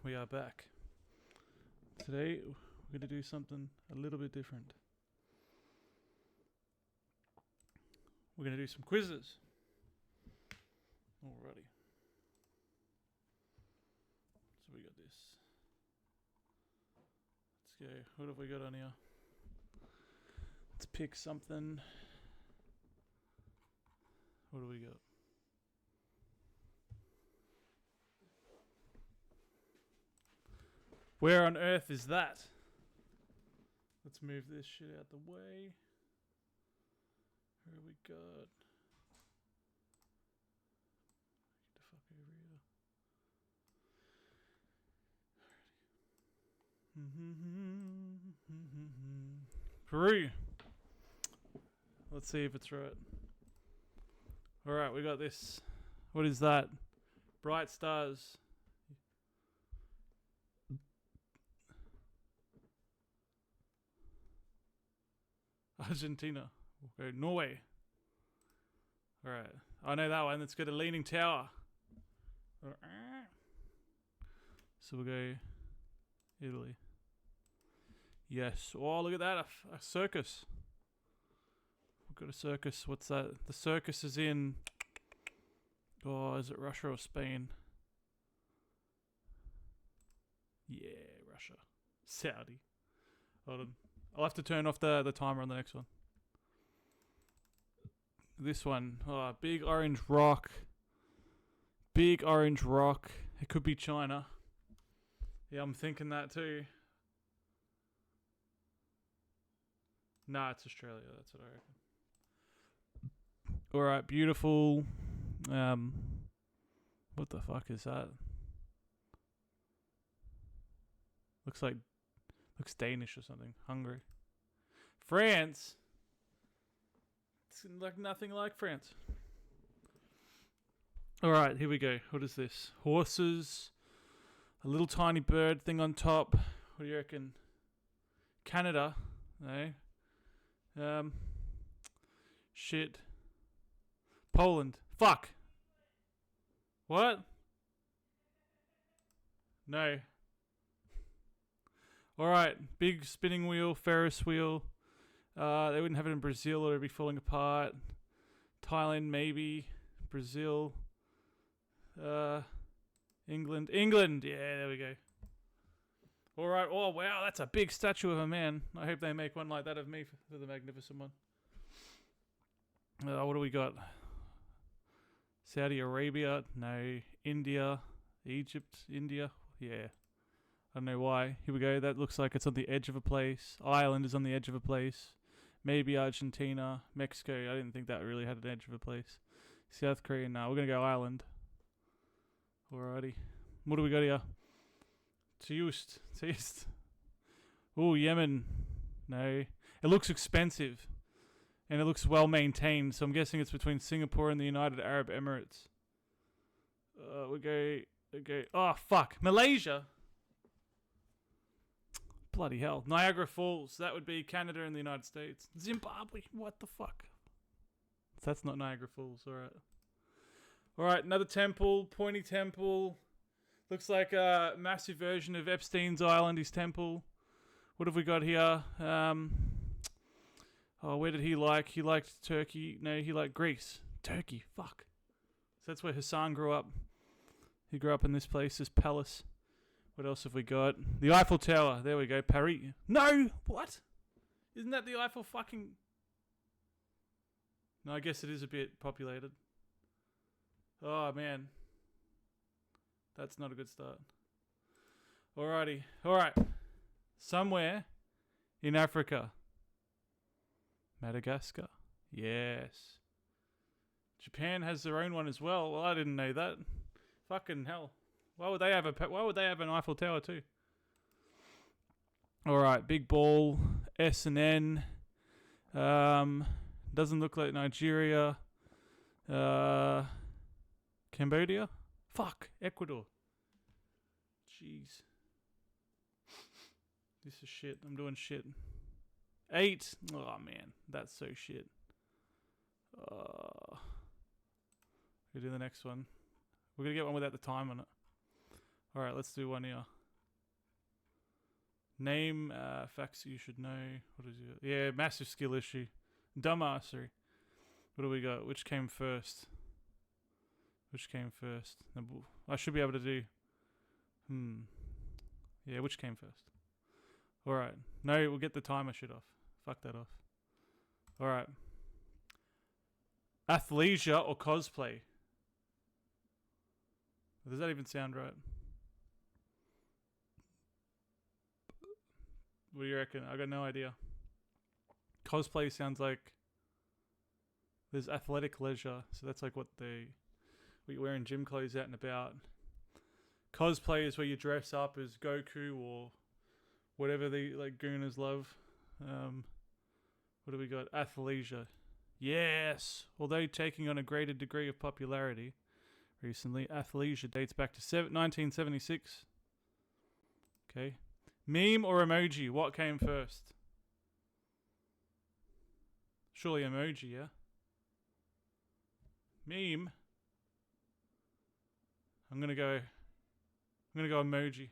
we are back. Today, we're going to do something a little bit different. We're going to do some quizzes. Alrighty. So we got this. Let's go. What have we got on here? Let's pick something. What do we got? Where on earth is that? Let's move this shit out the way. Where we got? Get the fuck over here. Peru. Let's see if it's right. Alright, we got this. What is that? Bright stars. Argentina. Okay, Norway. Alright. I know that one. Let's go to Leaning Tower. So we'll go Italy. Yes. Oh, look at that. A circus. We've got a circus. What's that? The circus is in... Oh, is it Russia or Spain? Yeah, Russia. Saudi. Hold on. I'll have to turn off the timer on the next one. This one. Oh, big orange rock. Big orange rock. It could be China. Yeah, I'm thinking that too. Nah, it's Australia. That's what I reckon. Alright, beautiful. What the fuck is that? Looks Danish or something. Hungary. France? It's like nothing like France. Alright, here we go. What is this? Horses. A little tiny bird thing on top. What do you reckon? Canada? No. Shit. Poland. Fuck. What? No. Alright, big spinning wheel, Ferris wheel. They wouldn't have it in Brazil or it'd be falling apart. Thailand, maybe. Brazil. England. England! Yeah, there we go. Alright, oh wow, that's a big statue of a man. I hope they make one like that of me for the magnificent one. What do we got? Saudi Arabia? No. India? Egypt? India? Yeah. I don't know why. Here we go. That looks like it's on the edge of a place. Ireland is on the edge of a place. Maybe Argentina. Mexico. I didn't think that really had an edge of a place. South Korea. No, we're going to go Ireland. Alrighty. What do we got here? Taste. Oh, Yemen. No. It looks expensive. And it looks well maintained. So I'm guessing it's between Singapore and the United Arab Emirates. We go. Oh, fuck. Malaysia. Bloody hell. Niagara Falls. That would be Canada and the United States. Zimbabwe. What the fuck? That's not Niagara Falls. Alright. Alright, another temple. Pointy temple. Looks like a massive version of Epstein's Island, his temple. What have we got here? Where did he like? He liked Turkey. No, he liked Greece. Turkey. Fuck. So that's where Hassan grew up. He grew up in this place, this palace. What else have we got? The Eiffel Tower. There we go. Paris. No! What? Isn't that the Eiffel fucking... No, I guess it is a bit populated. Oh, man. That's not a good start. Alrighty. Alright. Somewhere in Africa. Madagascar. Yes. Japan has their own one as well. Well, I didn't know that. Fucking hell. Why would they have an Eiffel Tower too? Alright, big ball. S&N. Doesn't look like Nigeria. Cambodia? Fuck, Ecuador. Jeez. This is shit. I'm doing shit. 8. Oh man, that's so shit. We'll do the next one. We're gonna get one without the time on it. Alright, let's do one here. Name facts you should know. What is it? Yeah, massive skill issue. Dumbassery. What do we got? Which came first? Which came first? I should be able to do. Yeah, which came first? Alright. No, we'll get the timer shit off. Fuck that off. Alright. Athleisure or cosplay? Does that even sound right? What do you reckon? I got no idea. Cosplay sounds like there's athletic leisure, so that's like what you're wearing gym clothes out and about. Cosplay is where you dress up as Goku or whatever the like gooners love. What do we got? Athleisure. Yes! Although taking on a greater degree of popularity recently, athleisure dates back to 1976. Okay. Meme or emoji? What came first? Surely emoji, yeah? Meme. I'm gonna go emoji.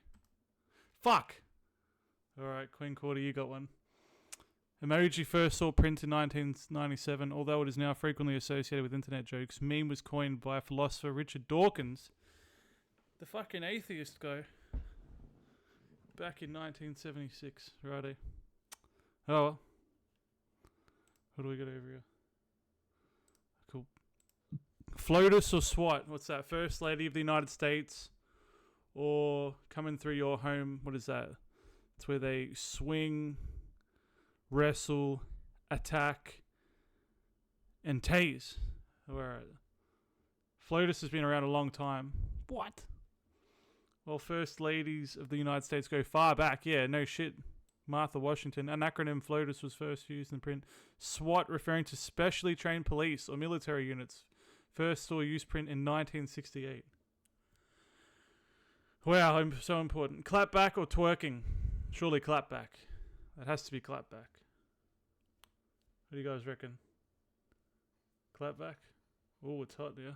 Fuck! Alright, Queen Quarter, you got one. Emoji first saw print in 1997, although it is now frequently associated with internet jokes. Meme was coined by philosopher Richard Dawkins, the fucking atheist guy, back in 1976. Righty. Oh well. What do we got over here? Cool. FLOTUS or SWAT? What's that? First Lady of the United States or coming through your home? What is that? It's where they swing, wrestle, attack, and tase. Alright. FLOTUS has been around a long time. What? Well, First Ladies of the United States go far back. Yeah, no shit. Martha Washington. An acronym FLOTUS was first used in print. SWAT referring to specially trained police or military units. First saw use print in 1968. Wow, so important. Clapback or twerking? Surely clapback. It has to be clapback. What do you guys reckon? Clapback? Oh, it's hot, yeah.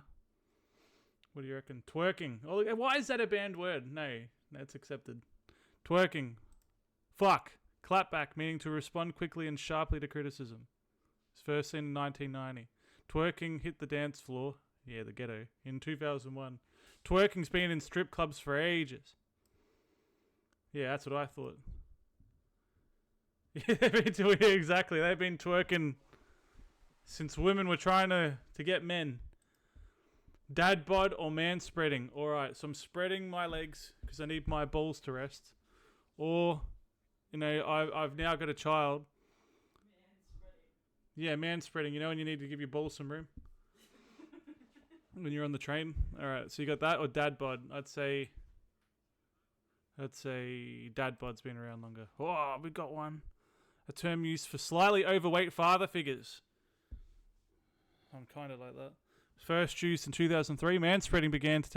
What do you reckon? Twerking. Oh, why is that a banned word? No, that's accepted. Twerking. Fuck. Clapback, meaning to respond quickly and sharply to criticism. It's first seen in 1990. Twerking hit the dance floor. Yeah, the ghetto. In 2001. Twerking's been in strip clubs for ages. Yeah, that's what I thought. Yeah, they've been doing it exactly. They've been twerking since women were trying to get men. Dad bod or man spreading? Alright, so I'm spreading my legs because I need my balls to rest. Or, you know, I've now got a child. Yeah, man spreading. You know when you need to give your balls some room? When you're on the train? Alright, so you got that or dad bod? I'd say dad bod's been around longer. Oh, we got one. A term used for slightly overweight father figures. I'm kind of like that. First used in 2003, manspreading began to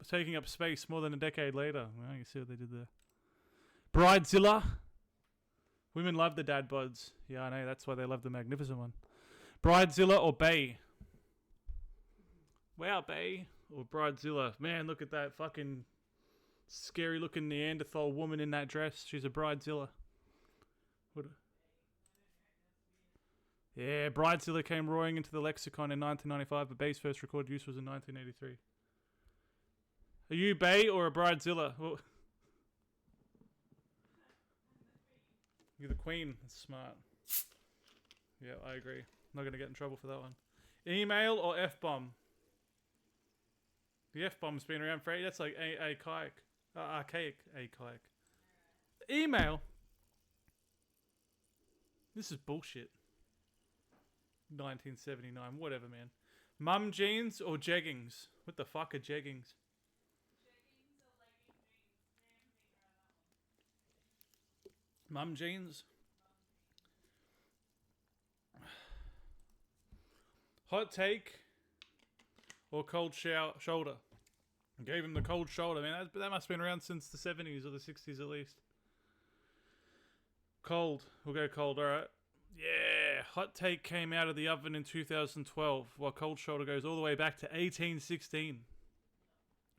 taking up space more than a decade later. Well, you see what they did there. Bridezilla. Women love the dad bods. Yeah, I know. That's why they love the magnificent one. Bridezilla or bae? Wow, bae or bridezilla. Man, look at that fucking scary looking Neanderthal woman in that dress. She's a bridezilla. What? Yeah, bridezilla came roaring into the lexicon in 1995, but bae's first recorded use was in 1983. Are you bae or a bridezilla? Well, you're the queen. That's smart. Yeah, I agree. Not going to get in trouble for that one. Email or F-bomb? The F-bomb's been around for that's like archaic. Archaic. Email? This is bullshit. 1979. Whatever, man. Mum jeans or jeggings? What the fuck are jeggings? Mum jeans? Hot take or cold shoulder? I gave him the cold shoulder, man. That must have been around since the 70s or the 60s at least. Cold. We'll go cold, alright. Yeah. Hot take came out of the oven in 2012, while cold shoulder goes all the way back to 1816.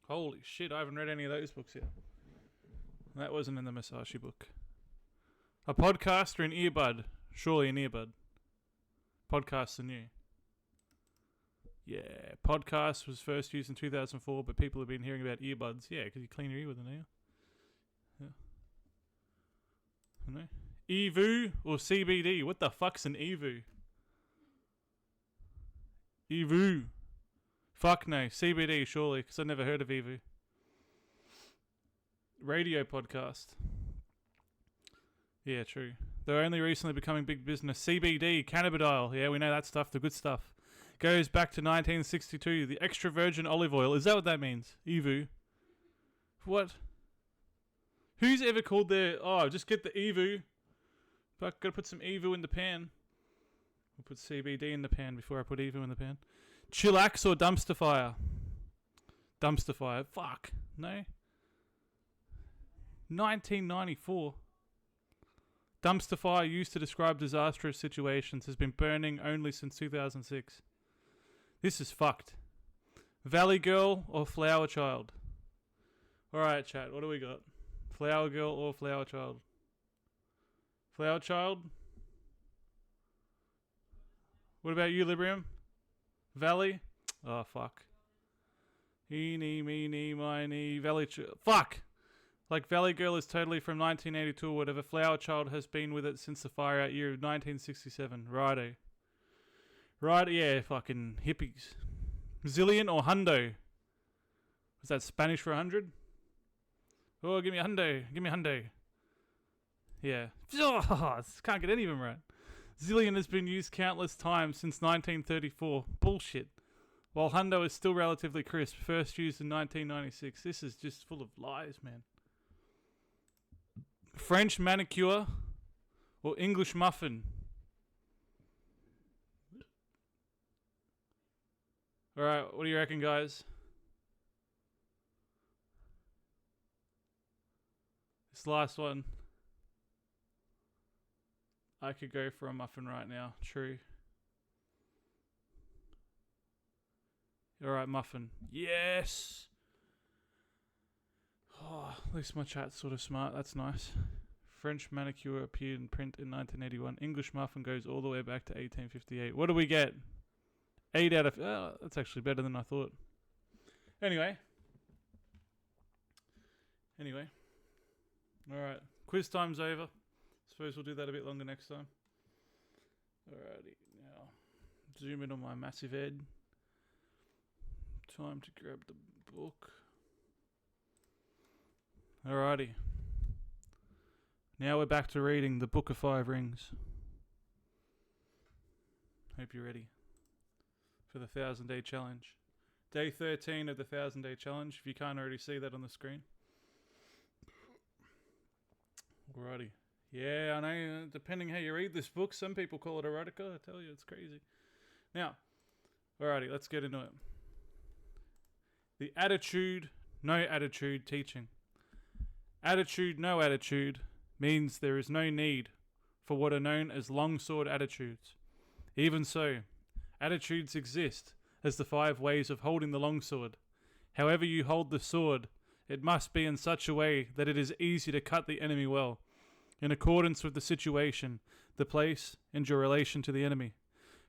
Holy shit, I haven't read any of those books yet. That wasn't in the Musashi book. A podcast or an earbud? Surely an earbud. Podcasts are new. Yeah, podcast was first used in 2004, but people have been hearing about earbuds. Yeah, because you clean your ear with them now. Yeah. No? EVU or CBD? What the fuck's an EVU? EVU. Fuck no. CBD, surely, because I've never heard of EVU. Radio podcast. Yeah, true. They're only recently becoming big business. CBD, cannabidiol. Yeah, we know that stuff, the good stuff. Goes back to 1962. The extra virgin olive oil. Is that what that means? EVU. What? Who's ever called their... Oh, just get the EVU. But gotta put some EVU in the pan. We'll put CBD in the pan before I put EVU in the pan. Chillax or dumpster fire? Dumpster fire. Fuck. No. 1994. Dumpster fire used to describe disastrous situations has been burning only since 2006. This is fucked. Valley Girl or Flower Child? Alright, chat. What do we got? Flower Girl or Flower Child? Flower Child? What about you, Librium? Valley? Oh, fuck. Eeny, meeny, miny, Valley Child. Fuck! Like Valley Girl is totally from 1982 or whatever. Flower Child has been with it since the fire out year of 1967. Righto. Right, yeah, fucking hippies. Zillion or hundo? Was that Spanish for 100? Oh, give me a hundo. Give me a hundo. Yeah. Oh, can't get any of them right. Zillion has been used countless times since 1934. Bullshit. While hundo is still relatively crisp. First used in 1996. This is just full of lies, man. French manicure or English muffin? Alright, what do you reckon, guys? This last one. I could go for a muffin right now. True. Alright, muffin. Yes! Oh, at least my chat's sort of smart. That's nice. French manicure appeared in print in 1981. English muffin goes all the way back to 1858. What do we get? 8 out of... Oh, that's actually better than I thought. Anyway. Alright. Quiz time's over. Suppose we'll do that a bit longer next time. Alrighty. Now, zoom in on my massive head. Time to grab the book. Alrighty. Now we're back to reading the Book of Five Rings. Hope you're ready for the 1,000-day challenge. Day 13 of the 1,000-day challenge, if you can't already see that on the screen. Alrighty. Yeah, I know, depending how you read this book, some people call it erotica. I tell you, it's crazy. Now, alrighty, let's get into it. The attitude, no attitude teaching. Attitude, no attitude means there is no need for what are known as longsword attitudes. Even so, attitudes exist as the 5 ways of holding the longsword. However you hold the sword, it must be in such a way that it is easy to cut the enemy well, in accordance with the situation, the place, and your relation to the enemy.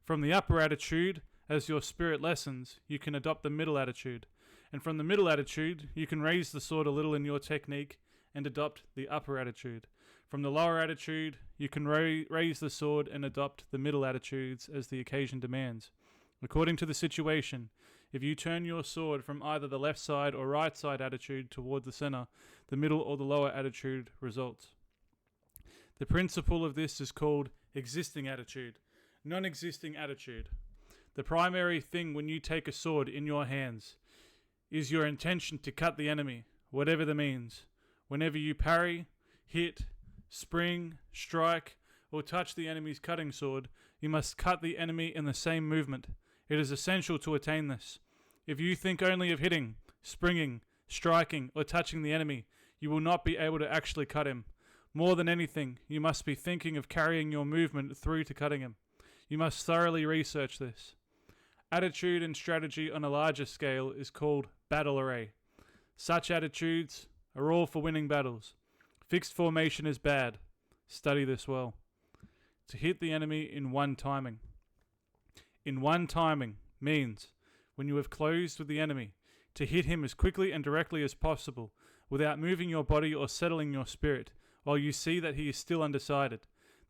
From the upper attitude, as your spirit lessens, you can adopt the middle attitude. And from the middle attitude, you can raise the sword a little in your technique and adopt the upper attitude. From the lower attitude, you can raise the sword and adopt the middle attitudes as the occasion demands. According to the situation, if you turn your sword from either the left side or right side attitude toward the center, the middle or the lower attitude results. The principle of this is called existing attitude, non-existing attitude. The primary thing when you take a sword in your hands is your intention to cut the enemy, whatever the means. Whenever you parry, hit, spring, strike, or touch the enemy's cutting sword, you must cut the enemy in the same movement. It is essential to attain this. If you think only of hitting, springing, striking, or touching the enemy, you will not be able to actually cut him. More than anything, you must be thinking of carrying your movement through to cutting him. You must thoroughly research this. Attitude and strategy on a larger scale is called battle array. Such attitudes are all for winning battles. Fixed formation is bad. Study this well. To hit the enemy in one timing. In one timing means when you have closed with the enemy, to hit him as quickly and directly as possible without moving your body or settling your spirit while you see that he is still undecided.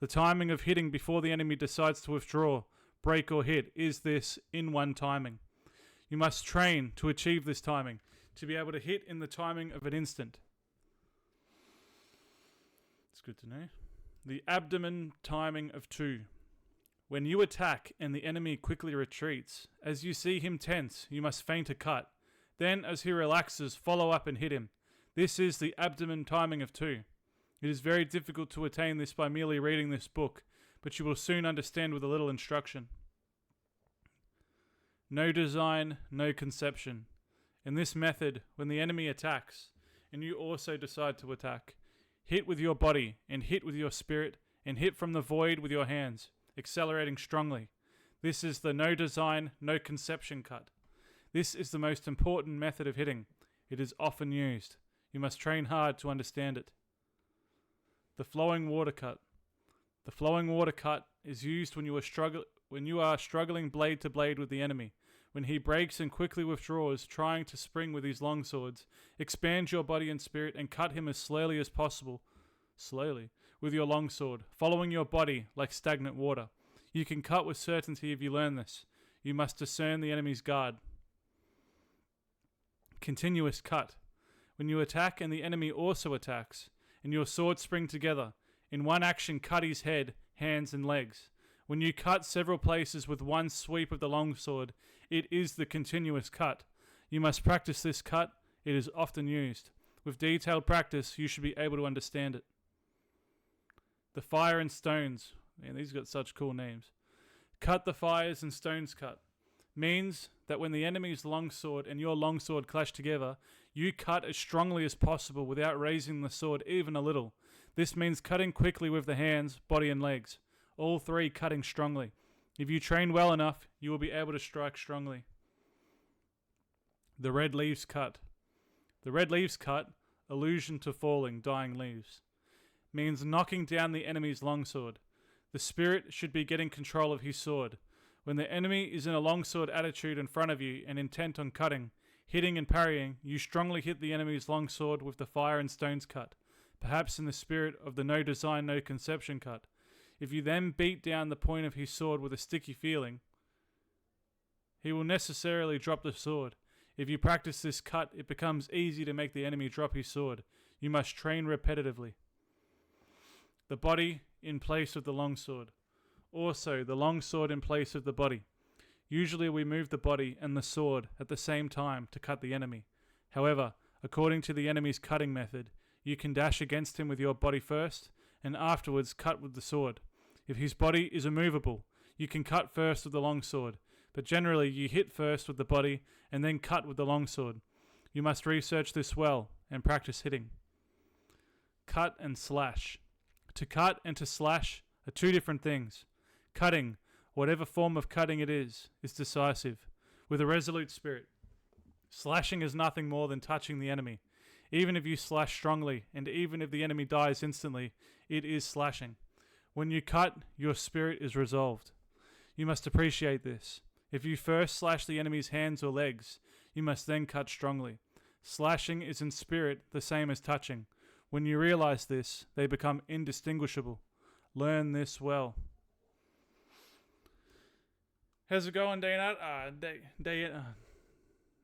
The timing of hitting before the enemy decides to withdraw, break or hit is this in one timing. You must train to achieve this timing, to be able to hit in the timing of an instant. It's good to know. The abdomen timing of 2. When you attack and the enemy quickly retreats, as you see him tense, you must feint a cut. Then, as he relaxes, follow up and hit him. This is the abdomen timing of 2. It is very difficult to attain this by merely reading this book, but you will soon understand with a little instruction. No design, no conception. In this method, when the enemy attacks, and you also decide to attack, hit with your body, and hit with your spirit, and hit from the void with your hands, accelerating strongly. This is the no design, no conception cut. This is the most important method of hitting. It is often used. You must train hard to understand it. The flowing water cut. The flowing water cut is used when you are struggling blade to blade with the enemy. When he breaks and quickly withdraws, trying to spring with his long swords, expand your body and spirit and cut him as slowly as possible. Slowly. With your long sword, following your body like stagnant water. You can cut with certainty if you learn this. You must discern the enemy's guard. Continuous cut. When you attack and the enemy also attacks, and your swords spring together, in one action cut his head, hands and legs. When you cut several places with one sweep of the longsword, it is the continuous cut. You must practice this cut. It is often used. With detailed practice, you should be able to understand it. The fire and stones. Man, these got such cool names. Cut the fires and stones cut. Means that when the enemy's longsword and your longsword clash together, you cut as strongly as possible without raising the sword even a little. This means cutting quickly with the hands, body and legs. All 3 cutting strongly. If you train well enough, you will be able to strike strongly. The red leaves cut. The red leaves cut, allusion to falling, dying leaves, means knocking down the enemy's longsword. The spirit should be getting control of his sword. When the enemy is in a longsword attitude in front of you and intent on cutting, hitting and parrying, you strongly hit the enemy's longsword with the fire and stones cut, perhaps in the spirit of the no design, no conception cut. If you then beat down the point of his sword with a sticky feeling, he will necessarily drop the sword. If you practice this cut, it becomes easy to make the enemy drop his sword. You must train repetitively. The body in place of the longsword. Also, the longsword in place of the body. Usually we move the body and the sword at the same time to cut the enemy. However, according to the enemy's cutting method, you can dash against him with your body first and afterwards cut with the sword. If his body is immovable, you can cut first with the longsword, but generally you hit first with the body and then cut with the longsword. You must research this well and practice hitting. Cut and slash. To cut and to slash are 2 different things. Cutting, whatever form of cutting it is decisive, with a resolute spirit. Slashing is nothing more than touching the enemy. Even if you slash strongly, and even if the enemy dies instantly, it is slashing. When you cut, your spirit is resolved. You must appreciate this. If you first slash the enemy's hands or legs, you must then cut strongly. Slashing is in spirit the same as touching. When you realize this, they become indistinguishable. Learn this well. How's it going, Dayanad?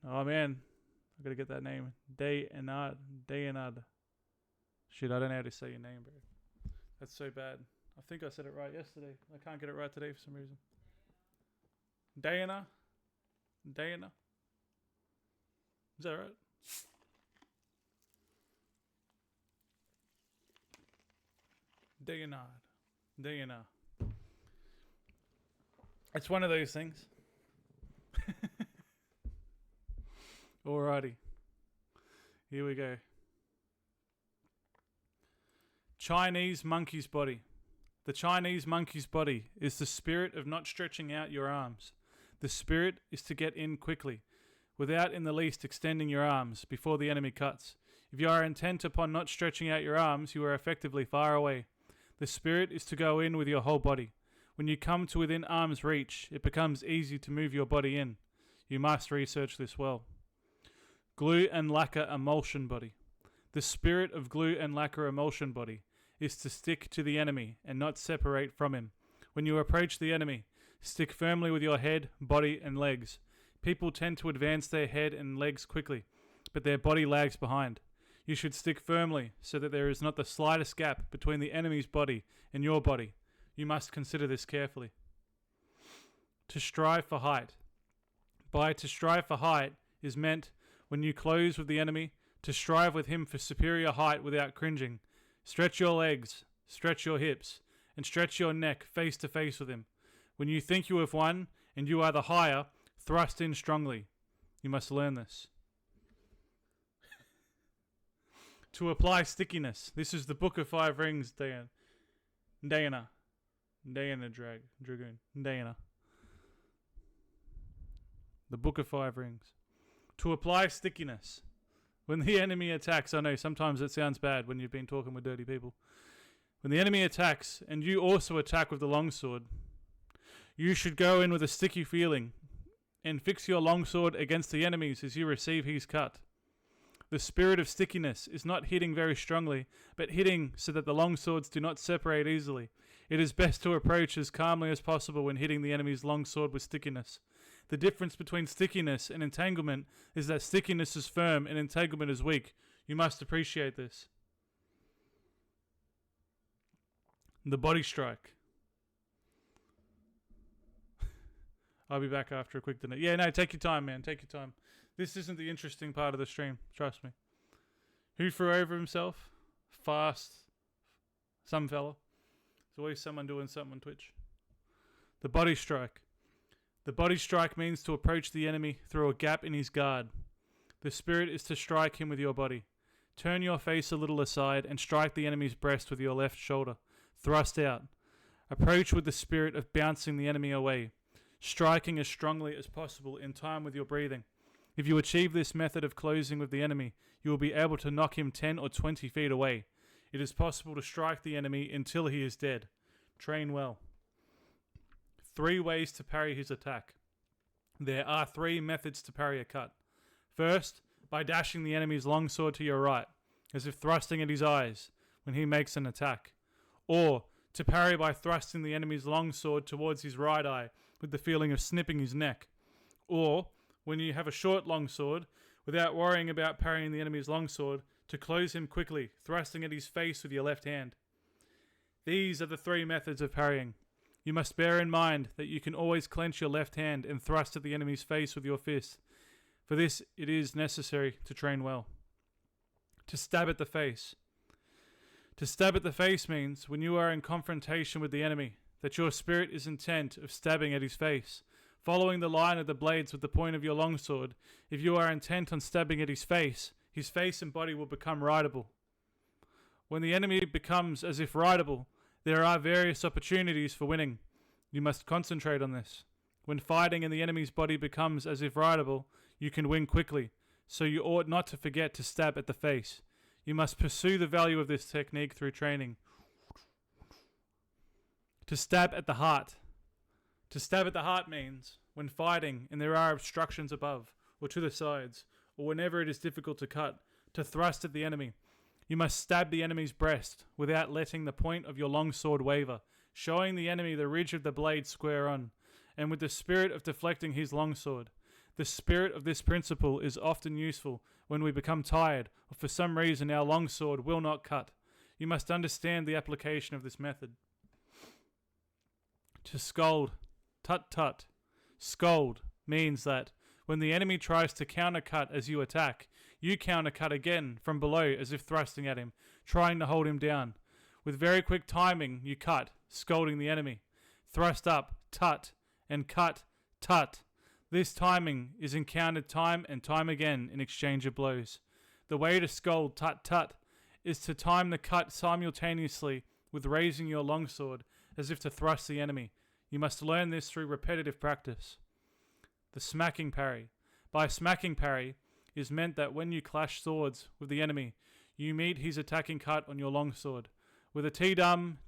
Oh man, I gotta get that name. Dayanad. Shit, I don't know how to say your name, bro. That's so bad. I think I said it right yesterday. I can't get it right today for some reason. Dayana? Is that right? Dayanad. It's one of those things. Alrighty. Here we go. Chinese monkey's body. The Chinese monkey's body is the spirit of not stretching out your arms. The spirit is to get in quickly, without in the least extending your arms before the enemy cuts. If you are intent upon not stretching out your arms, you are effectively far away. The spirit is to go in with your whole body. When you come to within arm's reach, it becomes easy to move your body in. You must research this well. Glue and lacquer emulsion body. The spirit of glue and lacquer emulsion body is to stick to the enemy and not separate from him. When you approach the enemy, stick firmly with your head, body, and legs. People tend to advance their head and legs quickly, but their body lags behind. You should stick firmly so that there is not the slightest gap between the enemy's body and your body. You must consider this carefully. To strive for height. By to strive for height is meant when you close with the enemy, to strive with him for superior height without cringing. Stretch your legs, stretch your hips, and stretch your neck face to face with him. When you think you have won and you are the higher, thrust in strongly. You must learn this. To apply stickiness. This is the Book of Five Rings, Diana. Dragoon. Diana. The Book of Five Rings. To apply stickiness. When the enemy attacks, I know sometimes it sounds bad when you've been talking with dirty people. When the enemy attacks, and you also attack with the longsword, you should go in with a sticky feeling and fix your longsword against the enemies as you receive his cut. The spirit of stickiness is not hitting very strongly, but hitting so that the longswords do not separate easily. It is best to approach as calmly as possible when hitting the enemy's longsword with stickiness. The difference between stickiness and entanglement is that stickiness is firm and entanglement is weak. You must appreciate this. The body strike. I'll be back after a quick dinner. Yeah, no, take your time, man. Take your time. This isn't the interesting part of the stream. Trust me. Who threw over himself? Fast. Some fella. There's always someone doing something on Twitch. The body strike. The body strike means to approach the enemy through a gap in his guard. The spirit is to strike him with your body. Turn your face a little aside and strike the enemy's breast with your left shoulder. Thrust out. Approach with the spirit of bouncing the enemy away, striking as strongly as possible in time with your breathing. If you achieve this method of closing with the enemy, you will be able to knock him 10 or 20 feet away. It is possible to strike the enemy until he is dead. Train well. 3 ways to parry his attack. There are 3 methods to parry a cut. First, by dashing the enemy's longsword to your right, as if thrusting at his eyes when he makes an attack. Or, to parry by thrusting the enemy's longsword towards his right eye with the feeling of snipping his neck. Or, when you have a short longsword, without worrying about parrying the enemy's longsword, to close him quickly, thrusting at his face with your left hand. These are the 3 methods of parrying. You must bear in mind that you can always clench your left hand and thrust at the enemy's face with your fist. For this, it is necessary to train well. To stab at the face. To stab at the face means, when you are in confrontation with the enemy, that your spirit is intent of stabbing at his face. Following the line of the blades with the point of your longsword, if you are intent on stabbing at his face and body will become rideable. When the enemy becomes as if rideable, there are various opportunities for winning. You must concentrate on this. When fighting and the enemy's body becomes as if rideable, you can win quickly, so you ought not to forget to stab at the face. You must pursue the value of this technique through training. To stab at the heart. To stab at the heart means, when fighting and there are obstructions above or to the sides, or whenever it is difficult to cut, to thrust at the enemy. You must stab the enemy's breast without letting the point of your longsword waver, showing the enemy the ridge of the blade square on, and with the spirit of deflecting his longsword. The spirit of this principle is often useful when we become tired, or for some reason our longsword will not cut. You must understand the application of this method. To scold. Tut tut. Scold means that when the enemy tries to countercut as you attack, you countercut again from below as if thrusting at him, trying to hold him down. With very quick timing, you cut, scolding the enemy. Thrust up, tut, and cut, tut. This timing is encountered time and time again in exchange of blows. The way to scold tut tut is to time the cut simultaneously with raising your longsword as if to thrust the enemy. You must learn this through repetitive practice. The smacking parry. By smacking parry is meant that when you clash swords with the enemy, you meet his attacking cut on your longsword. with a T-dum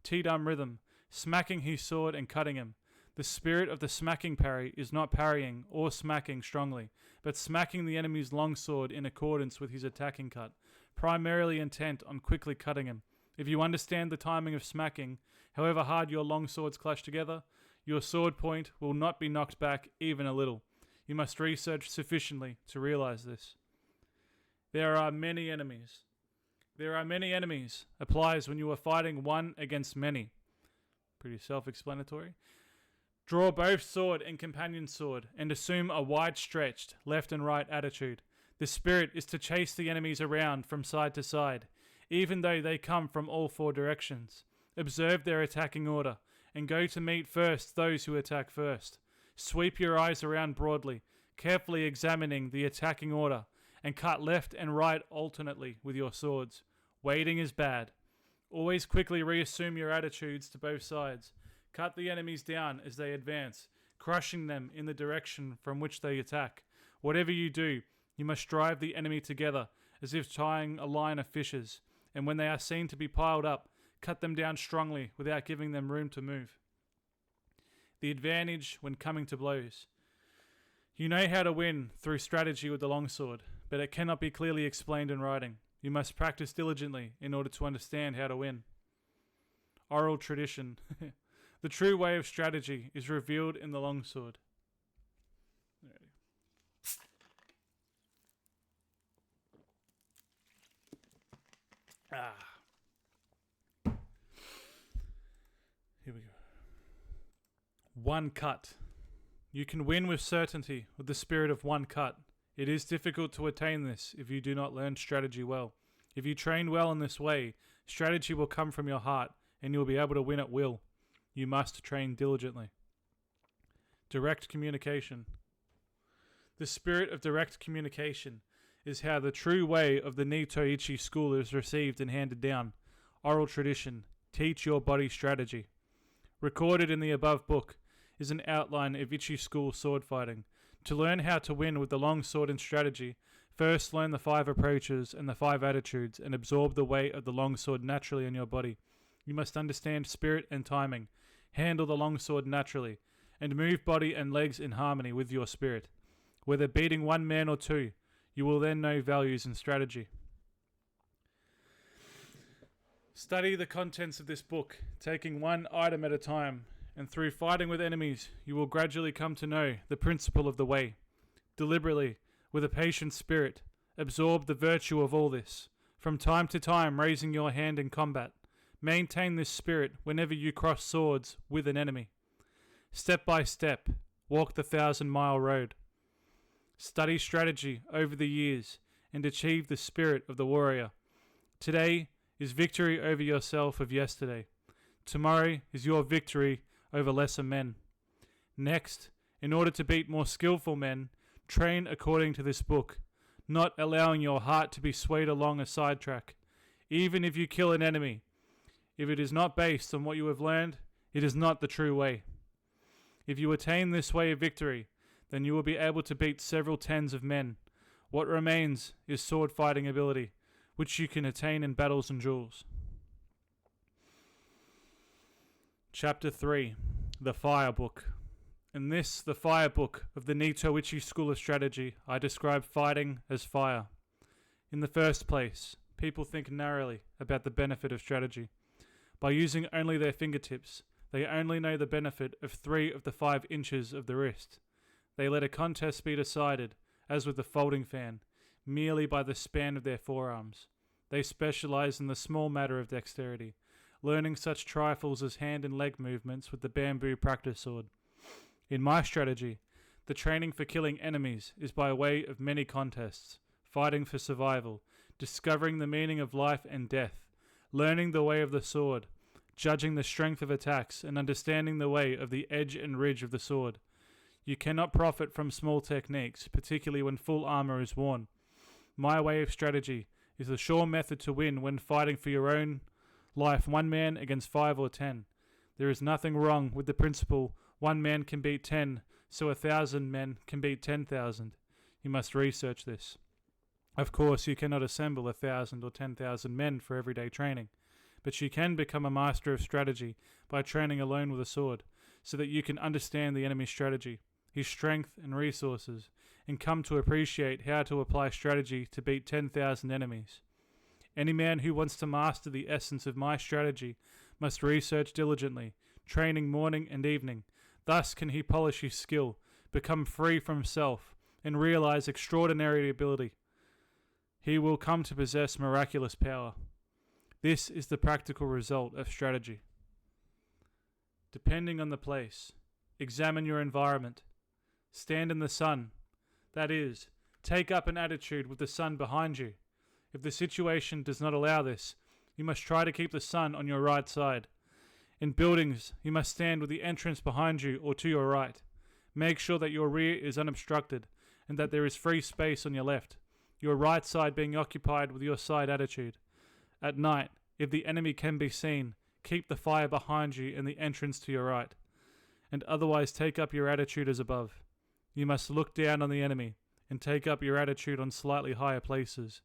rhythm, smacking his sword and cutting him. The spirit of the smacking parry is not parrying or smacking strongly, but smacking the enemy's longsword in accordance with his attacking cut, primarily intent on quickly cutting him. If you understand the timing of smacking, however hard your longswords clash together, your sword point will not be knocked back even a little. You must research sufficiently to realize this. There are many enemies. Applies when you are fighting one against many. Pretty self-explanatory. Draw both sword and companion sword and assume a wide-stretched left and right attitude. The spirit is to chase the enemies around from side to side, even though they come from all four directions. Observe their attacking order and go to meet first those who attack first. Sweep your eyes around broadly, carefully examining the attacking order, and cut left and right alternately with your swords. Waiting is bad. Always quickly reassume your attitudes to both sides. Cut the enemies down as they advance, crushing them in the direction from which they attack. Whatever you do, you must drive the enemy together as if tying a line of fishes, and when they are seen to be piled up, cut them down strongly without giving them room to move. The advantage when coming to blows. You know how to win through strategy with the longsword, but it cannot be clearly explained in writing. You must practice diligently in order to understand how to win. Oral tradition. The true way of strategy is revealed in the longsword. Here we go. One cut. You can win with certainty with the spirit of one cut. It is difficult to attain this if you do not learn strategy well. If you train well in this way, strategy will come from your heart and you will be able to win at will. You must train diligently. Direct communication. The spirit of direct communication is how the true way of the Nitoichi school is received and handed down. Oral tradition. Teach your body strategy. Recorded in the above book is an outline of Ichi school sword fighting. To learn how to win with the long sword and strategy, first learn the 5 approaches and the 5 attitudes and absorb the weight of the long sword naturally in your body. You must understand spirit and timing, handle the long sword naturally, and move body and legs in harmony with your spirit. Whether beating one man or two, you will then know values and strategy. Study the contents of this book, taking one item at a time, and through fighting with enemies, you will gradually come to know the principle of the way. Deliberately, with a patient spirit, absorb the virtue of all this, from time to time raising your hand in combat. Maintain this spirit whenever you cross swords with an enemy. Step by step, walk the 1,000-mile road. Study strategy over the years and achieve the spirit of the warrior. Today is victory over yourself of yesterday. Tomorrow is your victory over lesser men. Next, in order to beat more skillful men, train according to this book, not allowing your heart to be swayed along a sidetrack. Even if you kill an enemy, if it is not based on what you have learned, it is not the true way. If you attain this way of victory, then you will be able to beat several tens of men. What remains is sword fighting ability, which you can attain in battles and duels. Chapter 3. The Fire Book. In this, the Fire Book of the Nitoichi School of Strategy, I describe fighting as fire. In the first place, people think narrowly about the benefit of strategy. By using only their fingertips, they only know the benefit of 3 of the 5 inches of the wrist. They let a contest be decided, as with the folding fan, merely by the span of their forearms. They specialize in the small matter of dexterity, learning such trifles as hand and leg movements with the bamboo practice sword. In my strategy, the training for killing enemies is by way of many contests, fighting for survival, discovering the meaning of life and death, learning the way of the sword, judging the strength of attacks, and understanding the way of the edge and ridge of the sword. You cannot profit from small techniques, particularly when full armor is worn. My way of strategy is the sure method to win when fighting for your own life 1 man against 5 or 10. There is nothing wrong with the principle 1 man can beat 10, so 1,000 men can beat 10,000. You must research this. Of course, you cannot assemble 1,000 or 10,000 men for everyday training, but you can become a master of strategy by training alone with a sword, so that you can understand the enemy's strategy, his strength and resources, and come to appreciate how to apply strategy to beat 10,000 enemies. Any man who wants to master the essence of my strategy must research diligently, training morning and evening. Thus can he polish his skill, become free from self, and realize extraordinary ability. He will come to possess miraculous power. This is the practical result of strategy. Depending on the place, examine your environment. Stand in the sun. That is, take up an attitude with the sun behind you. If the situation does not allow this, you must try to keep the sun on your right side. In buildings, you must stand with the entrance behind you or to your right. Make sure that your rear is unobstructed and that there is free space on your left, your right side being occupied with your side attitude. At night, if the enemy can be seen, keep the fire behind you and the entrance to your right, and otherwise take up your attitude as above. You must look down on the enemy and take up your attitude on slightly higher places.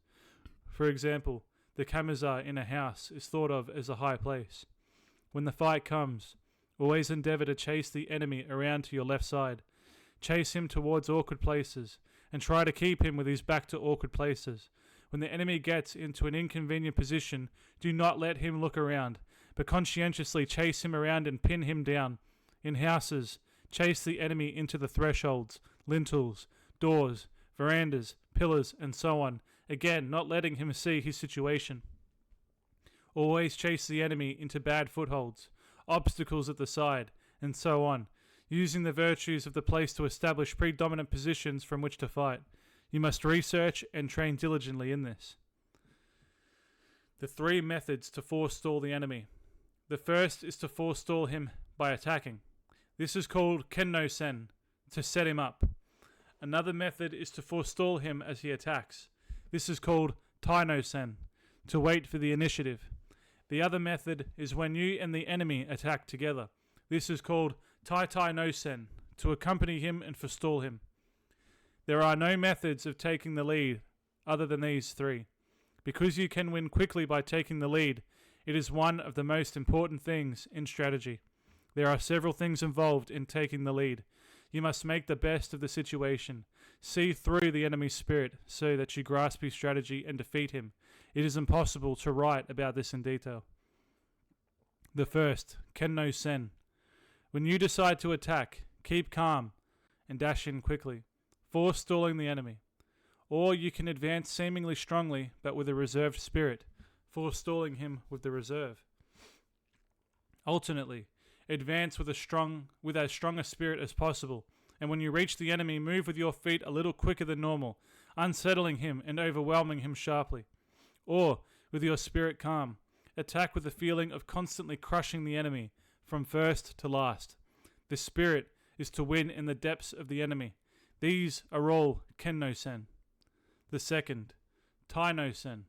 For example, the Kamazar in a house is thought of as a high place. When the fight comes, always endeavor to chase the enemy around to your left side. Chase him towards awkward places, and try to keep him with his back to awkward places. When the enemy gets into an inconvenient position, do not let him look around, but conscientiously chase him around and pin him down. In houses, chase the enemy into the thresholds, lintels, doors, verandas, pillars, and so on, again not letting him see his situation. Always chase the enemy into bad footholds, obstacles at the side, and so on, using the virtues of the place to establish predominant positions from which to fight. You must research and train diligently in this. The 3 methods to forestall the enemy. The first is to forestall him by attacking. This is called kenno-sen, to set him up. Another method is to forestall him as he attacks. This is called tai-no-sen, to wait for the initiative. The other method is when you and the enemy attack together. This is called tai-tai-no-sen, to accompany him and forestall him. There are no methods of taking the lead other than these 3. Because you can win quickly by taking the lead, it is one of the most important things in strategy. There are several things involved in taking the lead. You must make the best of the situation. See through the enemy's spirit so that you grasp his strategy and defeat him. It is impossible to write about this in detail. The first, kenno-sen. When you decide to attack, keep calm and dash in quickly, forestalling the enemy. Or you can advance seemingly strongly but with a reserved spirit, forestalling him with the reserve. Alternately, advance with as strong a spirit as possible, and when you reach the enemy, move with your feet a little quicker than normal, unsettling him and overwhelming him sharply. Or, with your spirit calm, attack with the feeling of constantly crushing the enemy from first to last. The spirit is to win in the depths of the enemy. These are all kenno-sen. The second, tai-no-sen.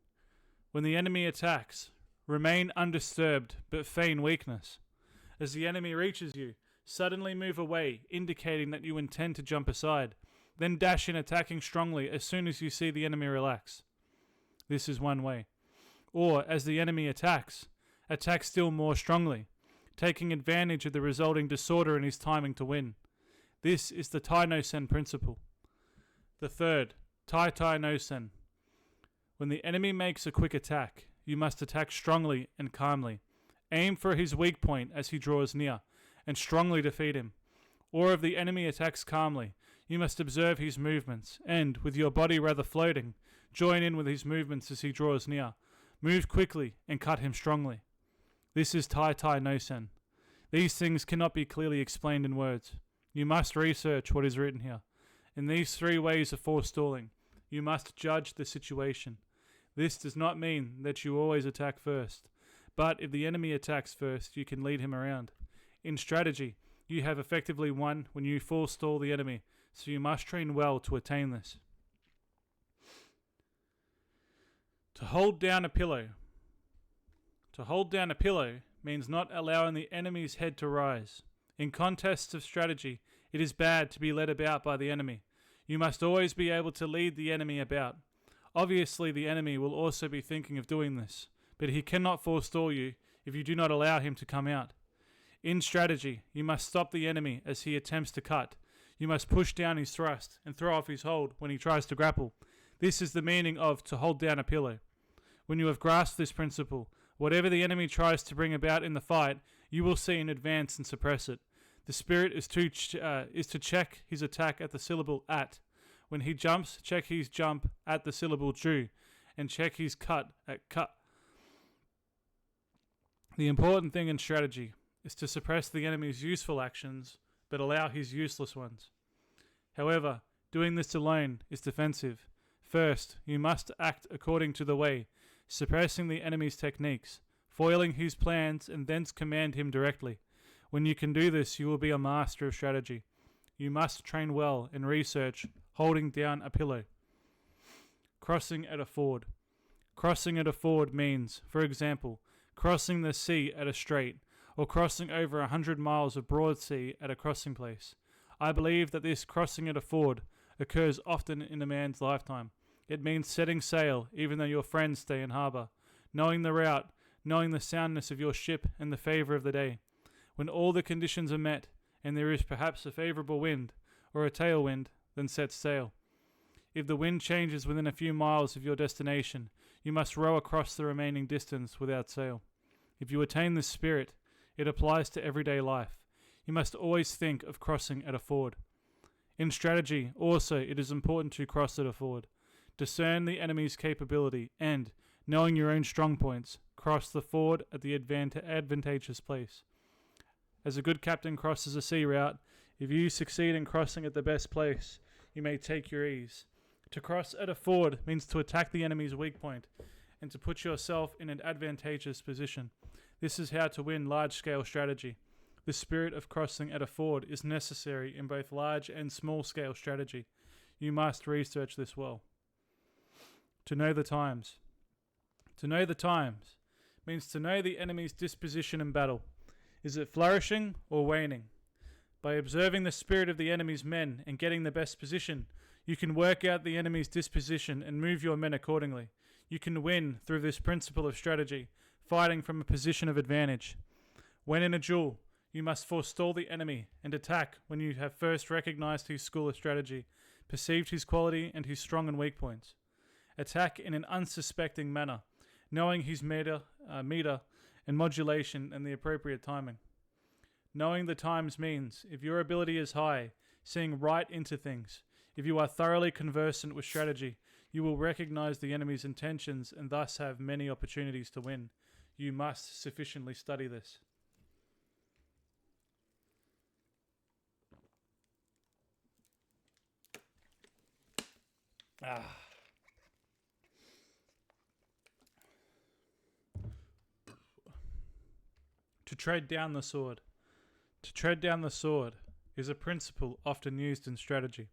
When the enemy attacks, remain undisturbed but feign weakness. As the enemy reaches you, suddenly move away, indicating that you intend to jump aside. Then dash in, attacking strongly as soon as you see the enemy relax. This is one way. Or, as the enemy attacks, attack still more strongly, taking advantage of the resulting disorder in his timing to win. This is the tai-no-sen principle. The third, tai-tai-no-sen. When the enemy makes a quick attack, you must attack strongly and calmly. Aim for his weak point as he draws near, and strongly defeat him. Or if the enemy attacks calmly, you must observe his movements, and, with your body rather floating, join in with his movements as he draws near. Move quickly and cut him strongly. This is tai-tai-no-sen. These things cannot be clearly explained in words. You must research what is written here. In these 3 ways of forestalling, you must judge the situation. This does not mean that you always attack first, but if the enemy attacks first, you can lead him around. In strategy, you have effectively won when you forestall the enemy, so you must train well to attain this. To hold down a pillow. To hold down a pillow means not allowing the enemy's head to rise. In contests of strategy, it is bad to be led about by the enemy. You must always be able to lead the enemy about. Obviously, the enemy will also be thinking of doing this, but he cannot forestall you if you do not allow him to come out. In strategy, you must stop the enemy as he attempts to cut. You must push down his thrust and throw off his hold when he tries to grapple. This is the meaning of to hold down a pillow. When you have grasped this principle, whatever the enemy tries to bring about in the fight, you will see in advance and suppress it. The spirit is to check his attack at the syllable at. When he jumps, check his jump at the syllable ju, and check his cut at cut. The important thing in strategy is to suppress the enemy's useful actions, but allow his useless ones. However, doing this alone is defensive. First, you must act according to the way, suppressing the enemy's techniques, foiling his plans, and thence command him directly. When you can do this, you will be a master of strategy. You must train well in research, holding down a pillow. Crossing at a ford. Crossing at a ford means, for example, crossing the sea at a strait, or crossing over 100 miles of broad sea at a crossing place. I believe that this crossing at a ford occurs often in a man's lifetime. It means setting sail even though your friends stay in harbour, knowing the route, knowing the soundness of your ship and the favour of the day. When all the conditions are met, and there is perhaps a favourable wind, or a tailwind, then set sail. If the wind changes within a few miles of your destination, you must row across the remaining distance without sail. If you attain this spirit, it applies to everyday life. You must always think of crossing at a ford. In strategy, also, it is important to cross at a ford. Discern the enemy's capability and, knowing your own strong points, cross the ford at the advantageous place. As a good captain crosses a sea route, if you succeed in crossing at the best place, you may take your ease. To cross at a ford means to attack the enemy's weak point and to put yourself in an advantageous position. This is how to win large-scale strategy. The spirit of crossing at a ford is necessary in both large and small-scale strategy. You must research this well. To know the times. To know the times means to know the enemy's disposition in battle. Is it flourishing or waning? By observing the spirit of the enemy's men and getting the best position, you can work out the enemy's disposition and move your men accordingly. You can win through this principle of strategy, fighting from a position of advantage. When in a duel, you must forestall the enemy and attack when you have first recognized his school of strategy, perceived his quality and his strong and weak points. Attack in an unsuspecting manner, knowing his meter and modulation and the appropriate timing. Knowing the times means, if your ability is high, seeing right into things. If you are thoroughly conversant with strategy, you will recognize the enemy's intentions and thus have many opportunities to win. You must sufficiently study this. To tread down the sword. To tread down the sword is a principle often used in strategy.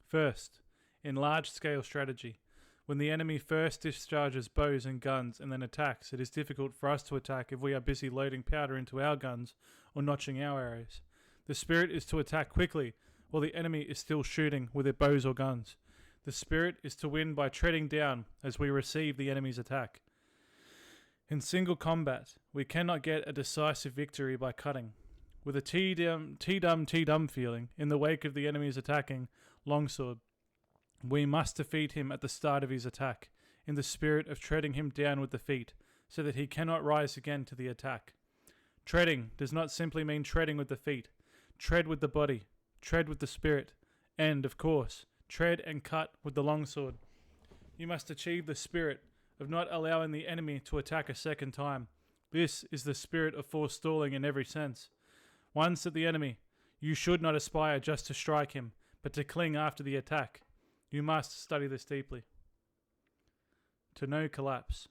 First, in large-scale strategy, when the enemy first discharges bows and guns and then attacks, it is difficult for us to attack if we are busy loading powder into our guns or notching our arrows. The spirit is to attack quickly while the enemy is still shooting with their bows or guns. The spirit is to win by treading down as we receive the enemy's attack. In single combat, we cannot get a decisive victory by cutting. With a T-dum feeling in the wake of the enemy's attacking longsword, we must defeat him at the start of his attack, in the spirit of treading him down with the feet, so that he cannot rise again to the attack. Treading does not simply mean treading with the feet. Tread with the body, tread with the spirit, and, of course, tread and cut with the longsword. You must achieve the spirit of not allowing the enemy to attack a second time. This is the spirit of forestalling in every sense. Once at the enemy, you should not aspire just to strike him, but to cling after the attack. You must study this deeply. To know collapse.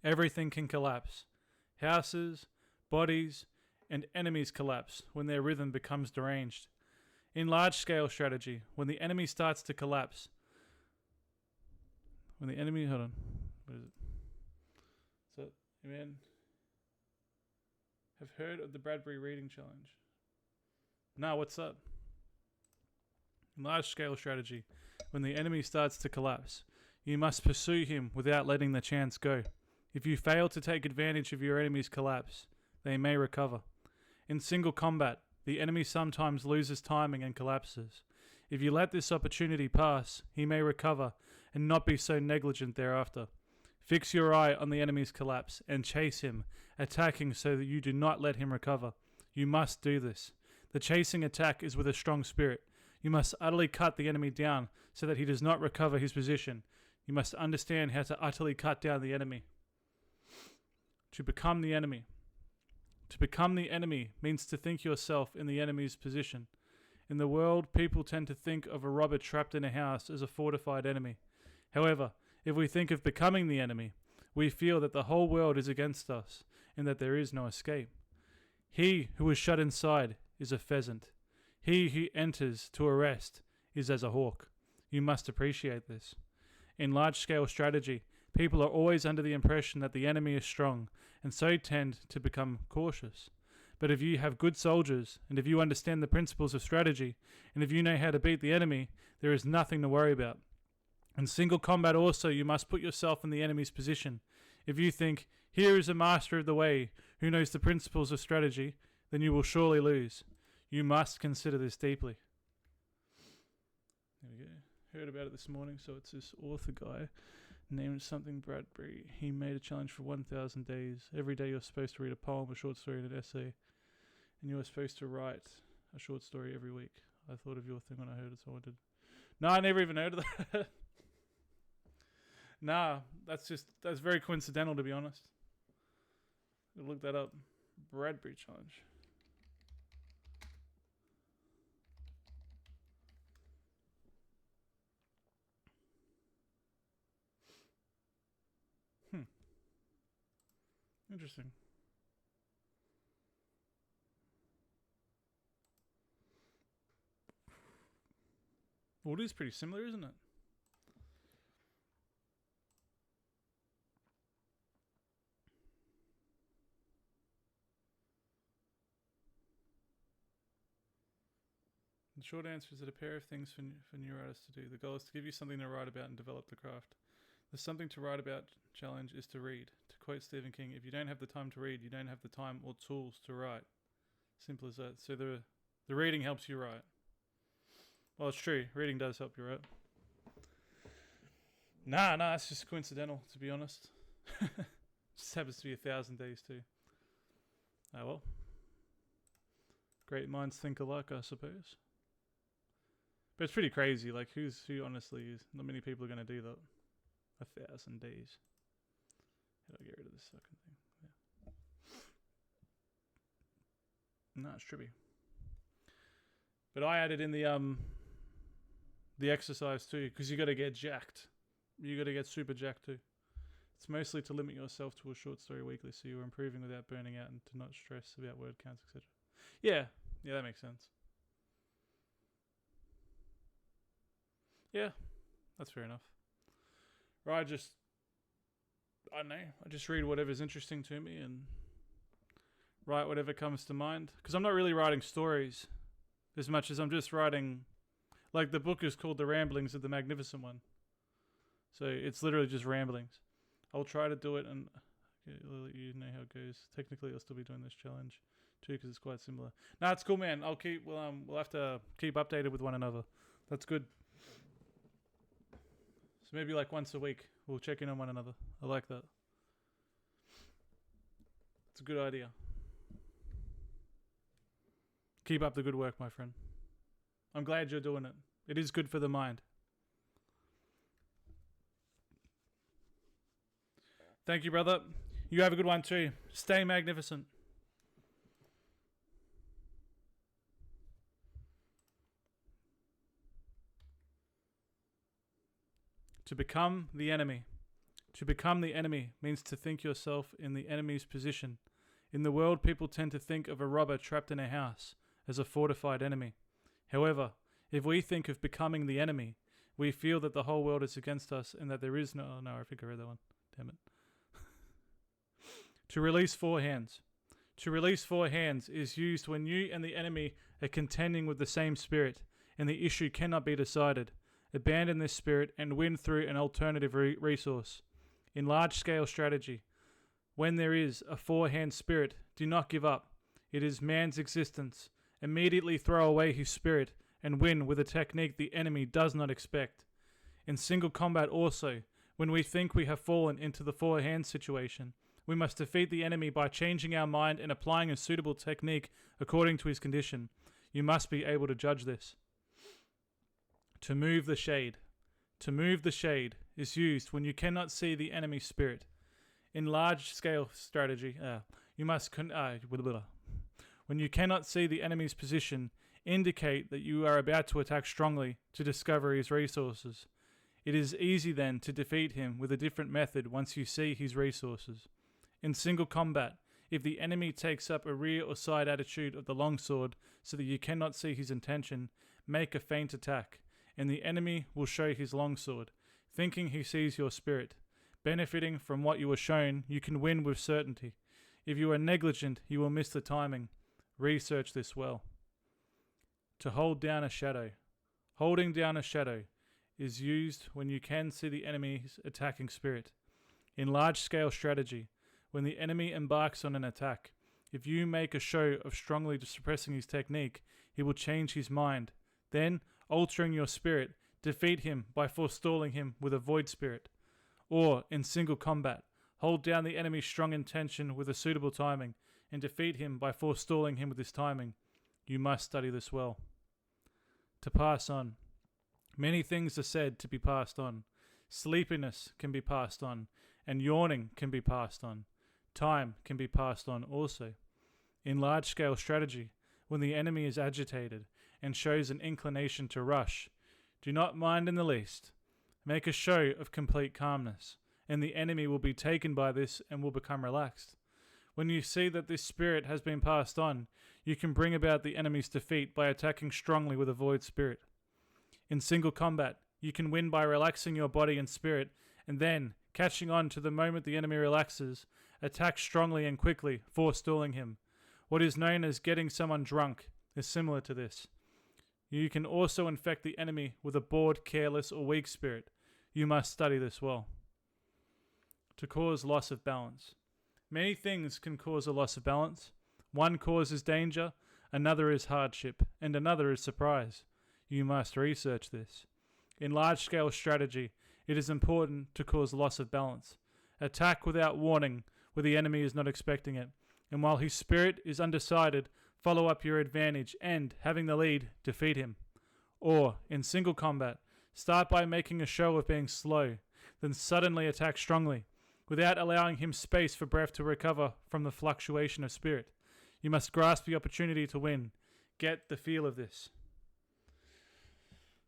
Everything can collapse. Houses, bodies, and enemies collapse when their rhythm becomes deranged. In large-scale strategy, when the enemy starts to collapse, hold on, what is it? So, man, have heard of the Bradbury Reading Challenge? No, what's up? In large-scale strategy, when the enemy starts to collapse, you must pursue him without letting the chance go. If you fail to take advantage of your enemy's collapse, they may recover. In single combat, the enemy sometimes loses timing and collapses. If you let this opportunity pass, he may recover and not be so negligent thereafter. Fix your eye on the enemy's collapse and chase him, attacking so that you do not let him recover. You must do this. The chasing attack is with a strong spirit. You must utterly cut the enemy down so that he does not recover his position. You must understand how to utterly cut down the enemy. To become the enemy. To become the enemy means to think yourself in the enemy's position. In the world, people tend to think of a robber trapped in a house as a fortified enemy. However, if we think of becoming the enemy, we feel that the whole world is against us and that there is no escape. He who is shut inside is a pheasant. He who enters to arrest is as a hawk. You must appreciate this. In large-scale strategy, people are always under the impression that the enemy is strong and so tend to become cautious. But if you have good soldiers, and if you understand the principles of strategy, and if you know how to beat the enemy, there is nothing to worry about. In single combat also, you must put yourself in the enemy's position. If you think, here is a master of the way who knows the principles of strategy, then you will surely lose. You must consider this deeply. There we go. Heard about it this morning, so it's this author guy named something Bradbury. He made a challenge for 1,000 days. Every day you're supposed to read a poem, a short story, and an essay. And you were supposed to write a short story every week. I thought of your thing when I heard it, so I wanted... No, I never even heard of that. Nah, that's very coincidental, to be honest. I'll look that up. Bradbury challenge. Interesting. Well, it is pretty similar, isn't it? The short answer is that a pair of things for new writers to do. The goal is to give you something to write about and develop the craft. The something to write about challenge is to read. To quote Stephen King, if you don't have the time to read, you don't have the time or tools to write. Simple as that. So the reading helps you write. Well, it's true. Reading does help you write. Nah, it's just coincidental, to be honest. Just happens to be 1,000 days too. Oh well. Great minds think alike, I suppose. But it's pretty crazy. Like, who honestly is? Not many people are going to do that. 1,000 days. How do I get rid of this fucking thing? Yeah. No, it's trippy. But I added in the exercise too, because you got to get jacked. You got to get super jacked too. It's mostly to limit yourself to a short story weekly, so you're improving without burning out and to not stress about word counts, etc. Yeah, that makes sense. Yeah, that's fair enough. Right, I don't know. I just read whatever's interesting to me and write whatever comes to mind. Because I'm not really writing stories as much as I'm just writing... Like, the book is called The Ramblings of the Magnificent One. So it's literally just ramblings. I'll try to do it and I'll let you know how it goes. Technically, I'll still be doing this challenge too because it's quite similar. Nah, it's cool, man. We'll have to keep updated with one another. That's good. So maybe like once a week, we'll check in on one another. I like that. It's a good idea. Keep up the good work, my friend. I'm glad you're doing it. It is good for the mind. Thank you, brother. You have a good one too. Stay magnificent. To become the enemy. To become the enemy means to think yourself in the enemy's position. In the world, people tend to think of a robber trapped in a house as a fortified enemy. However, if we think of becoming the enemy, we feel that the whole world is against us and that there is no... Oh, no, I think I read that one. Damn it. To release four hands. To release four hands is used when you and the enemy are contending with the same spirit and the issue cannot be decided. Abandon this spirit and win through an alternative resource. In large-scale strategy, When there is a forehand spirit, do not give up. It is man's existence. Immediately throw away his spirit and win with a technique the enemy does not expect. In single combat also, when we think we have fallen into the forehand situation, we must defeat the enemy by changing our mind and applying a suitable technique according to his condition. You must be able to judge this. To move the shade. To move the shade is used when you cannot see the enemy spirit. In large-scale strategy, when you cannot see the enemy's position, indicate that you are about to attack strongly to discover his resources. It is easy then to defeat him with a different method once you see his resources. In single combat, if the enemy takes up a rear or side attitude of the longsword so that you cannot see his intention, make a feint attack, and the enemy will show his longsword, thinking he sees your spirit. Benefiting from what you were shown, you can win with certainty. If you are negligent, you will miss the timing. Research this well. To hold down a shadow. Holding down a shadow is used when you can see the enemy's attacking spirit. In large-scale strategy, when the enemy embarks on an attack, if you make a show of strongly suppressing his technique, he will change his mind. Then, altering your spirit, defeat him by forestalling him with a void spirit. Or, in single combat, hold down the enemy's strong intention with a suitable timing, and defeat him by forestalling him with his timing. You must study this well. To pass on. Many things are said to be passed on. Sleepiness can be passed on, and yawning can be passed on. Time can be passed on also. In large-scale strategy, when the enemy is agitated and shows an inclination to rush, do not mind in the least. Make a show of complete calmness, and the enemy will be taken by this and will become relaxed. When you see that this spirit has been passed on, you can bring about the enemy's defeat by attacking strongly with a void spirit. In single combat, you can win by relaxing your body and spirit, and then, catching on to the moment the enemy relaxes, attack strongly and quickly, forestalling him. What is known as getting someone drunk is similar to this. You can also infect the enemy with a bored, careless, or weak spirit. You must study this well. To cause loss of balance. Many things can cause a loss of balance. One cause is danger, another is hardship, and another is surprise. You must research this. In large-scale strategy, it is important to cause loss of balance. Attack without warning, where the enemy is not expecting it, and while his spirit is undecided, follow up your advantage and, having the lead, defeat him. Or, in single combat, start by making a show of being slow, then suddenly attack strongly, without allowing him space for breath to recover from the fluctuation of spirit. You must grasp the opportunity to win. Get the feel of this.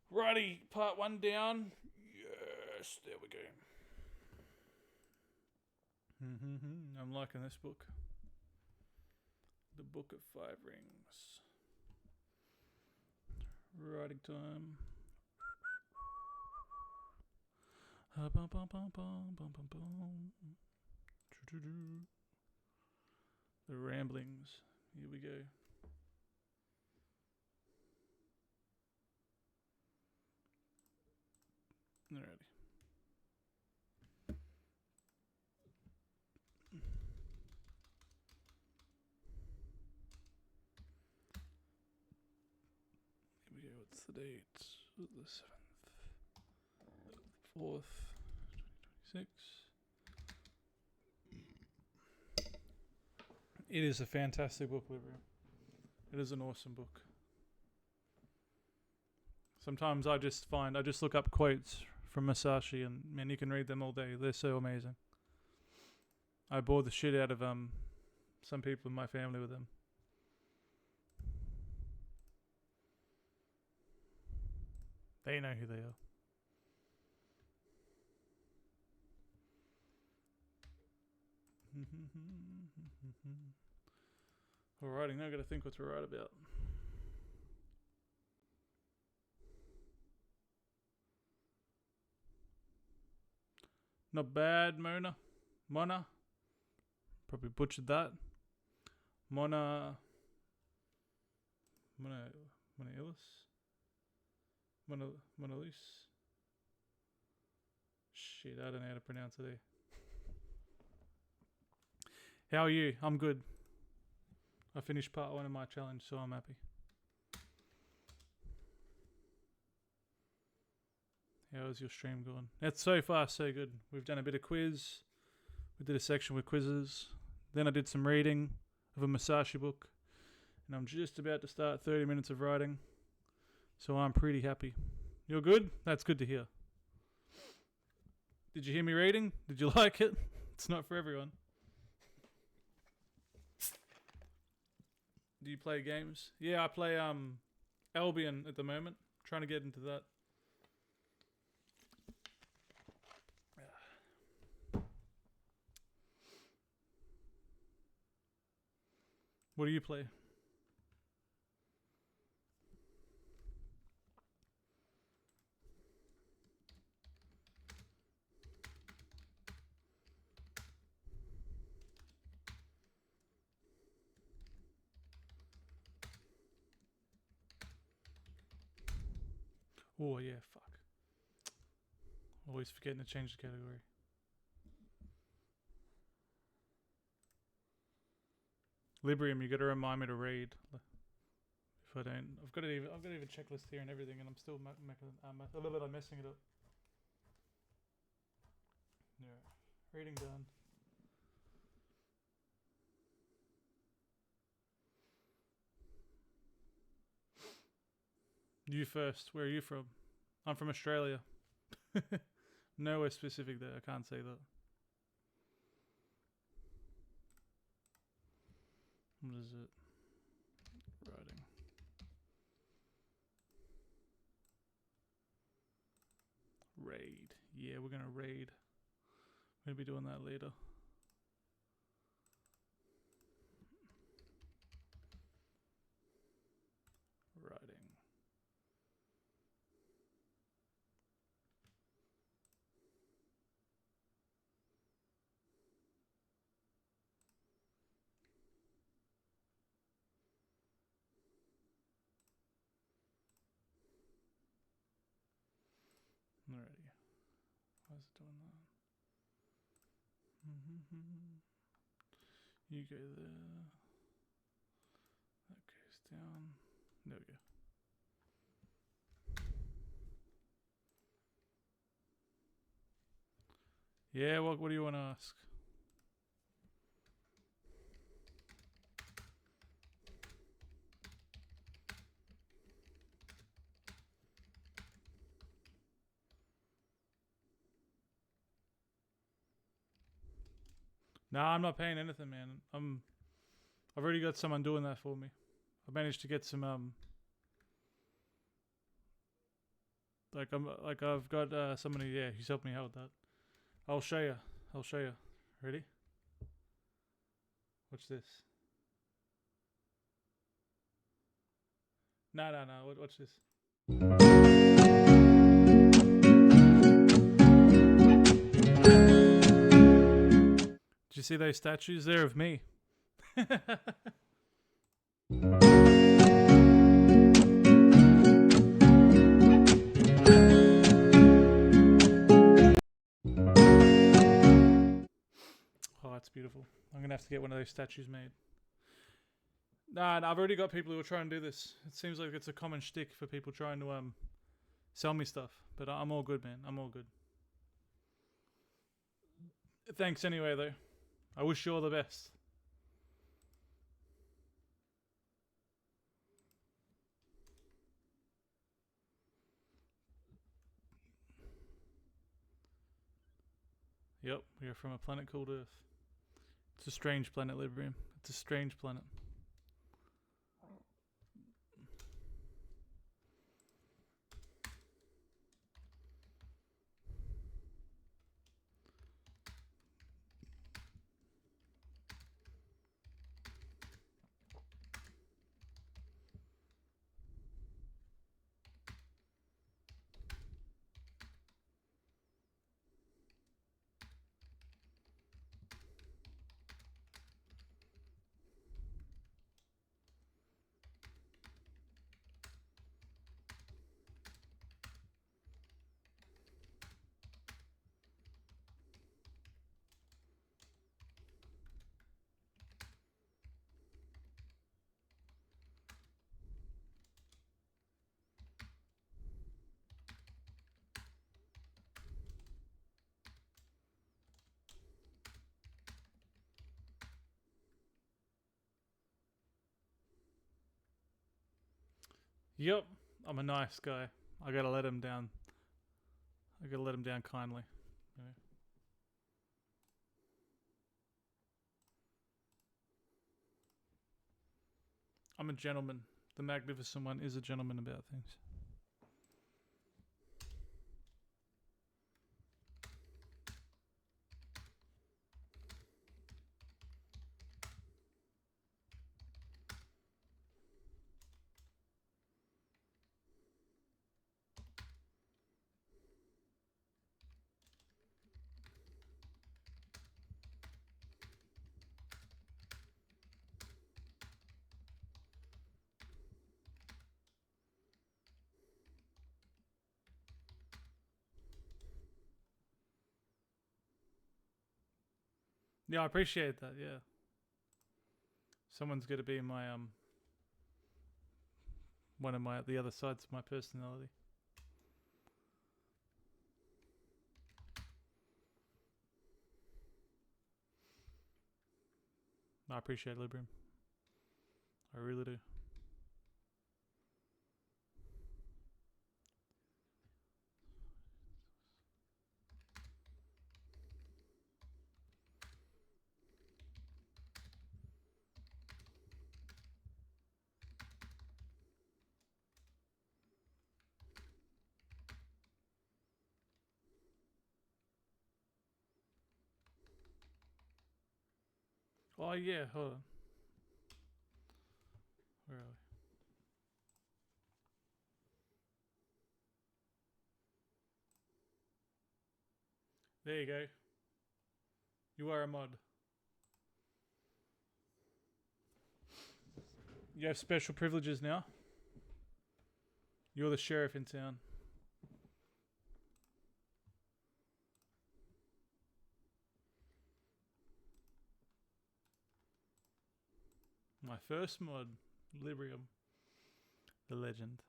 Righty, part 1 down. Yes, there we go. I'm liking this book. The Book of Five Rings. Writing time. The Ramblings. Here we go. Alrighty. What's the date? The 7th, 4th, 2026. It is a fantastic book, Olivia. It is an awesome book. Sometimes I just look up quotes from Masashi and man, you can read them all day. They're so amazing. I bore the shit out of some people in my family with them. They know who they are. Alrighty, now I gotta think what to write about. Not bad, Mona. Probably butchered that. Mona Illis. Shit, I don't know how to pronounce it there. How are you? I'm good. I finished part 1 of my challenge, so I'm happy. How is your stream going? That's so far so good. We've done a bit of quiz. We did a section with quizzes. Then I did some reading of a Musashi book. And I'm just about to start 30 minutes of writing. So I'm pretty happy. You're good? That's good to hear. Did you hear me reading? Did you like it? It's not for everyone. Do you play games? Yeah, I play Albion at the moment. Trying to get into that. What do you play? Oh yeah, fuck. Always forgetting to change the category. Librium, you got to remind me to read. If I don't, I've got even checklist here and everything, and I'm still messing it up. Yeah, reading done. You first. Where are you from? I'm from Australia. Nowhere specific there. I can't say that. What is it? Writing. Raid. Yeah, we're gonna raid. We're gonna be doing that later. Writing. Alrighty. Why is it doing that? You go there. That goes down. There we go. Yeah, what do you want to ask? Nah, I'm not paying anything, man. I've already got someone doing that for me. I managed to get some I've got somebody, yeah, who's helped me out with that. I'll show you. Ready? Watch this. No. Watch this. Did you see those statues there of me? Oh, that's beautiful. I'm going to have to get one of those statues made. Nah, I've already got people who are trying to do this. It seems like it's a common shtick for people trying to sell me stuff. But I'm all good, man. I'm all good. Thanks anyway, though. I wish you all the best. Yep, we are from a planet called Earth. It's a strange planet, Librium. It's a strange planet. Yep, I'm a nice guy. I gotta let him down. I gotta let him down kindly. You know? I'm a gentleman. The Magnificent One is a gentleman about things. Yeah, I appreciate that. Yeah, someone's got to be my one of my the other sides of my personality. I appreciate Librium. I really do. Oh yeah, hold on. Where are we? There you go. You are a mod. You have special privileges now. You're the sheriff in town. My first mod, Librium, the legend.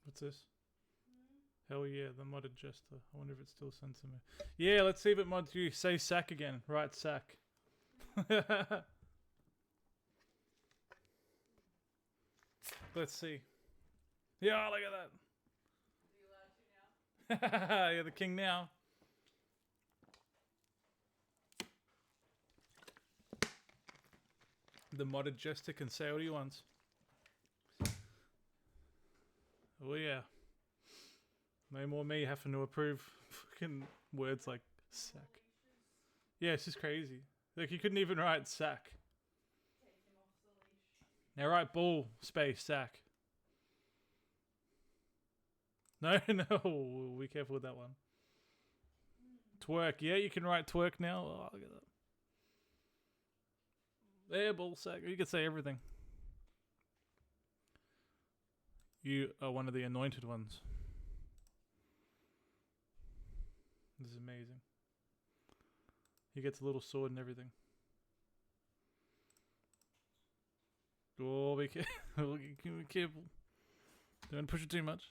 What's this? Hell yeah, the modded jester. I wonder if it still sends to me. Yeah, let's see if it mods you. Say sack again. Right, sack. Let's see. Yeah, look at that. You're the king now. The modded jester can say what he wants. Oh yeah. No more me having to approve fucking words like sack. Yeah, it's just crazy. Like, you couldn't even write sack. Now write bull space sack. No, no. Be careful with that one. Twerk. Yeah, you can write twerk now. Oh, look at that. Yeah, ballsack. You can say everything. You are one of the anointed ones. This is amazing. He gets a little sword and everything. Oh, be careful. Be careful. Don't push it too much.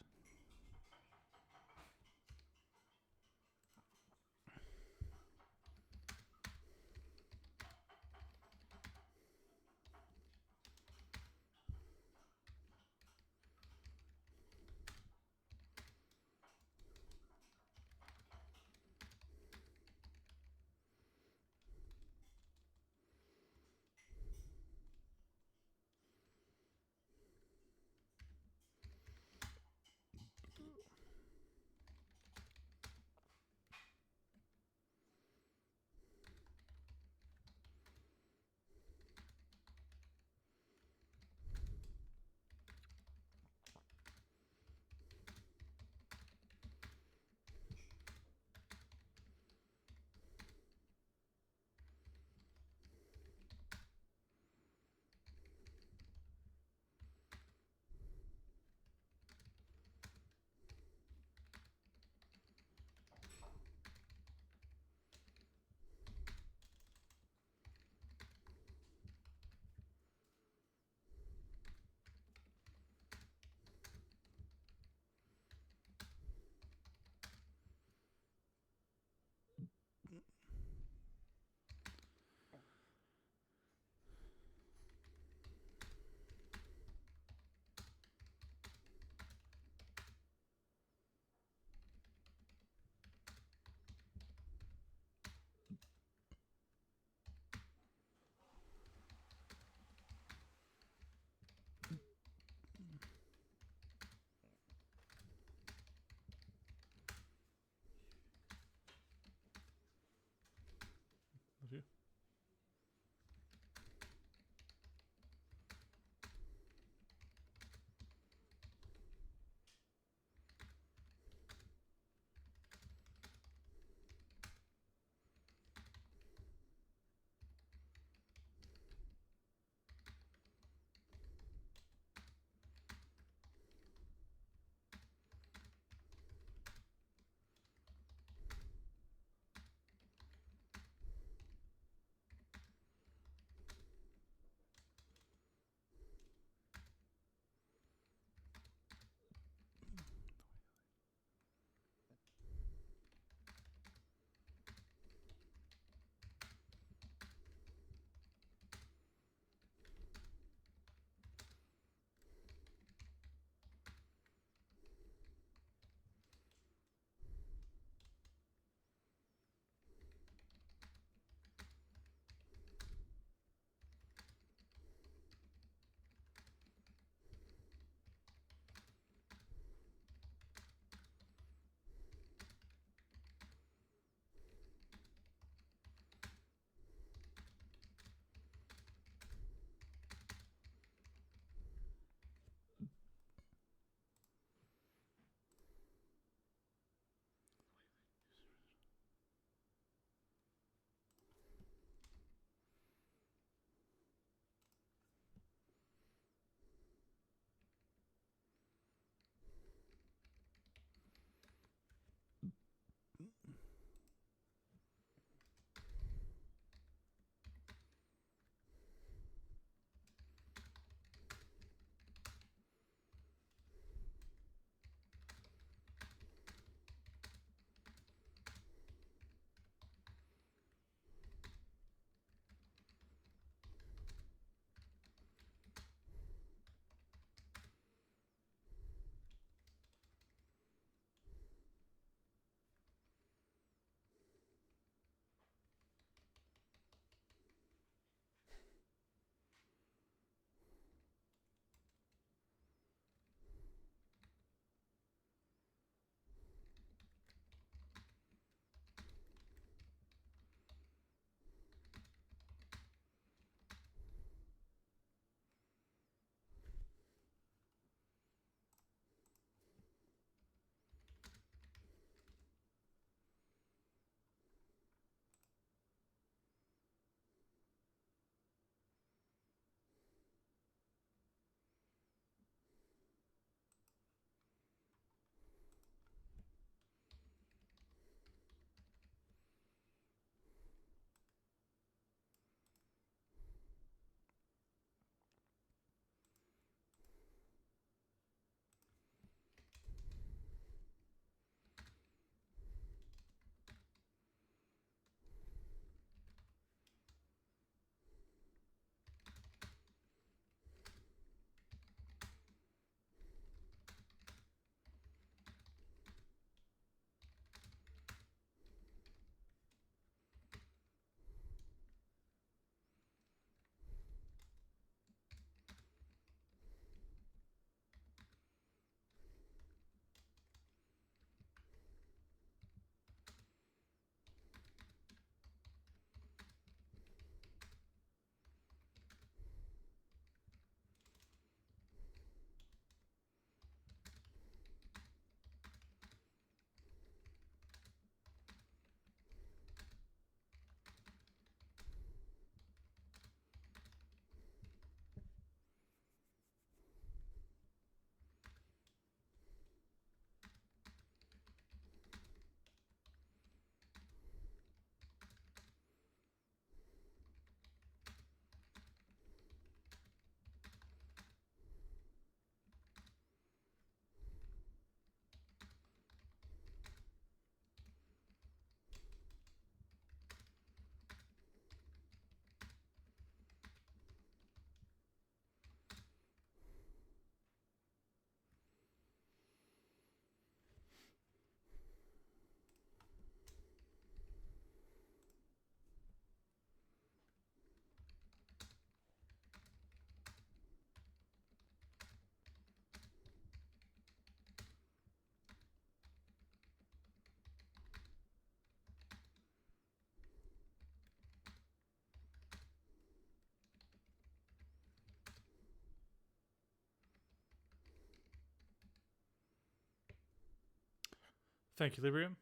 Thank you, Librium.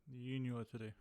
You knew what to do.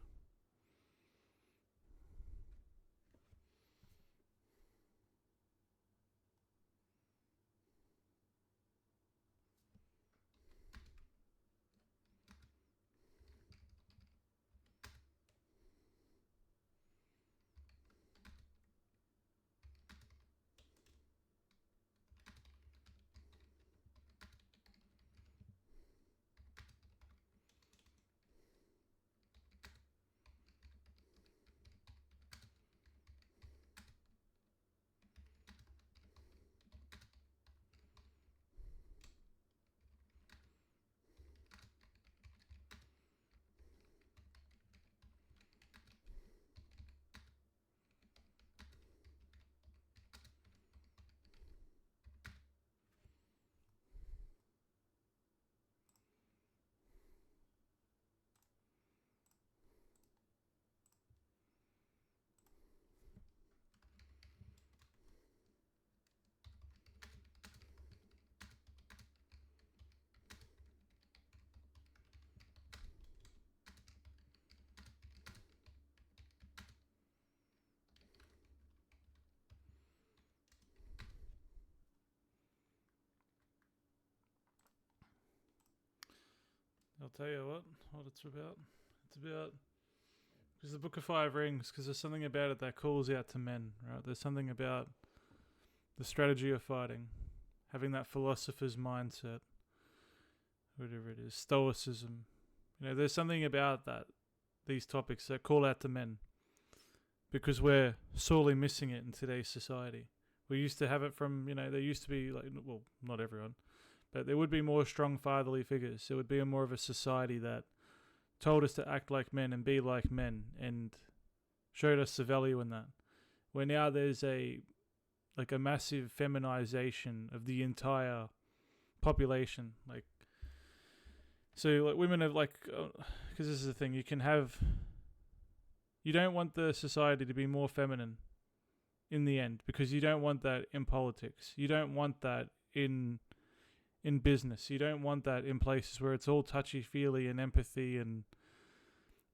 I'll tell you what it's about. It's about because the Book of Five Rings, because there's something about it that calls out to men, right? There's something about the strategy of fighting, having that philosopher's mindset, whatever it is, stoicism. There's something about these topics that call out to men, because we're sorely missing it in today's society. We used to have it from, there used to be well, not everyone, but there would be more strong fatherly figures. There would be more of a society that told us to act like men and be like men and showed us the value in that. Where now there's a massive feminization of the entire population. So women have because this is the thing, you don't want the society to be more feminine in the end, because you don't want that in politics. You don't want that in business. You don't want that in places where it's all touchy-feely and empathy and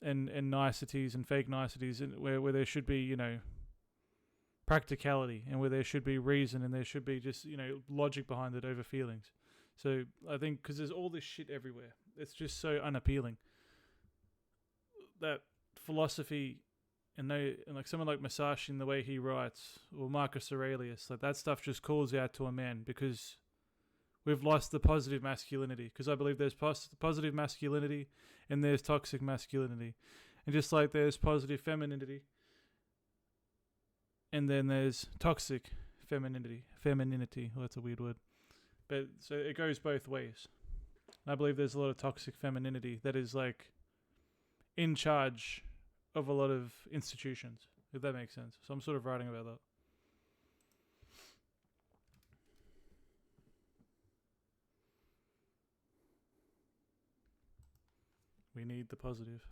niceties and fake niceties, and where there should be, practicality, and where there should be reason, and there should be just, logic behind it over feelings. So I think because there's all this shit everywhere, it's just so unappealing. That philosophy and someone like Musashi in the way he writes, or Marcus Aurelius, that stuff just calls out to a man, because we've lost the positive masculinity. Because I believe there's positive masculinity and there's toxic masculinity, and just like there's positive femininity and then there's toxic femininity. Well, that's a weird word, but so it goes both ways. And I believe there's a lot of toxic femininity that is in charge of a lot of institutions, if that makes sense. So I'm sort of writing about that. We need the positive.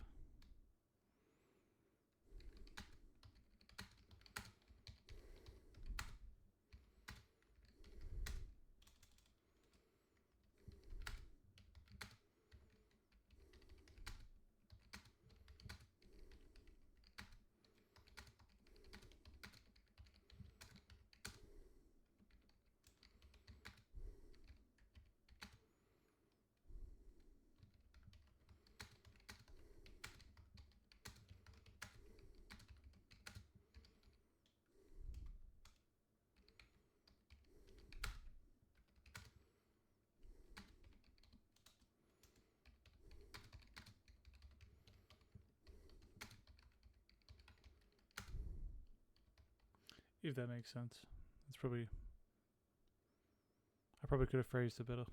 If that makes sense. I probably could have phrased it better.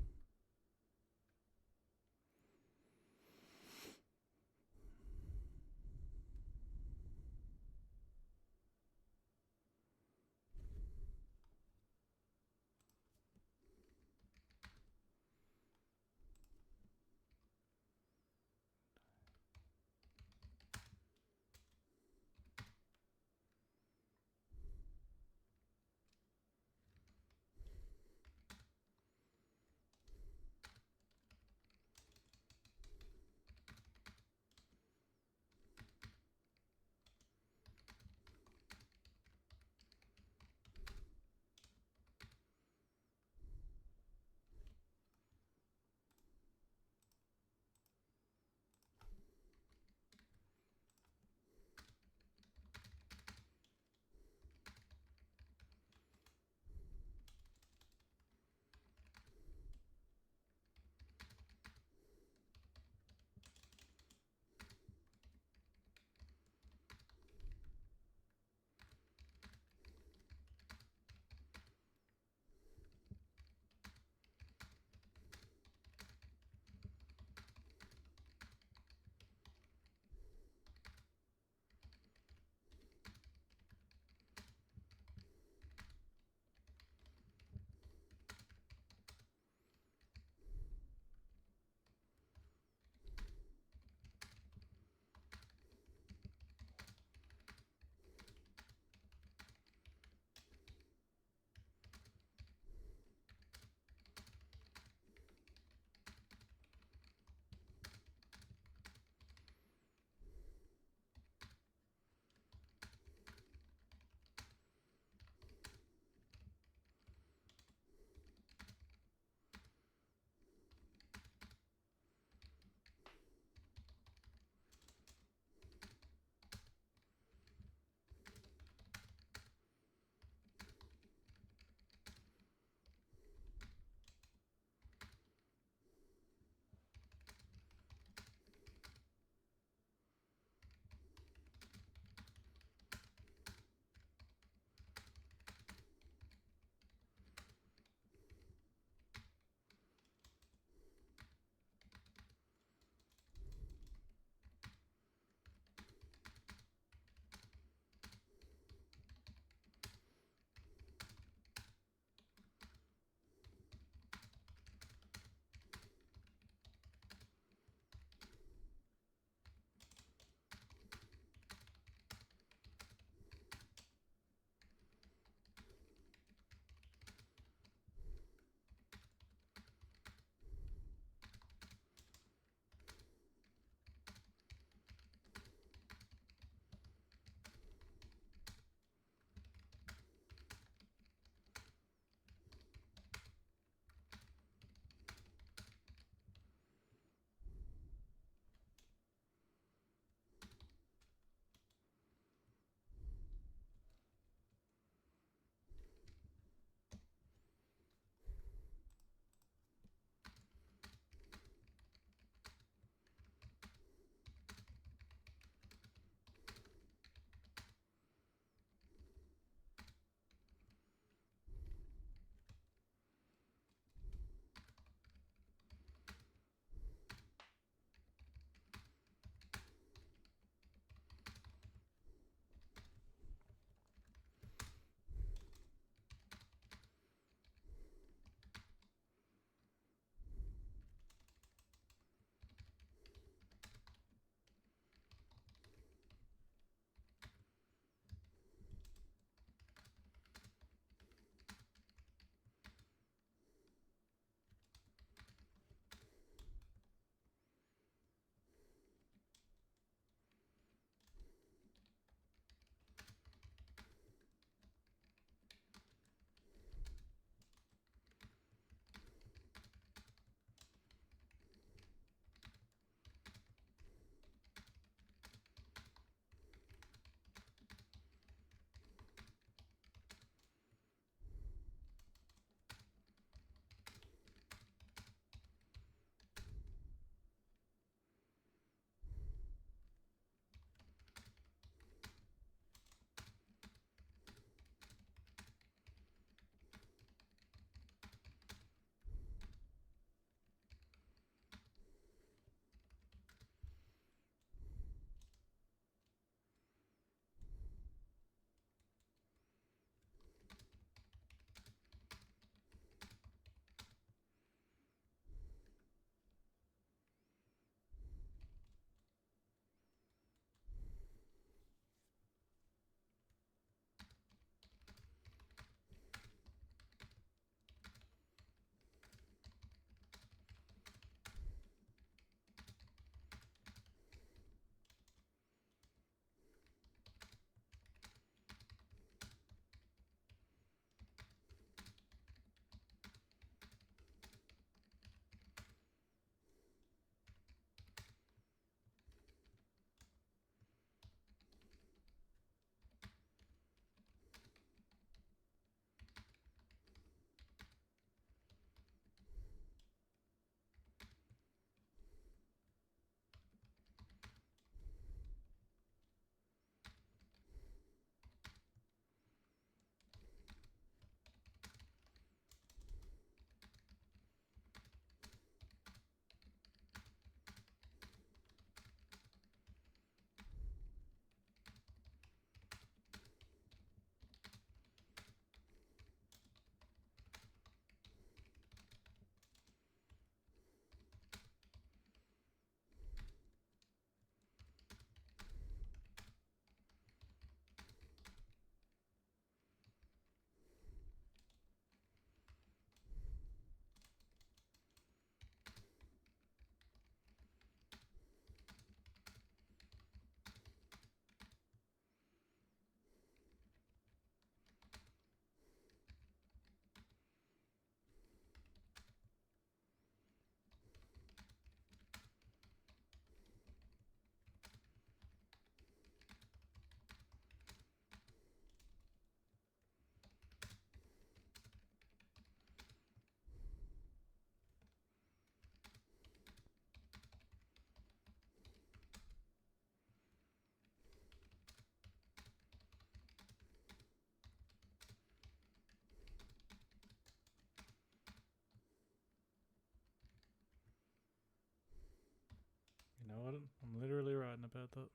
about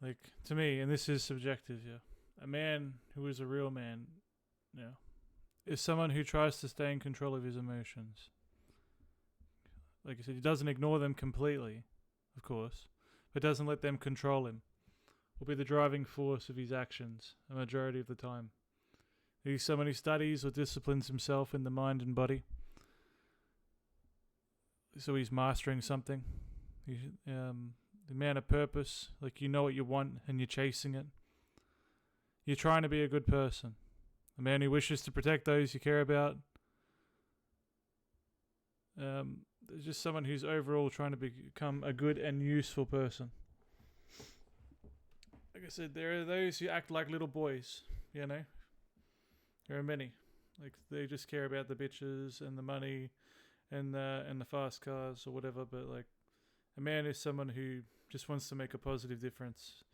that. Like, to me, and this is subjective, yeah, a man who is a real man, yeah, is someone who tries to stay in control of his emotions. Like I said, he doesn't ignore them completely, of course, but doesn't let them control him or be the driving force of his actions a majority of the time. He's someone who studies or disciplines himself in the mind and body. So he's mastering something. He's the man of purpose. Like, you know what you want and you're chasing it. You're trying to be a good person. A man who wishes to protect those you care about. There's just someone who's overall trying to become a good and useful person. Like I said, there are those who act like little boys, you know. There are many. Like, they just care about the bitches and the money and the fast cars or whatever, but like, a man is someone who just wants to make a positive difference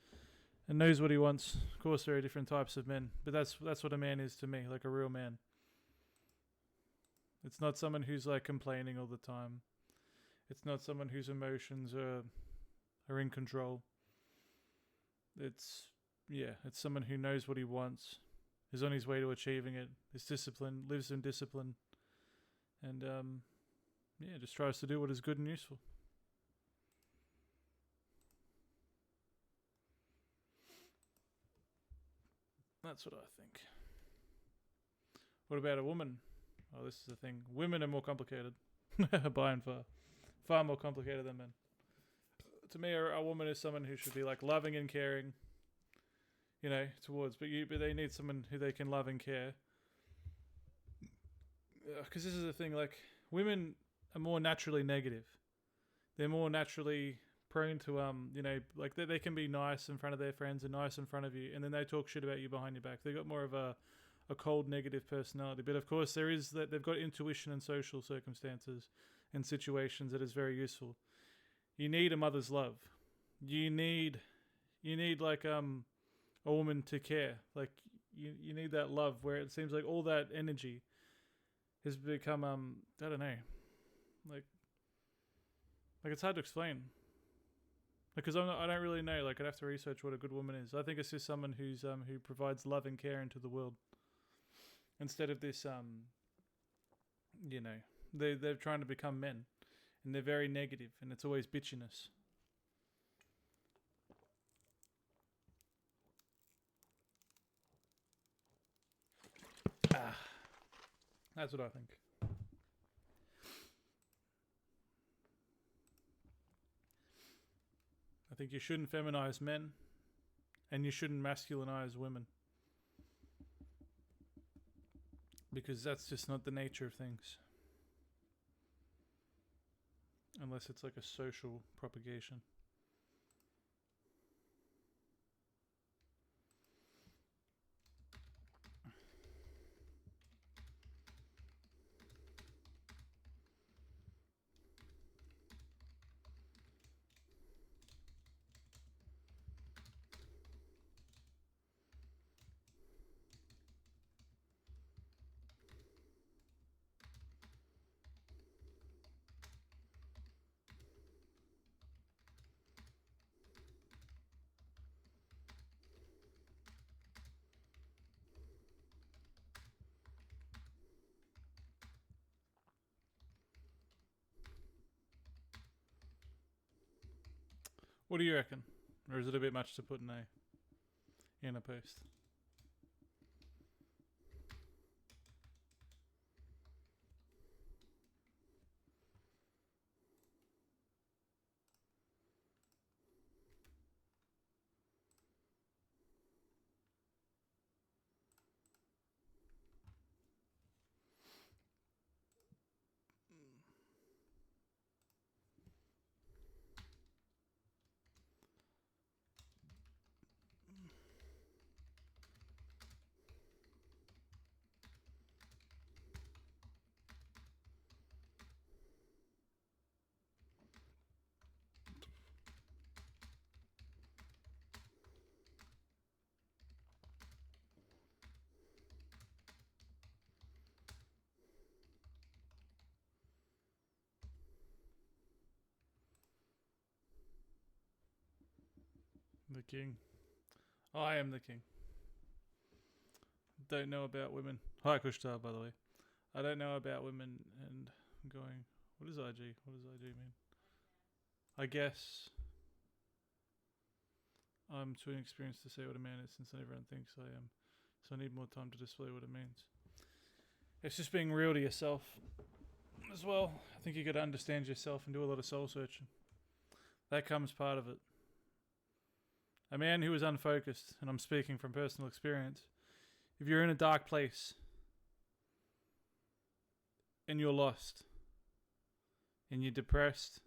and knows what he wants. Of course, there are different types of men, but that's what a man is to me, like a real man. It's not someone who's like complaining all the time. It's not someone whose emotions are in control. It's someone who knows what he wants, is on his way to achieving it, is disciplined, lives in discipline, and just tries to do what is good and useful. That's what I think. What about a woman? Oh, this is the thing. Women are more complicated. By and far. Far more complicated than men. To me, a woman is someone who should be like loving and caring, you know, towards. But they need someone who they can love and care. Because this is the thing, like, women are more naturally negative. They're more naturally prone to, like, they can be nice in front of their friends and nice in front of you, and then they talk shit about you behind your back. They've got more of a cold, negative personality. But of course, there is that they've got intuition and social circumstances and situations that is very useful. You need a mother's love. You need like a woman to care. Like, you need that love where it seems like all that energy has become I don't know, like it's hard to explain. Because I don't really know. Like, I'd have to research what a good woman is. I think it's just someone who's who provides love and care into the world, instead of this they're trying to become men, and they're very negative, and it's always bitchiness. That's what I think. I think you shouldn't feminize men, and you shouldn't masculinize women, because that's just not the nature of things, unless it's like a social propagation. What do you reckon? Or is it a bit much to put in a post? The king. I am the king. Don't know about women. Hi, Kushtar, by the way. I don't know about women and I'm going, what is IG? What does IG mean? I guess I'm too inexperienced to say what a man is since everyone thinks I am. So I need more time to display what it means. It's just being real to yourself as well. I think you got to understand yourself and do a lot of soul searching. That comes part of it. A man who is unfocused, and I'm speaking from personal experience, if you're in a dark place and you're lost and you're depressed,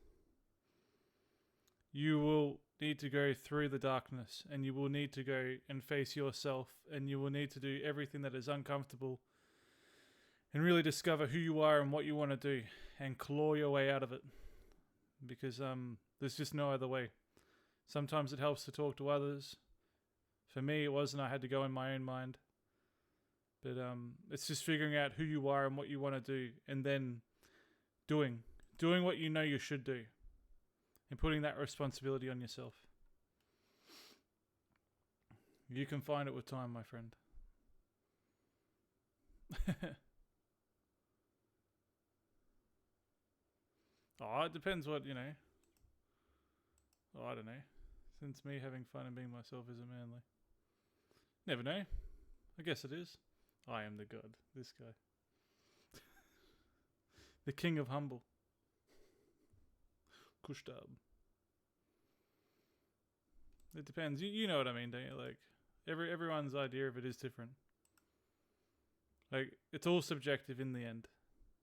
you will need to go through the darkness and you will need to go and face yourself and you will need to do everything that is uncomfortable and really discover who you are and what you want to do and claw your way out of it, because there's just no other way. Sometimes it helps to talk to others. For me it wasn't. I had to go in my own mind. But it's just figuring out who you are and what you want to do, and then doing what you know you should do, and putting that responsibility on yourself. You can find it with time, my friend. Oh, it depends what, you know. Oh, I don't know. Since me having fun and being myself isn't manly. Never know. I guess it is. I am the god. This guy. The king of humble. Kushtab. It depends. You know what I mean, don't you? Like, everyone's idea of it is different. Like, it's all subjective in the end.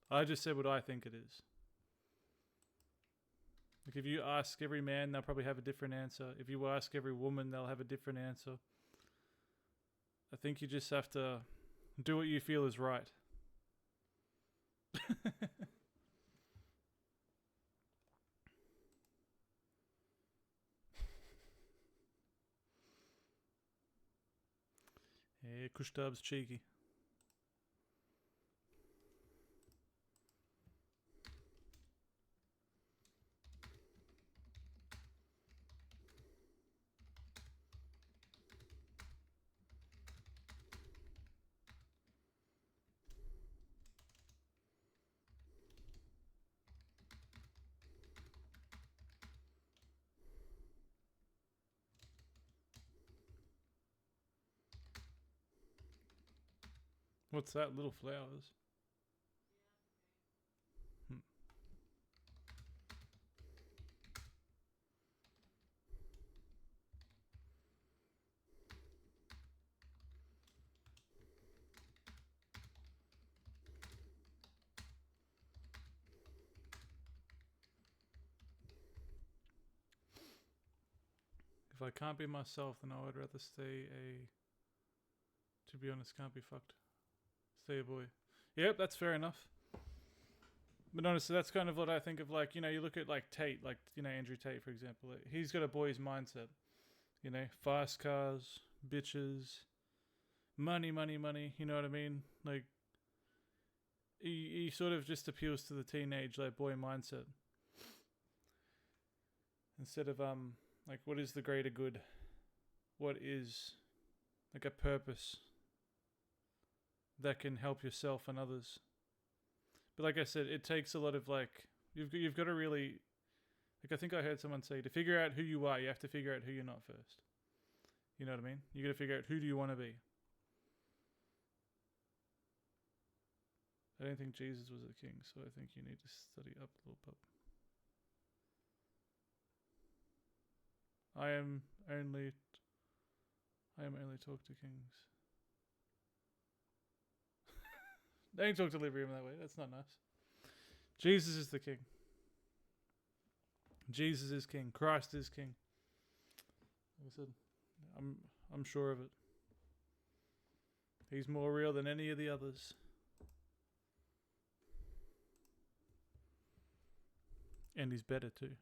I just said what I think it is. Like, if you ask every man, they'll probably have a different answer. If you ask every woman, they'll have a different answer. I think you just have to do what you feel is right. Yeah, Kushtab's cheeky. What's that? Little flowers. If I can't be myself, then I would rather stay a... To be honest, can't be fucked. Stay a boy. Yep, that's fair enough. But honestly, that's kind of what I think of, like, you know, you look at, like, Tate, like, you know, Andrew Tate, for example. Like, he's got a boy's mindset. You know, fast cars, bitches, money, money, money, you know what I mean? Like, he sort of just appeals to the teenage, like, boy mindset. Instead of, like, what is the greater good? What is, like, a purpose that can help yourself and others? But like I said, it takes a lot of, like, you've got to really, like, I think I heard someone say, to figure out who you are, you have to figure out who you're not first. You know what I mean? You got to figure out who do you want to be. I don't think Jesus was a king, so I think you need to study up a little bit. I am only talk to kings. Don't talk to Librium that way. That's not nice. Jesus is the king. Jesus is king. Christ is king. Like I said, I'm sure of it. He's more real than any of the others. And he's better too.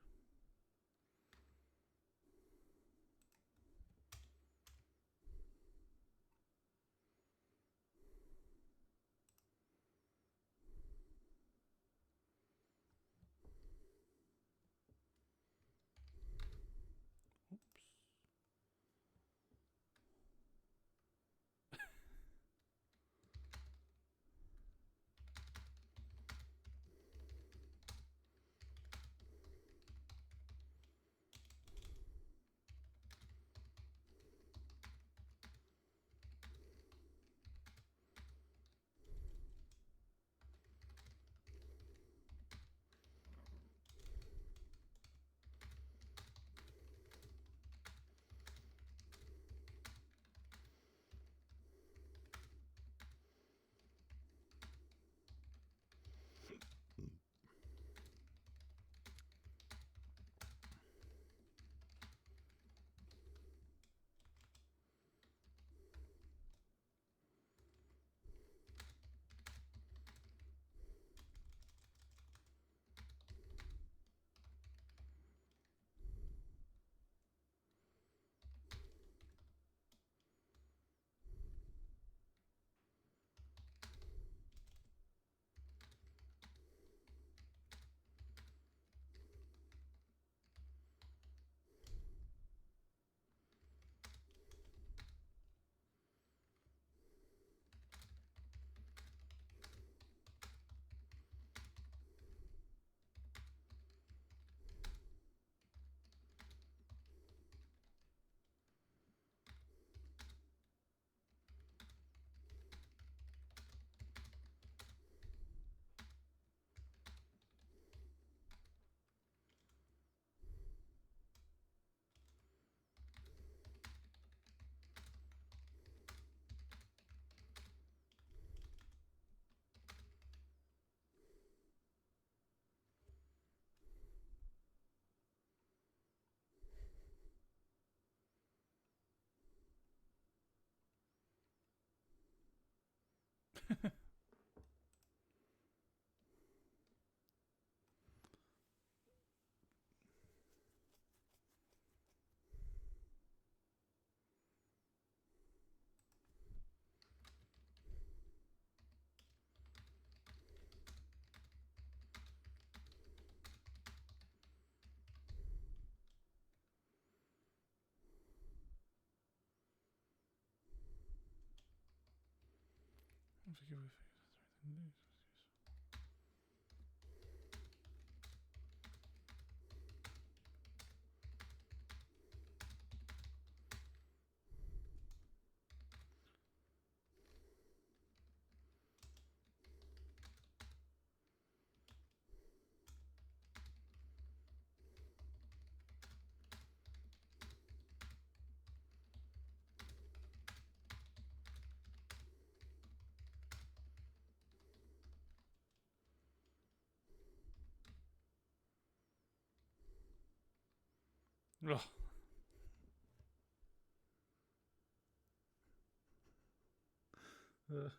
Ugh.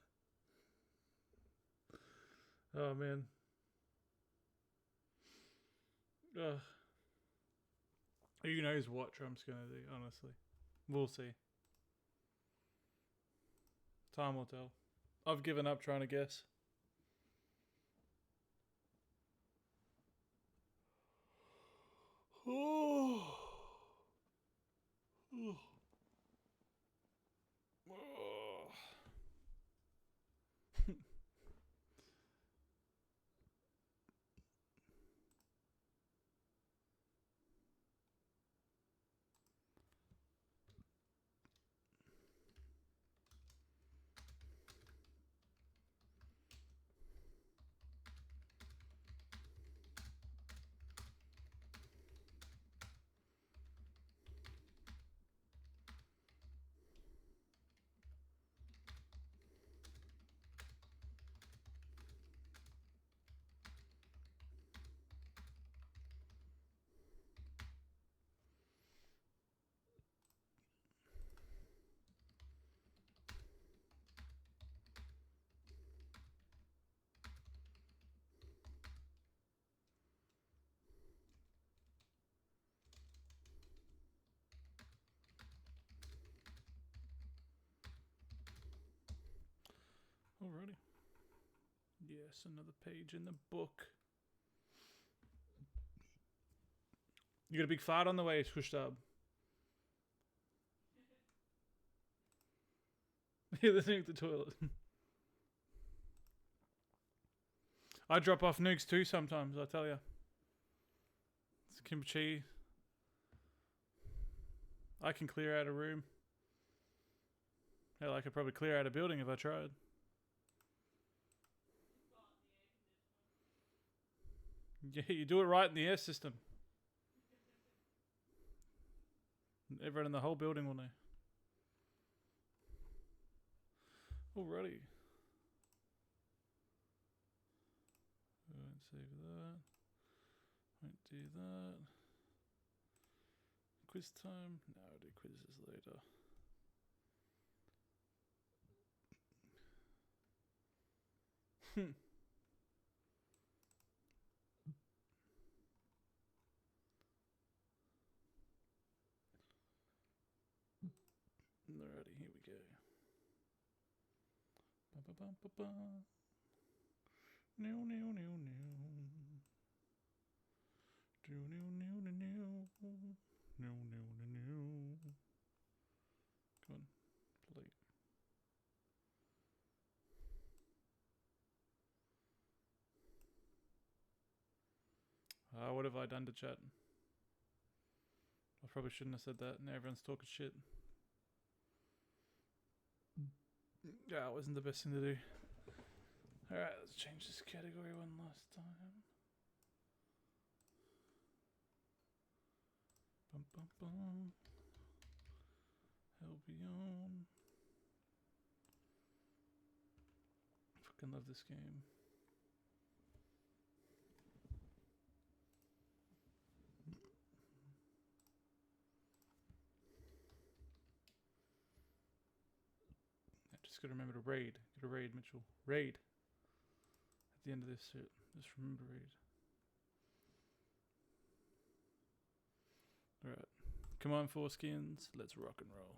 Oh man. Ugh. Who knows what Trump's gonna do, honestly. We'll see. Time will tell. I've given up trying to guess. Oh. Oh. Alrighty. Yes, another page in the book. You got a big fart on the way, Squished Up. Yeah, listening at the toilet. I drop off nukes too sometimes, I tell you. It's kimchi. I can clear out a room. Hell, I could probably clear out a building if I tried. Yeah, you do it right in the air system. Everyone in the whole building will know. Alrighty. Won't save that. Won't do that. Quiz time? No, I'll do quizzes later. Alrighty, here we go. Ba-ba-ba-ba-ba. New, new, new, new. Do new, new, new, new. New, new, new, new. Come on, play. What have I done to chat? I probably shouldn't have said that. Now everyone's talking shit. Yeah, it wasn't the best thing to do. Alright, let's change this category one last time. Bum bum bum. Albion. Fucking love this game. gotta remember to raid. Get a raid, Mitchell. Raid. At the end of this shit. Just remember to raid. Alright. Come on, foreskins. Let's rock and roll.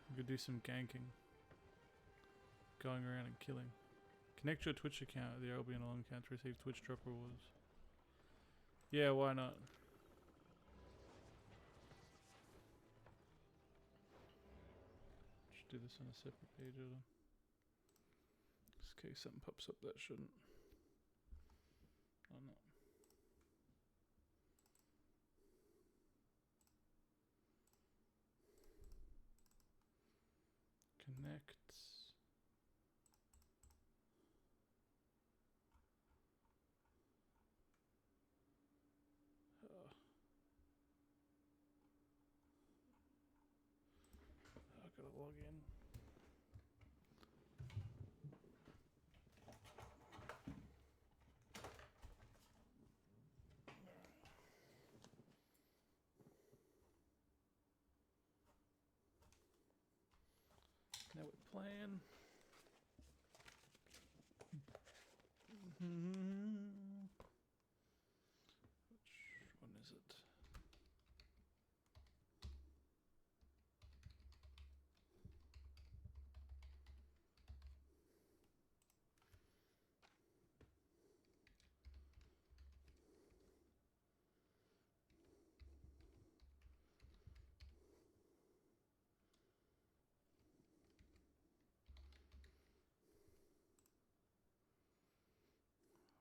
We could do some ganking. Going around and killing. Connect your Twitch account with the Albion Alarm account to receive Twitch drop rewards. Yeah, why not? Just do this on a separate page, just in case something pops up that shouldn't. Oh no. Connect. I gotta log in. Now we're playing. Which one is it?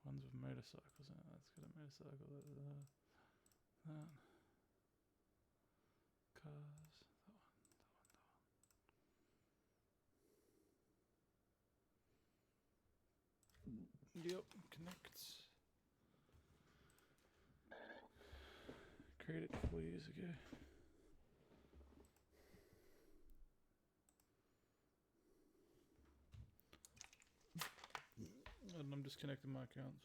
Ones with motorcycles in it. Let's get a motorcycle. That. Cars. Yep, connect. Created 4 years ago. And I'm disconnecting my accounts.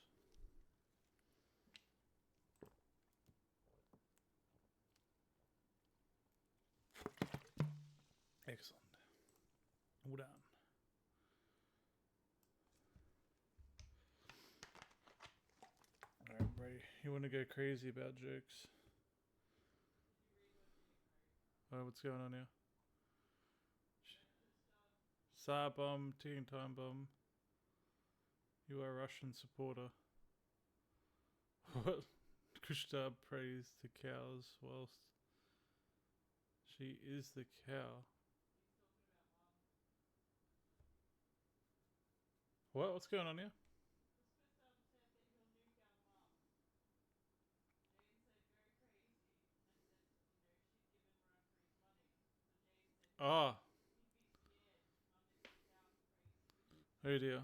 Excellent. All done. Alright, Brady. You want to go crazy about jokes? Oh, what's going on here? Tsar bomb, ticking time bomb. You are a Russian supporter. What? Kushta prays to cows whilst she is the cow. What? What's going on here? Oh. Oh dear.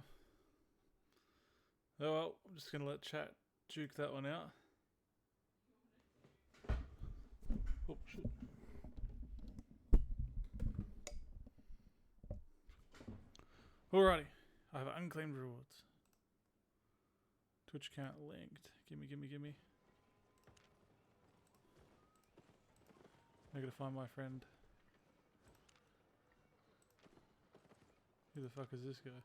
Oh well, I'm just gonna let chat juke that one out. Oh shit. Alrighty. I have unclaimed rewards. Twitch account linked. Gimme, gimme, gimme. I gotta find my friend. Who the fuck is this guy?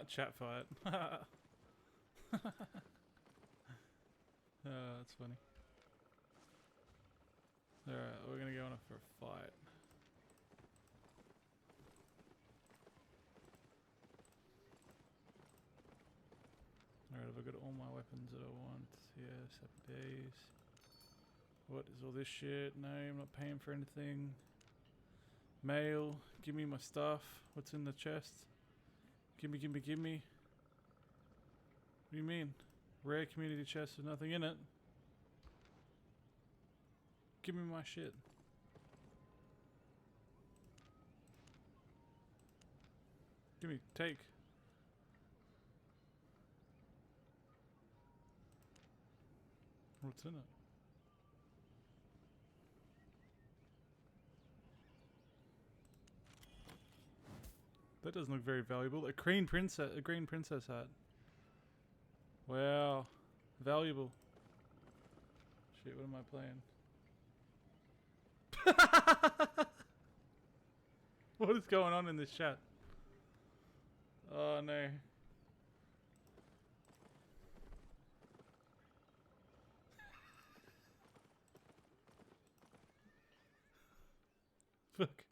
Chat fight. That's funny. Alright, we're gonna go on for a fight. Alright, have I got all my weapons that I want? Yes, happy days. What is all this shit? No, I'm not paying for anything. Mail, give me my stuff. What's in the chest? Gimme, gimme, gimme. What do you mean? Rare community chest with nothing in it. Give me my shit. Gimme, take. What's in it? That doesn't look very valuable. A green princess hat. Wow. Valuable. Shit, what am I playing? What is going on in this chat? Oh no. Fuck.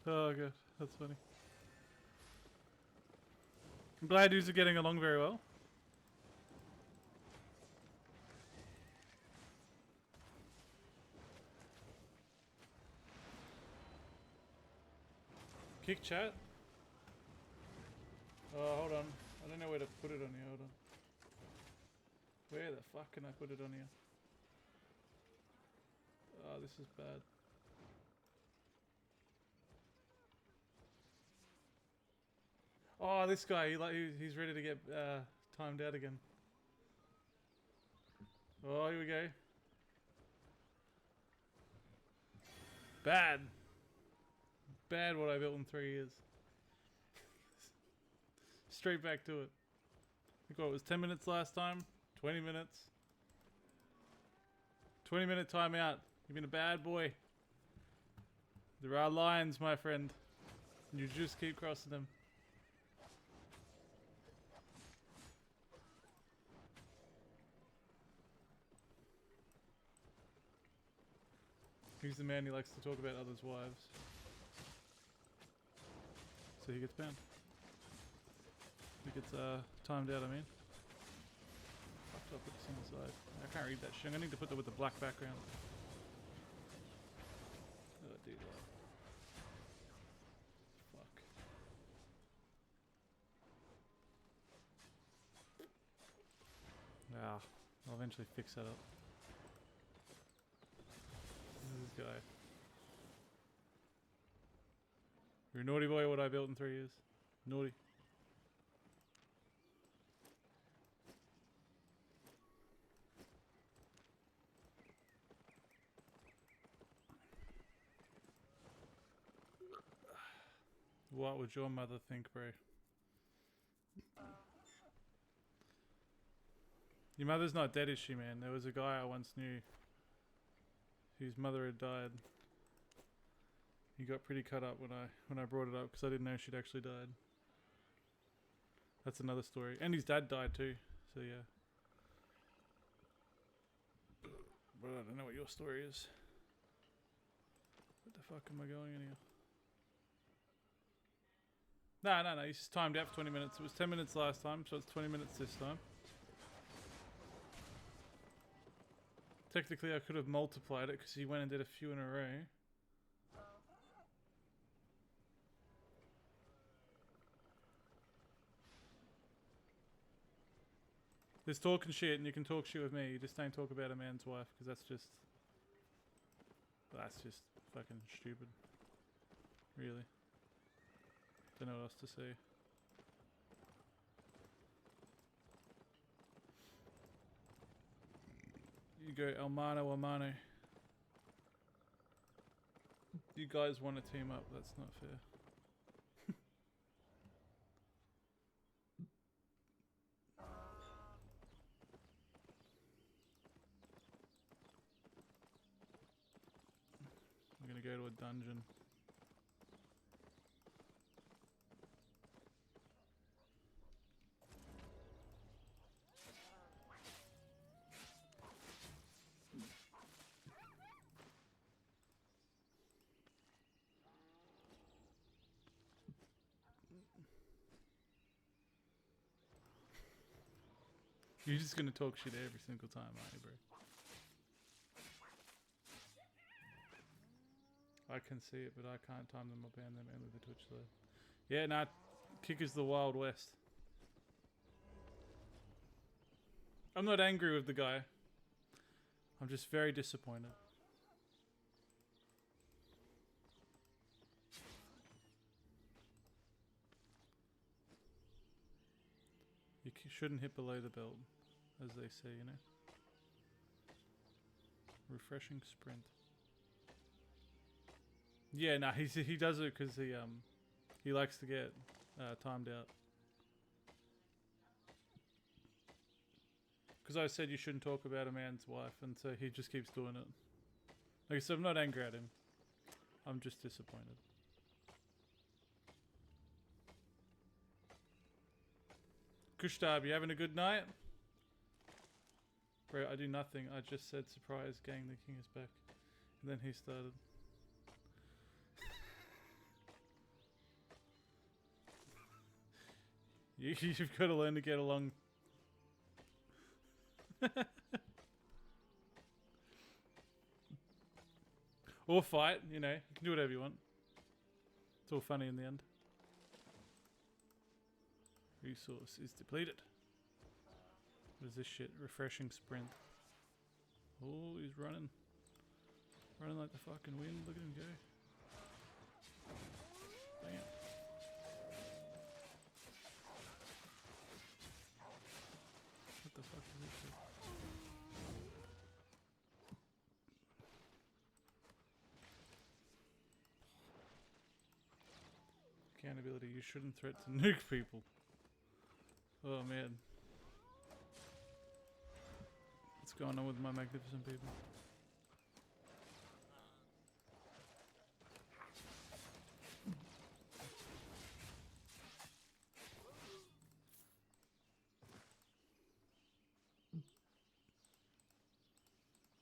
Oh god, that's funny. I'm glad yous are getting along very well. Kick chat? Oh, hold on. I don't know where to put it on here, hold on. Where the fuck can I put it on here? Oh, this is bad. Oh, this guy, he's ready to get timed out again. Oh, here we go. Bad. Bad what I built in 3 years. Straight back to it. I think what, it was 10 minutes last time? 20 minutes. 20-minute timeout. You've been a bad boy. There are lines, my friend. And you just keep crossing them. He's the man who likes to talk about others' wives. So he gets banned. He gets timed out, I mean. Fucked up, put this on the side. I can't read that shit. I'm gonna need to put that with the black background. Oh, dude. Fuck. Ah, I'll eventually fix that up. This guy. You're a naughty boy, what I built in 3 years. Naughty. What would your mother think, bro? Your mother's not dead, is she, man? There was a guy I once knew whose mother had died. He got pretty cut up when I brought it up because I didn't know she'd actually died. That's another story. And his dad died too, so yeah. But I don't know what your story is. What the fuck am I going in here? No, he's just timed out for 20 minutes. It was 10 minutes last time, so it's 20 minutes this time. Technically I could have multiplied it because he went and did a few in a row. There's talking shit and you can talk shit with me, you just don't talk about a man's wife because that's just fucking stupid. Really. Don't know what else to say. You go Almano. You guys want to team up, that's not fair. I'm gonna go to a dungeon. You're just gonna talk shit every single time, aren't you, bro? I can see it, but I can't time them or ban them only the Twitch though. Yeah, nah, Kick is the Wild West. I'm not angry with the guy. I'm just very disappointed. You shouldn't hit below the belt, as they say, you know. Refreshing sprint. Yeah, no, he does it because he likes to get timed out. Because I said you shouldn't talk about a man's wife, and so he just keeps doing it. Like I said, I'm not angry at him. I'm just disappointed. Kushtab, you having a good night? Bro, I do nothing. I just said surprise, gang, the king is back. And then he started. You've got to learn to get along. Or fight, you know. You can do whatever you want. It's all funny in the end. Resource is depleted. What is this shit? Refreshing sprint. Oh, he's running. Running like the fucking wind. Look at him go. Bam. What the fuck is this shit? Accountability. You shouldn't threaten to nuke people. Oh man. What's going on with my magnificent people?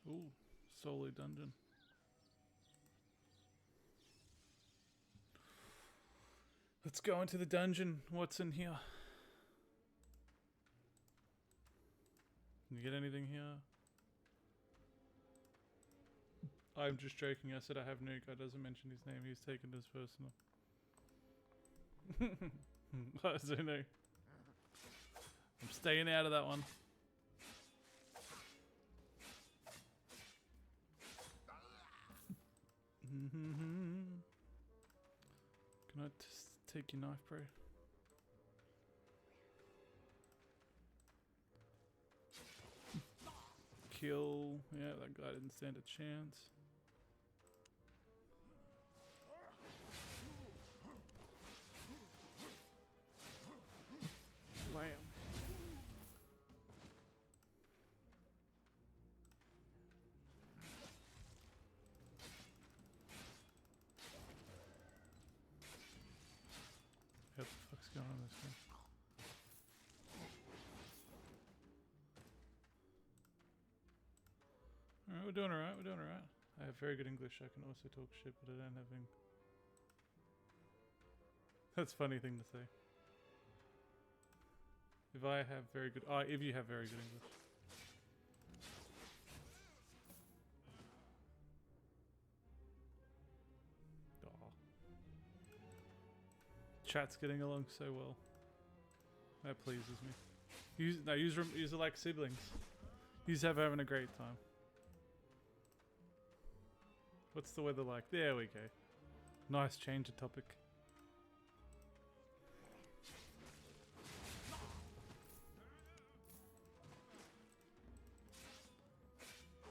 Ooh, solo dungeon. Let's go into the dungeon. What's in here? Can you get anything here? I'm just joking. I said I have nuke. I doesn't mention his name. He's taken it as personal. I don't know. I'm staying out of that one. Can I just take your knife, bro? Kill. Yeah, that guy didn't stand a chance. Wham. What the fuck's going on this game? Alright, we're doing alright, we're doing alright. I have very good English, I can also talk shit, but I don't have English. That's a funny thing to say. If I have very good... Oh, if you have very good English. Oh. Chat's getting along so well. That pleases me. Use it like siblings. Use having a great time. What's the weather like? There we go. Nice change of topic.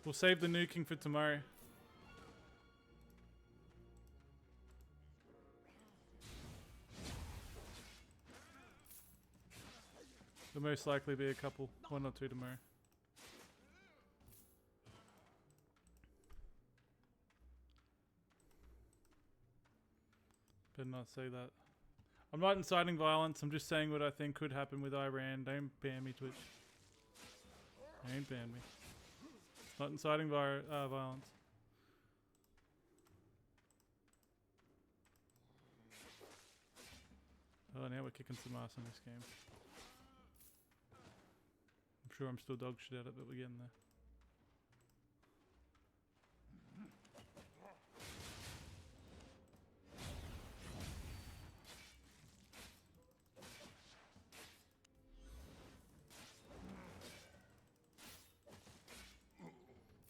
We'll save the nuking for tomorrow. There'll most likely be a couple, 1 or 2 tomorrow. Better not say that. I'm not inciting violence, I'm just saying what I think could happen with Iran. Don't ban me, Twitch. Don't ban me. It's not inciting violence. Oh, now we're kicking some ass in this game. I'm sure I'm still dog shit at it, but we're getting there.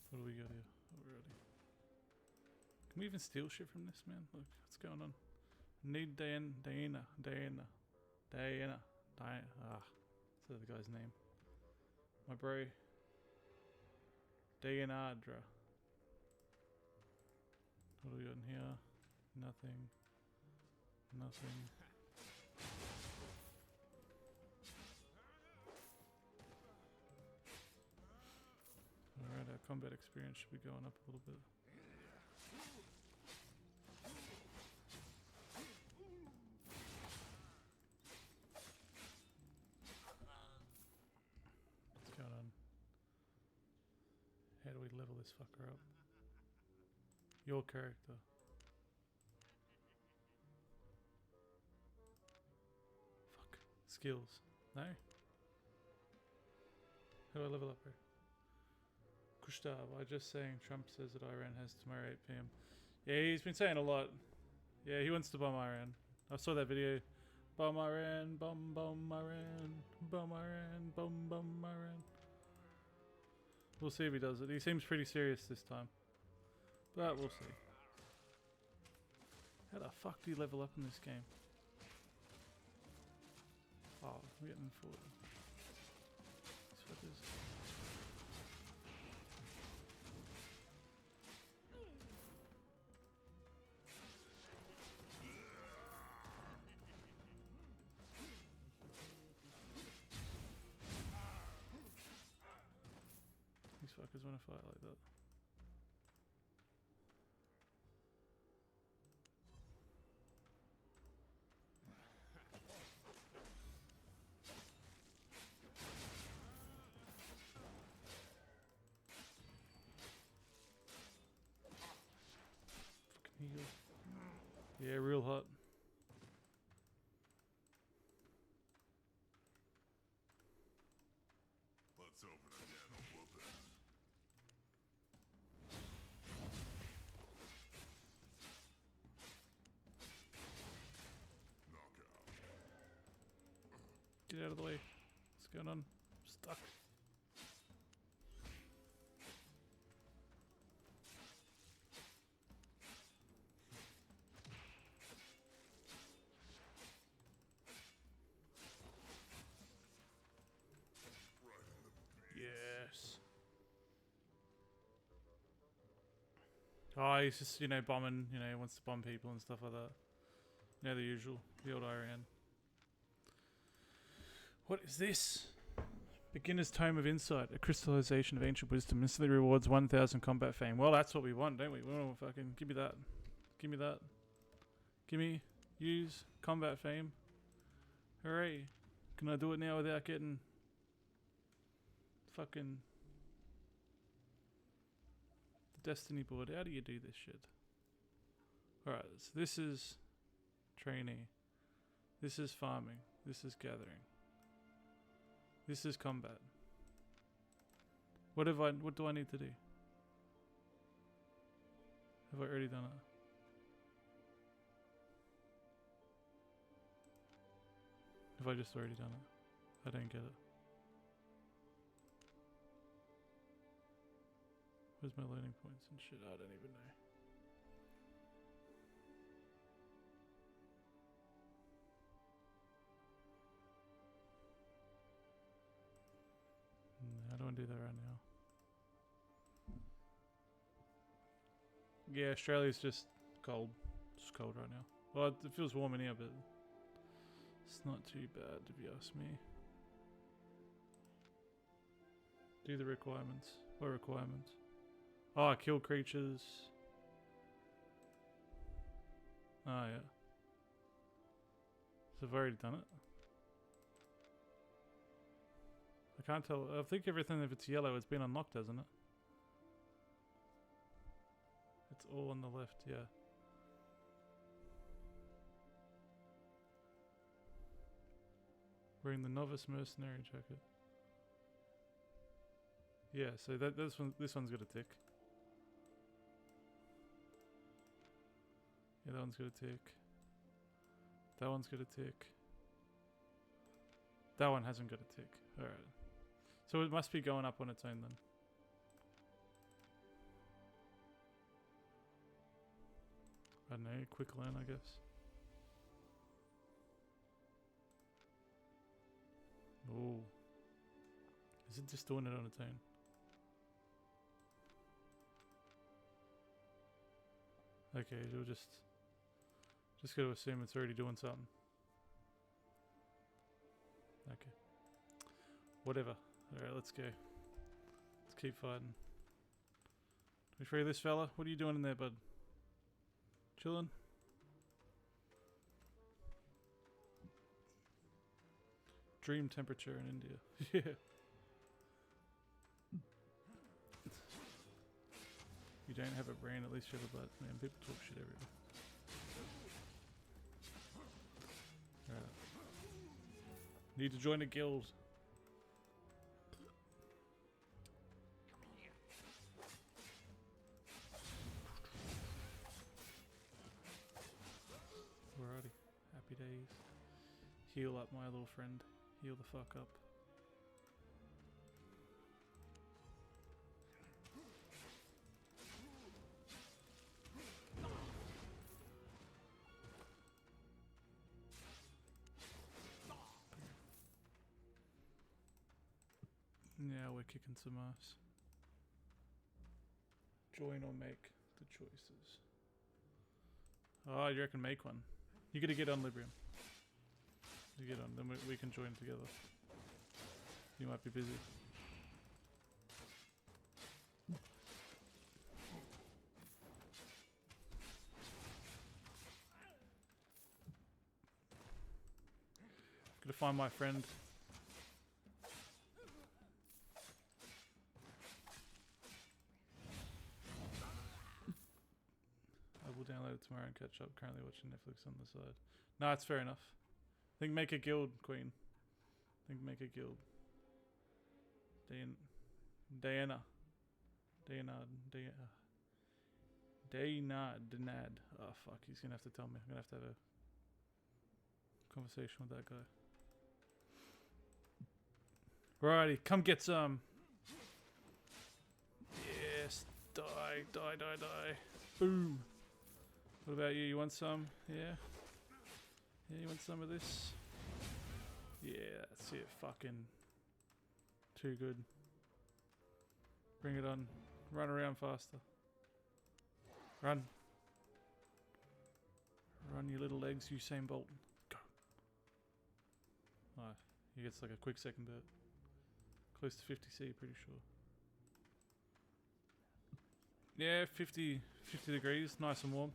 What do we got here already? Can we even steal shit from this, man? Look, what's going on? Need Diana. Ah, that's the guy's name. My bro. Dayanadra. What do we got in here? Nothing. Nothing. Alright, our combat experience should be going up a little bit. What's going on? How do we level this fucker up? Your character. Fuck. Skills. No? How do I level up here? Gustav, I just saying Trump says that Iran has tomorrow 8 PM. Yeah, he's been saying a lot. Yeah, he wants to bomb Iran. I saw that video. Bomb Iran, bomb Iran, bomb Iran, bomb Iran. We'll see if he does it. He seems pretty serious this time. But we'll see. How the fuck do you level up in this game? Oh, we're getting forward. These fuckers. These fuckers want to fight like that. Fucking heal. Yeah, real hot. Let's open again, whoop it. Knockout. Get out of the way. What's going on? I'm stuck. Yes. Oh, he's just, bombing, wants to bomb people and stuff like that. The usual. The old Iran. What is this? Beginner's Tome of Insight. A crystallization of ancient wisdom. Instantly rewards 1,000 combat fame. Well, that's what we want, don't we? We want to fucking... Give me that. Give me that. Give me... Use combat fame. Hooray. Can I do it now without getting... Fucking... The Destiny board. How do you do this shit? Alright, so this is... Trainee. This is farming. This is gathering. This is combat. What do I need to do? Have I already done it? Have I just already done it? I don't get it. Where's my learning points and shit? I don't even know. I don't want to do that right now. Yeah, Australia's just cold. It's cold right now. Well, it feels warm in here, but it's not too bad if you ask me. Do the requirements. What requirements? Oh, kill creatures. Oh, yeah. So I've already done it. I can't tell. I think everything, if it's yellow, it's been unlocked, hasn't it? It's all on the left, yeah. Wearing the novice mercenary jacket. Yeah, so this one's got a tick. Yeah, that one's got a tick. That one's got a tick. That one hasn't got a tick. Alright. So it must be going up on its own then. I don't know, quick learn I guess. Oh. Is it just doing it on its own? Okay, it'll just... Just gotta assume it's already doing something. Okay. Whatever. Alright, let's go. Let's keep fighting. We free this fella? What are you doing in there, bud? Chilling? Dream temperature in India. Yeah. You don't have a brain, at least you have a butt. Man, people talk shit everywhere. Alright. Need to join a guild. Alrighty. Happy days. Heal up, my little friend. Heal the fuck up. Now we're kicking some ass. Join or make the choices. Oh, you reckon make one? You gotta get on Librium. You get on, then we can join together. You might be busy. Gotta find my friend. I will download it tomorrow and catch up. Currently watching Netflix on the side. No, it's fair enough. I think make a guild, Queen. I think make a guild. Diana. Denad. Oh fuck, he's gonna have to tell me. I'm gonna have to have a conversation with that guy. Righty, come get some. Yes, die. Boom. What about you? You want some? Yeah? Yeah, you want some of this? Yeah, that's it. Fucking too good. Bring it on. Run around faster. Run. Run your little legs, Usain Bolt. Go. Oh, he gets like a quick second burp. Close to 50C, pretty sure. Yeah, 50 degrees, nice and warm.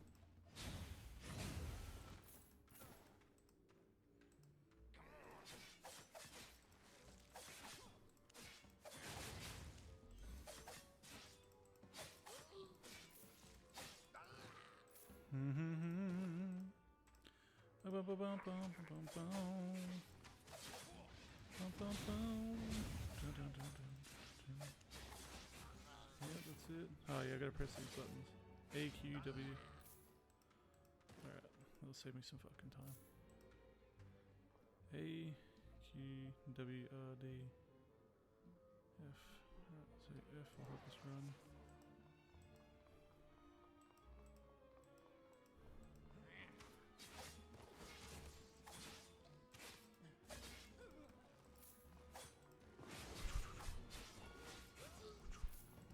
Yeah, that's it. Oh yeah, I gotta press these buttons. A, Q, W. Alright, that'll save me some fucking time. A, Q, W, R, D, F. Alright, so F will help us run.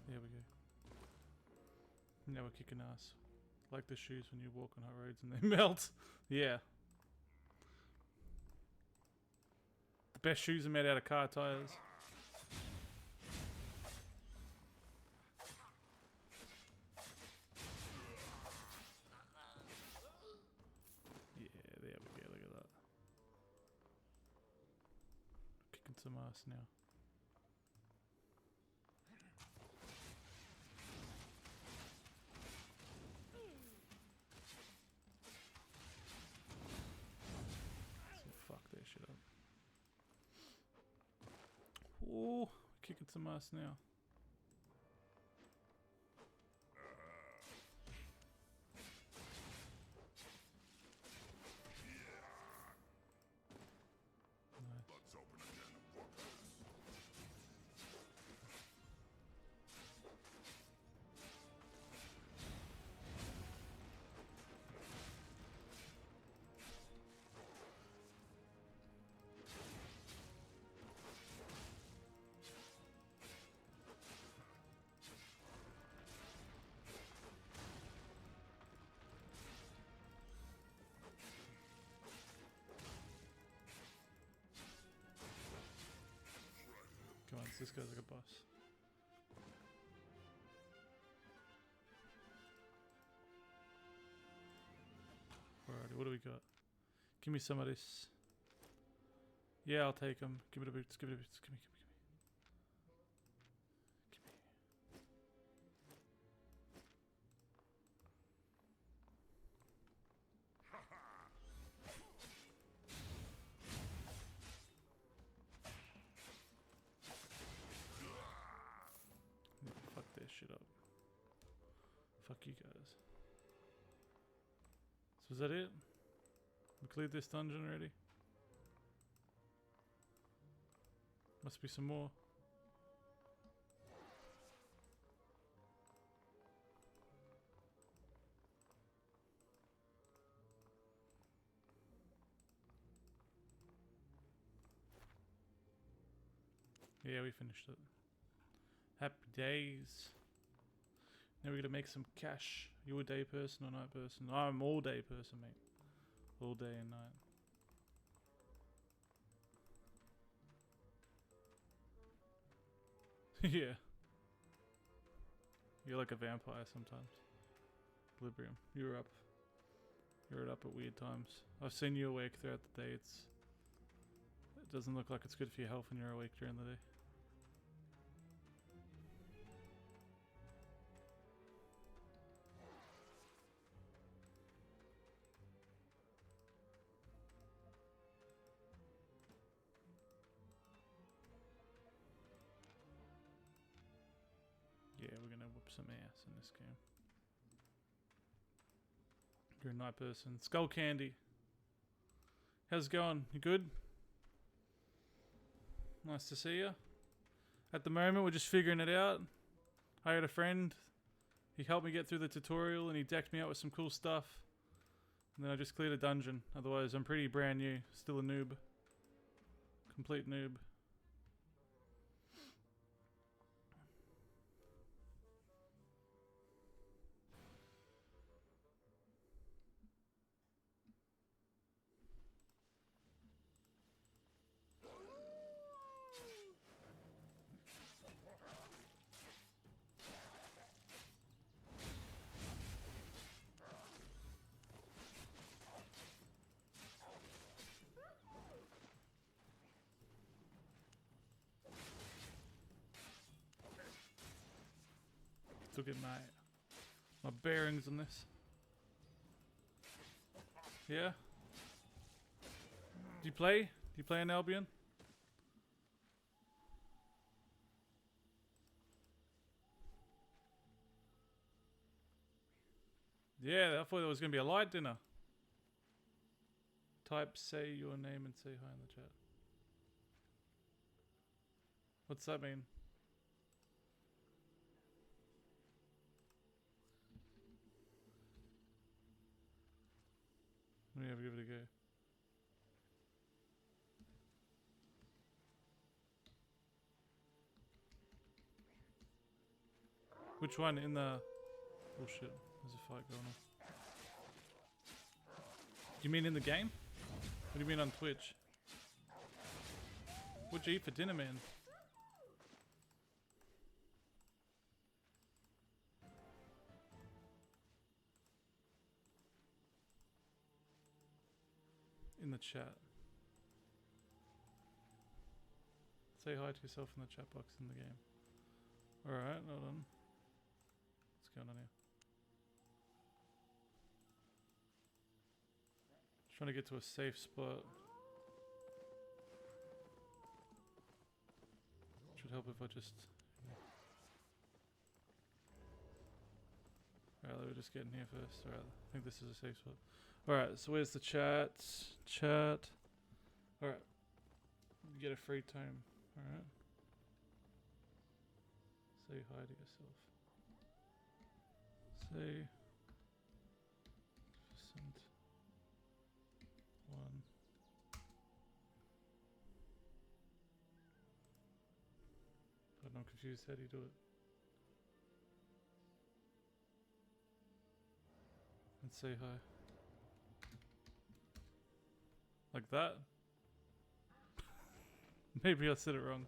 There we go. Now we're kicking ass. Like the shoes when you walk on hot roads and they melt. Yeah. The best shoes are made out of car tires. Yeah, there we go. Look at that. Kicking some ass now. Oh, kicking some ass now. Nice. Let's open a can of worms. This guy's like a boss. Alrighty, what do we got? Give me some of this. Yeah, I'll take them. Give it a bit. Give it a bit. Give me. Fuck their shit up. Fuck you guys. So is that it? We cleared this dungeon already? Must be some more. Yeah, we finished it. Happy days. Now we're gonna make some cash. You a day person or night person? I'm all day person, mate. All day and night. Yeah. You're like a vampire sometimes. Equilibrium. You're up. You're up at weird times. I've seen you awake throughout the day. It doesn't look like it's good for your health when you're awake during the day. Yeah, we're gonna whoop some ass in this game. You're a night person. Skull Candy. How's it going? You good? Nice to see you. At the moment, we're just figuring it out. I had a friend. He helped me get through the tutorial and he decked me out with some cool stuff. And then I just cleared a dungeon. Otherwise, I'm pretty brand new. Still a noob. Complete noob. Still get my bearings on this. Yeah? Do you play? Do you play in Albion? Yeah, I thought there was going to be a light dinner. Type say your name and say hi in the chat. What's that mean? Let me have a give it a go. Which one in the... Oh shit, there's a fight going on. You mean in the game? What do you mean on Twitch? What'd you eat for dinner, man? In the chat. Say hi to yourself in the chat box in the game. Alright, hold on. What's going on here? Trying to get to a safe spot. Should help if I just... Alright, let me just get in here first. Alright, I think this is a safe spot. Alright, so where's the chat? Chat. Alright. You get a free tome. Alright. Say hi to yourself. Say... One. But I'm confused. How do you do it? And say hi. Like that? Maybe I said it wrong.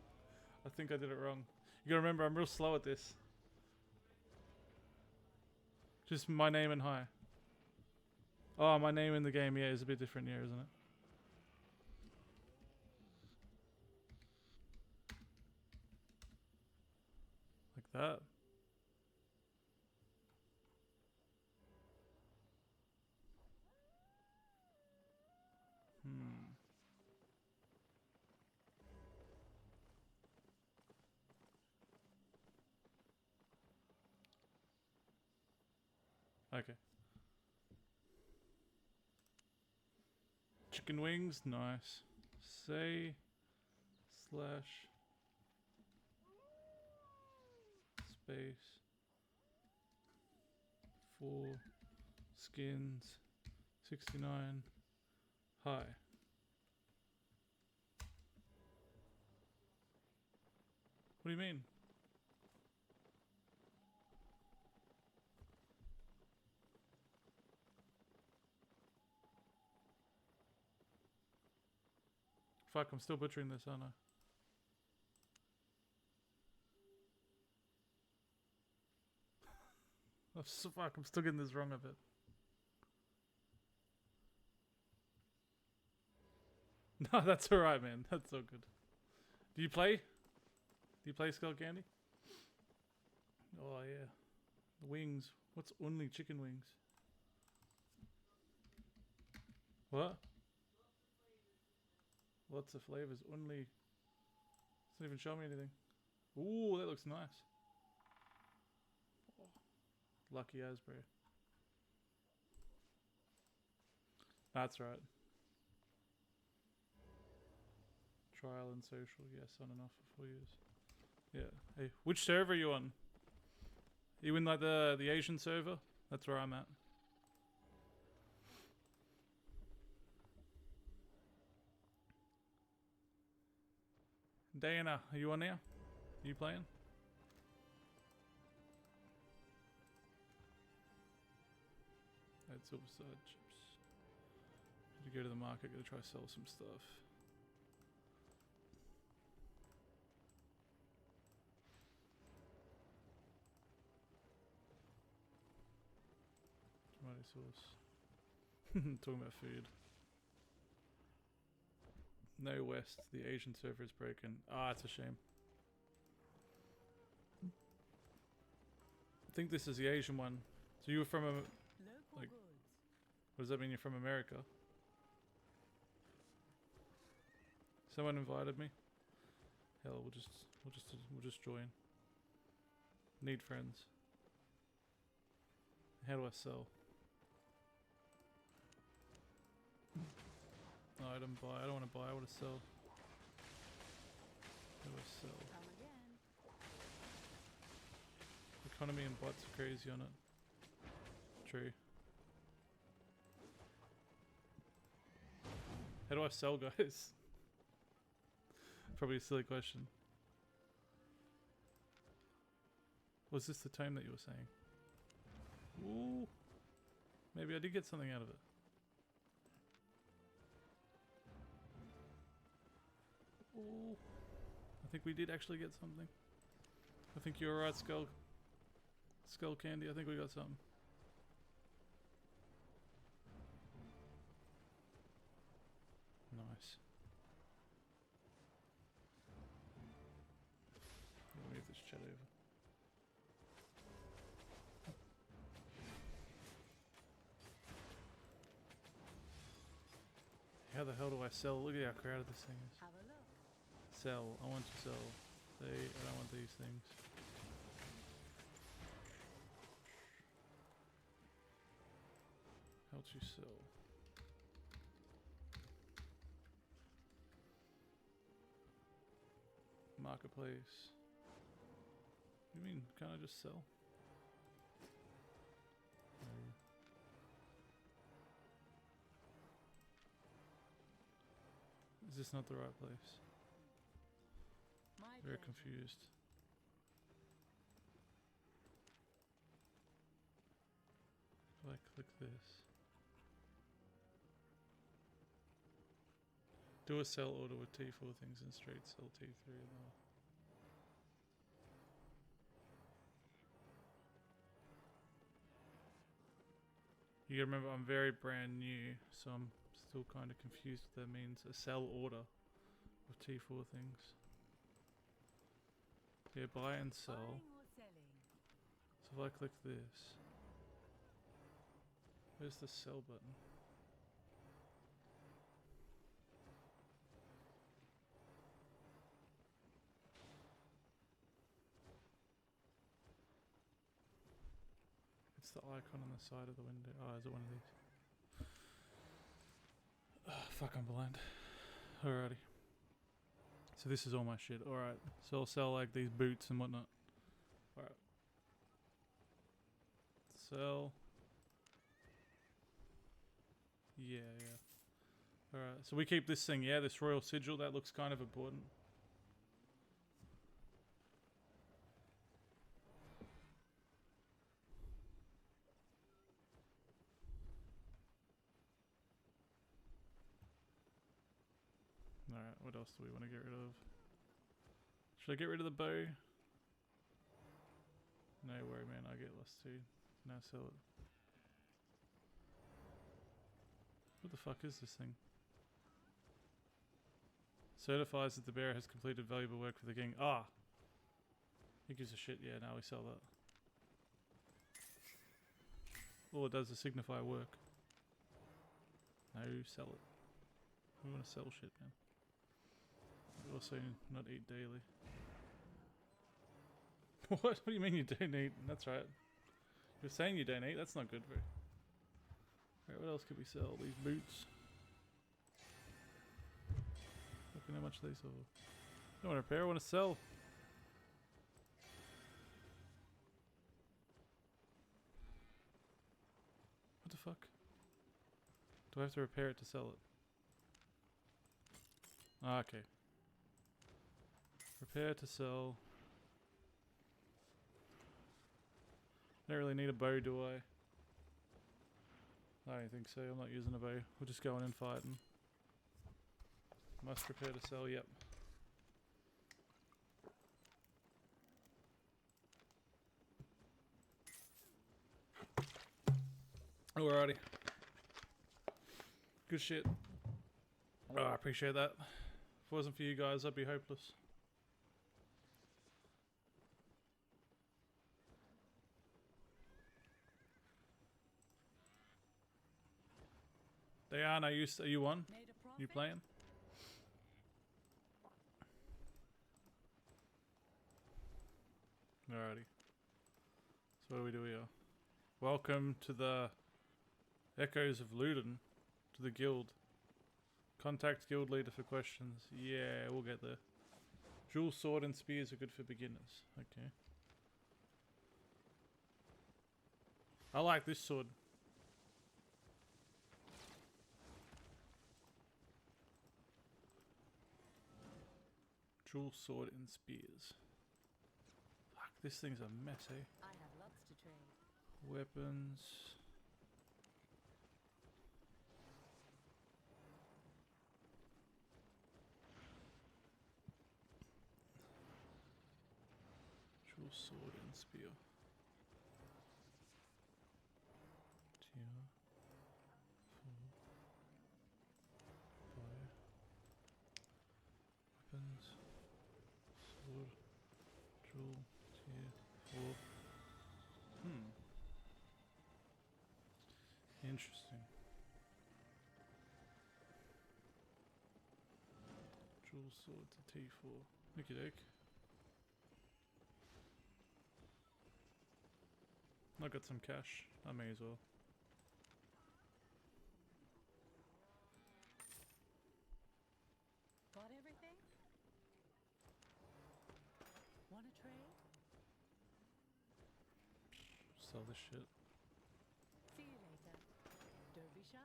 I think I did it wrong. You gotta remember, I'm real slow at this. Just my name and hi. Oh, my name in the game, yeah, is a bit different here, isn't it? Like that. Okay. Chicken wings, nice. Say slash space 4 skins 69 hi. What do you mean? Fuck, I'm still butchering this, aren't I? Oh, fuck, I'm still getting this wrong a bit. No, that's alright, man. That's so good. Do you play? Do you play Skull Candy? Oh, yeah. The wings. What's only chicken wings? What? Lots of flavors. Only. Doesn't even show me anything. Ooh, that looks nice. Oh, lucky Asbury. That's right. Trial and social, yes, on and off for 4 years. Yeah. Hey, which server are you on? Are you in like the Asian server? That's where I'm at. Diana, are you on now? Are you playing? Add silverside chips. Need to go to the market, gotta try to sell some stuff. Tomato sauce. Talking about food. No West, the Asian server is broken. Ah, it's a shame. I think this is the Asian one. So you were from a... Like, what does that mean you're from America? Someone invited me? Hell, we'll just join. Need friends. How do I sell? Item buy. I don't want to buy. I want to sell. How do I sell? Economy and bots are crazy on it. True. How do I sell, guys? Probably a silly question. Was this the tome that you were saying? Ooh. Maybe I did get something out of it. Ooh. I think we did actually get something. I think you're right, Skull Candy. I think we got something. Nice. Let me move this chat over. How the hell do I sell? Look at how crowded this thing is. Sell. I want to sell. I don't want these things. How to sell? Marketplace. What do you mean? Can't I just sell? No. Is this not the right place? Very confused. If I click this. Do a sell order with T4 things and straight sell T3 and all. You gotta remember, I'm very brand new, so I'm still kind of confused what that means. A sell order of T4 things. Yeah, buy and sell. So if I click this, where's the sell button? It's the icon on the side of the window. Oh, is it one of these? Oh, fuck, I'm blind. Alrighty. So this is all my shit. Alright. So I'll sell like these boots and whatnot. Alright. Sell. Yeah. Alright. So we keep this thing, yeah, this royal sigil. That looks kind of important. Alright, what else do we want to get rid of? Should I get rid of the bow? No worry, man, I get lost too. Now sell it. What the fuck is this thing? Certifies that the bearer has completed valuable work for the king. Ah! He gives a shit, yeah, now we sell that. All it does is signify work. No, sell it. We want to sell shit, man. We also not eat daily. What do you mean you don't eat? That's right. You're saying you don't eat, that's not good, bro. Alright, what else could we sell? These boots. Look at how much they sell. I don't want to repair, I want to sell. What the fuck? Do I have to repair it to sell it? Ah, okay. Repair to sell. Don't really need a bow, do I? I don't think so. I'm not using a bow. We're just going and fighting. Must prepare to sell, yep. Alrighty. Good shit. Oh, I appreciate that. If it wasn't for you guys, I'd be hopeless. Diana, are you on? You playing? Alrighty. So what do we do here? Welcome to the Echoes of Luden, to the guild. Contact guild leader for questions. Yeah, we'll get there. Dual sword and spears are good for beginners. Okay. I like this sword. Dual sword and spears. Fuck, this thing's a mess, eh? I have lots to trade. Weapons. Dual sword and spear. Tier 4. Bow. Weapons. Sword. Dual. Tier 4. Interesting. Dual sword to T4. Okie doke. I got some cash. I may as well. Got everything? Want to trade? Sell this shit. See you later. Don't be shy.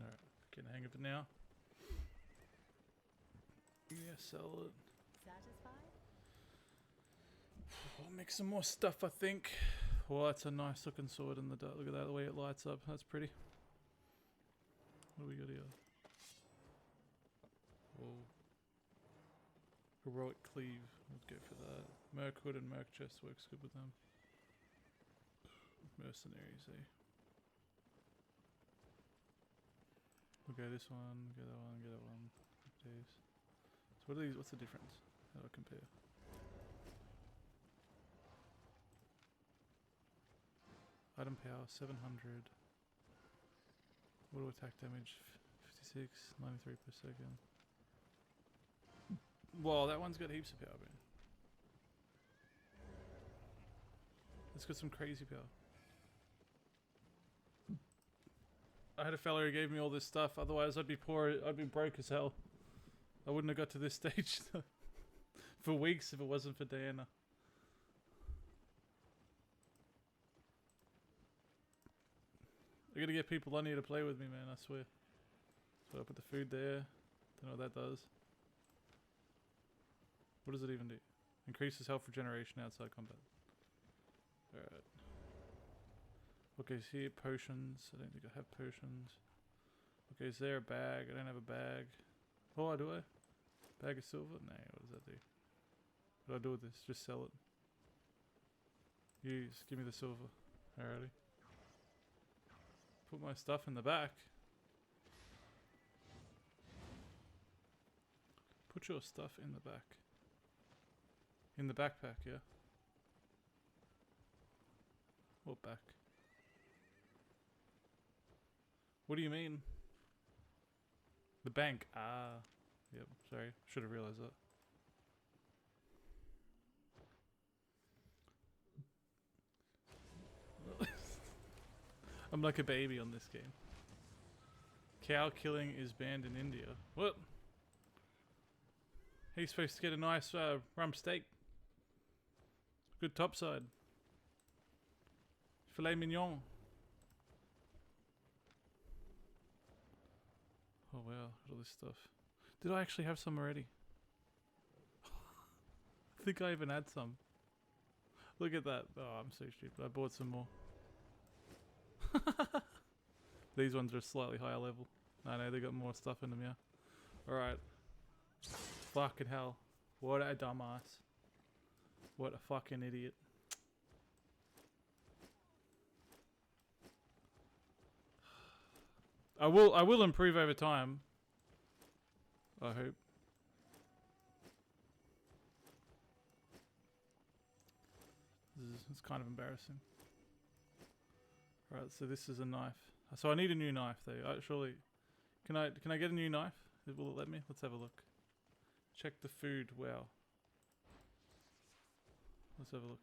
Alright, getting the hang of it now. Yeah, sell it. Satisfied? I'll make some more stuff, I think. Well, that's a nice looking sword in the dark. Look at that, the way it lights up. That's pretty. What do we got here? Whoa. Heroic Cleave. Would go for that. Merc Hood and Merc Chest works good with them. Mercenaries, eh? We'll go this one, get that one, get that one. Days. So what are these? What's the difference? How do I compare? Item power 700. Auto attack damage 56, 93 per second. Whoa, that one's got heaps of power, man. It's got some crazy power. I had a fella who gave me all this stuff, otherwise I'd be poor, I'd be broke as hell. I wouldn't have got to this stage for weeks if it wasn't for Diana. I gotta get people on here to play with me, man, I swear. So I put the food there. Don't know what that does. What does it even do? Increases health regeneration outside combat. Alright. Okay, so here, potions. I don't think I have potions. Okay, is there a bag? I don't have a bag. Oh, do I? Bag of silver? No, what does that do? What do I do with this? Just sell it. Use. Give me the silver. Alrighty. Put my stuff in the back. Put your stuff in the back. In the backpack, yeah? What back? What do you mean? The bank. Ah. Yep, sorry. Should have realized that. I'm like a baby on this game. Cow killing is banned in India. What? He's supposed to get a nice rump steak. Good topside. Filet mignon. Oh wow, all this stuff. Did I actually have some already? I think I even had some. Look at that. Oh, I'm so stupid. I bought some more. These ones are slightly higher level. I know they got more stuff in them, yeah. Alright. Fucking hell. What a dumbass. What a fucking idiot. I will improve over time. I hope. It's kind of embarrassing. Right, so this is a knife. So I need a new knife though. Surely, can I get a new knife? Will it let me? Let's have a look. Check the food. Wow. Let's have a look.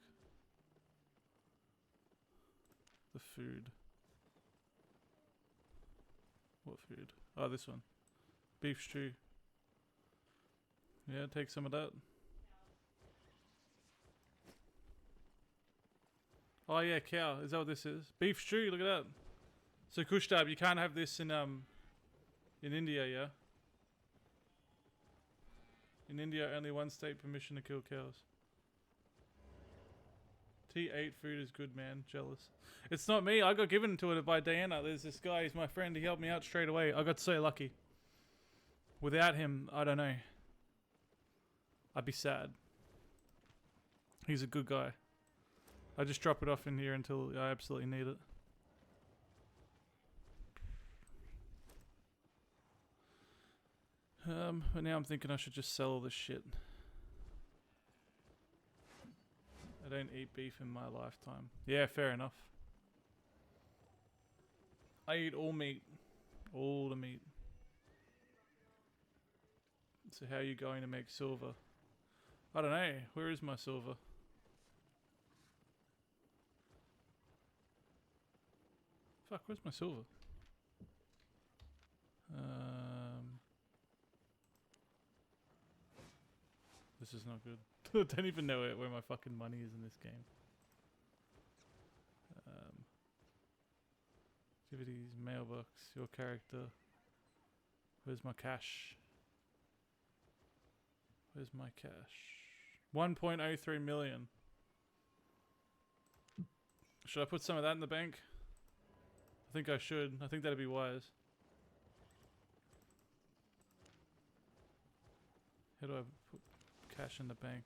The food. What food? Oh, this one. Beef stew. Yeah, take some of that. Oh yeah, cow. Is that what this is? Beef stew. Look at that. So Kushtab, you can't have this in India, yeah. In India, only one state permission to kill cows. T8 food is good, man. Jealous. It's not me. I got given to it by Diana. There's this guy. He's my friend. He helped me out straight away. I got so lucky. Without him, I don't know. I'd be sad. He's a good guy. I just drop it off in here until I absolutely need it. But now I'm thinking I should just sell all this shit. I don't eat beef in my lifetime. Yeah, fair enough. I eat all meat. All the meat. So how are you going to make silver? I don't know. Where is my silver? Fuck, where's my silver? This is not good. I don't even know where my fucking money is in this game. Activities, mailbox, your character. Where's my cash? Where's my cash? 1.03 million. Should I put some of that in the bank? I think I should. I think that'd be wise. How do I put cash in the bank.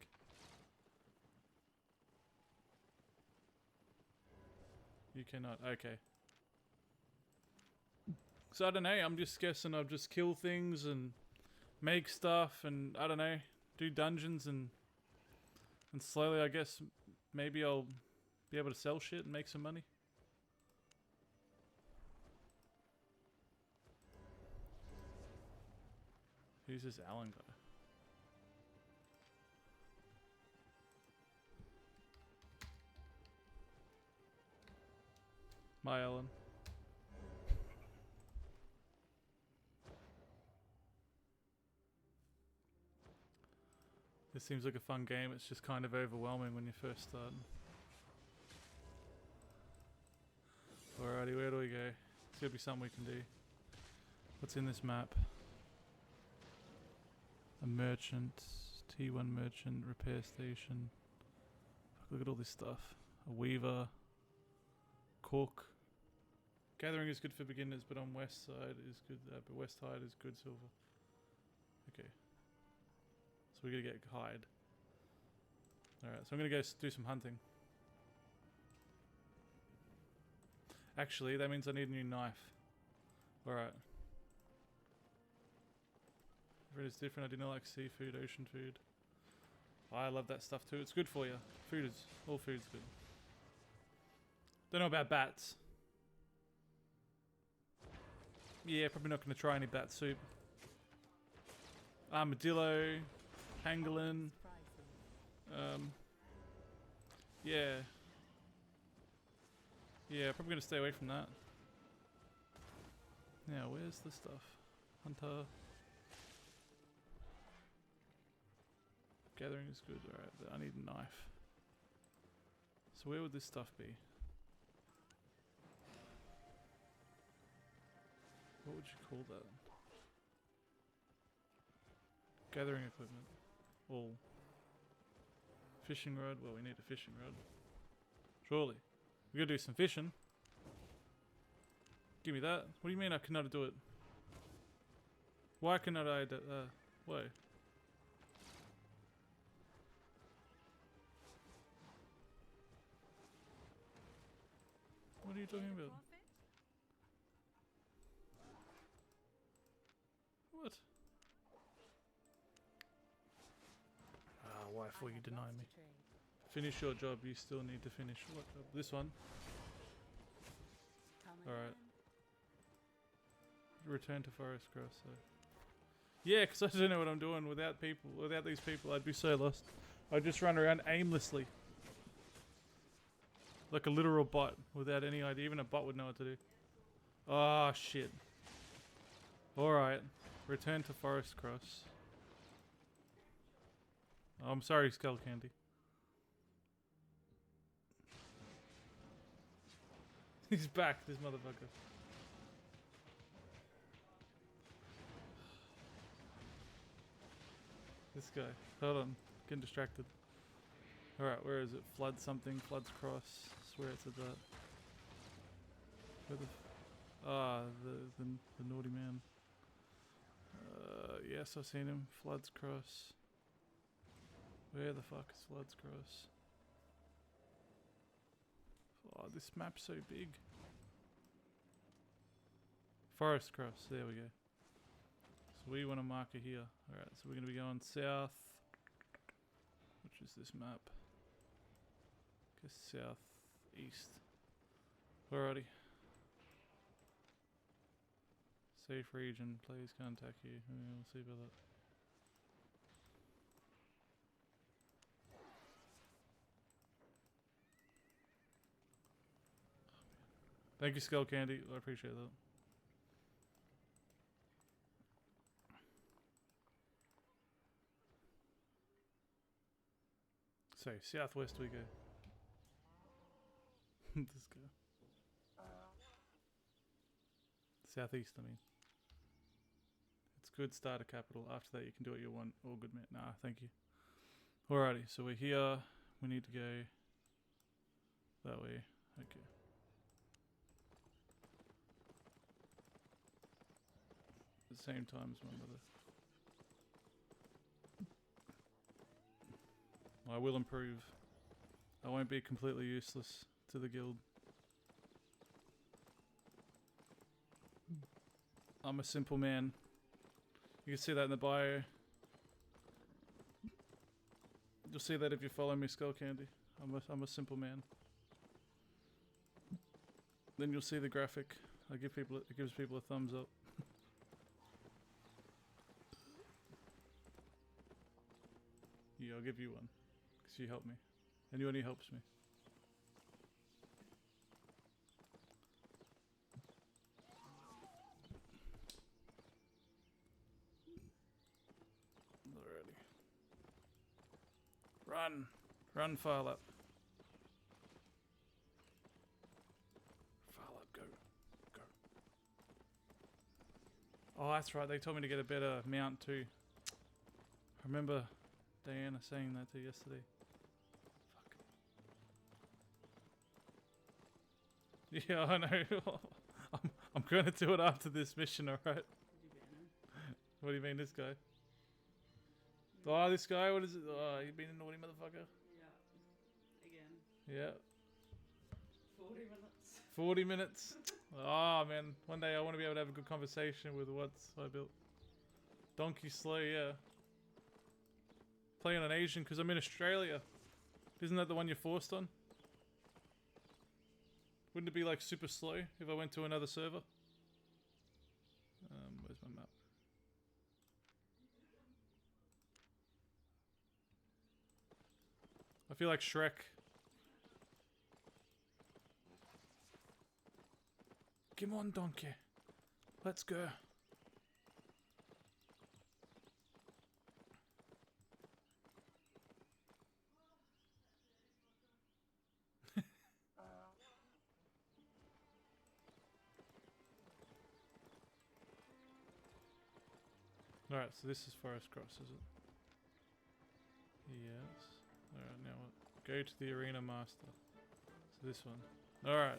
You cannot. Okay. So I don't know. I'm just guessing I'll just kill things and make stuff and I don't know, do dungeons and slowly I guess maybe I'll be able to sell shit and make some money. Who's this Alan guy? My Alan. This seems like a fun game. It's just kind of overwhelming when you first start. Alrighty, where do we go? There's gotta be something we can do. What's in this map? A merchant, T1 merchant, repair station. Look at all this stuff. A weaver, cook. Gathering is good for beginners, but on west side is good. But west side is good silver. Okay. So we gotta get hide. Alright, so I'm gonna go do some hunting. Actually, that means I need a new knife. Alright. Everything is different. I do not like seafood, ocean food. I love that stuff too. It's good for you. All food's good. Don't know about bats. Yeah, probably not gonna try any bat soup. Armadillo, pangolin. Yeah. Yeah, probably gonna stay away from that. Yeah, where's the stuff? Hunter. Gathering is good. Alright, but I need a knife. So where would this stuff be? What would you call that? Gathering equipment. All. Fishing rod. Well, we need a fishing rod. Surely. We gotta do some fishing. Give me that. What do you mean I cannot do it? Why cannot I do why? What are you talking about? What? Ah, wife, will you deny me? Finish your job, you still need to finish what job? This one. Alright. Return to Forest Cross, so. Yeah, because I don't know what I'm doing without people. Without these people, I'd be so lost. I'd just run around aimlessly. Like a literal bot, without any idea. Even a bot would know what to do. Oh, shit. Alright. Return to Forest Cross. Oh, I'm sorry, Skull Candy. He's back, this motherfucker. This guy. Hold on. Getting distracted. Alright, where is it? Flood something. Floods Cross. I swear it's at that. Where the naughty man. Yes, I've seen him. Floods Cross. Where the fuck is Floods Cross? Oh, this map's so big. Forest Cross. There we go. So we want a marker here. Alright, so we're going to be going south. Which is this map? Guess south east. Alrighty. Safe region. Please contact you. We'll see about that. Thank you, Skull Candy. I appreciate that. So, southwest we go. This guy. Southeast, I mean. It's good, start a capital. After that, you can do what you want. All good, man. Nah, thank you. Alrighty, so we're here. We need to go that way. Okay. At the same time as my mother. I will improve. I won't be completely useless to the guild. I'm a simple man. You can see that in the bio. You'll see that if you follow me, Skull Candy. I'm a simple man. Then you'll see the graphic. It gives people a thumbs up. Yeah, I'll give you one. Because you helped me. Anyone who helps me. Alrighty. Run! Run, file up. File up, go. Go. Oh, that's right. They told me to get a better mount too. I remember Diana saying that to you yesterday. Fuck. Yeah, I know. I'm gonna do it after this mission, alright? What do you mean, this guy? Oh, this guy? What is it? Oh, you been a naughty motherfucker? Yeah. Again. Yeah. 40 minutes. 40 minutes? Oh, man. One day I want to be able to have a good conversation with what I built. Donkey Slow, yeah. Playing on Asian because I'm in Australia. Isn't that the one you're forced on? Wouldn't it be like super slow if I went to another server? Where's my map? I feel like Shrek. Come on, donkey. Let's go. Alright, so this is Forest Cross, is it? Yes. Alright, now what? Go to the Arena Master. So this one. Alright.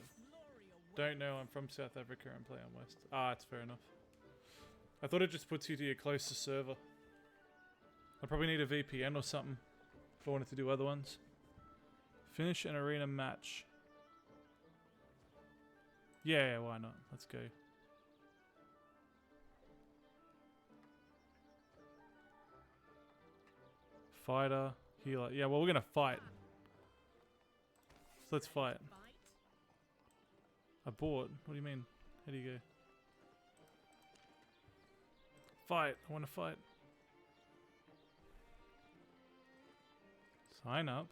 Don't know, I'm from South Africa and play on West. Ah, it's fair enough. I thought it just puts you to your closest server. I probably need a VPN or something if I wanted to do other ones. Finish an arena match. Yeah, why not? Let's go. Fighter, healer. Yeah, well, we're gonna fight. So let's fight. Abort? What do you mean? How do you go? Fight. I want to fight. Sign up.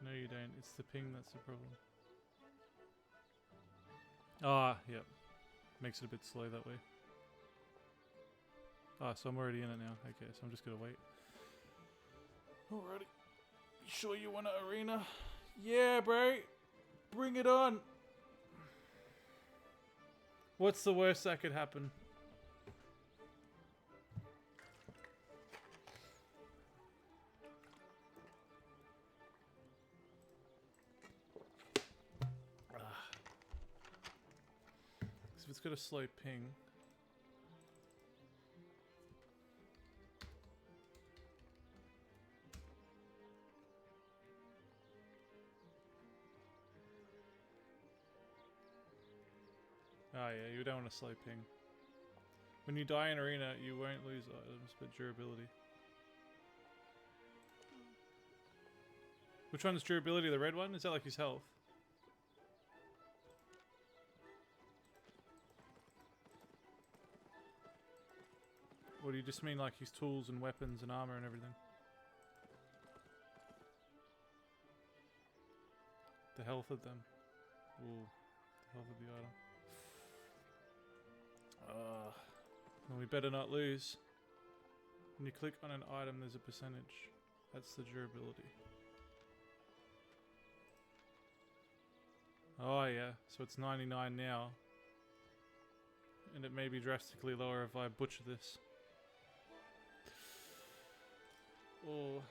No, you don't. It's the ping that's the problem. Ah, yep. Makes it a bit slow that way. Ah, so I'm already in it now. Okay, so I'm just gonna wait. Alrighty. You sure you want an arena? Yeah, bro. Bring it on. What's the worst that could happen? So it's got a slow ping. Oh yeah, you don't want a slow ping. When you die in arena, you won't lose items, but durability. Which one is durability? The red one? Is that like his health? Or do you just mean like his tools and weapons and armor and everything? The health of them. Ooh, the health of the item. And we better not lose. When you click on an item, there's a percentage. That's the durability. Oh yeah, so it's 99 now. And it may be drastically lower if I butcher this. Oh.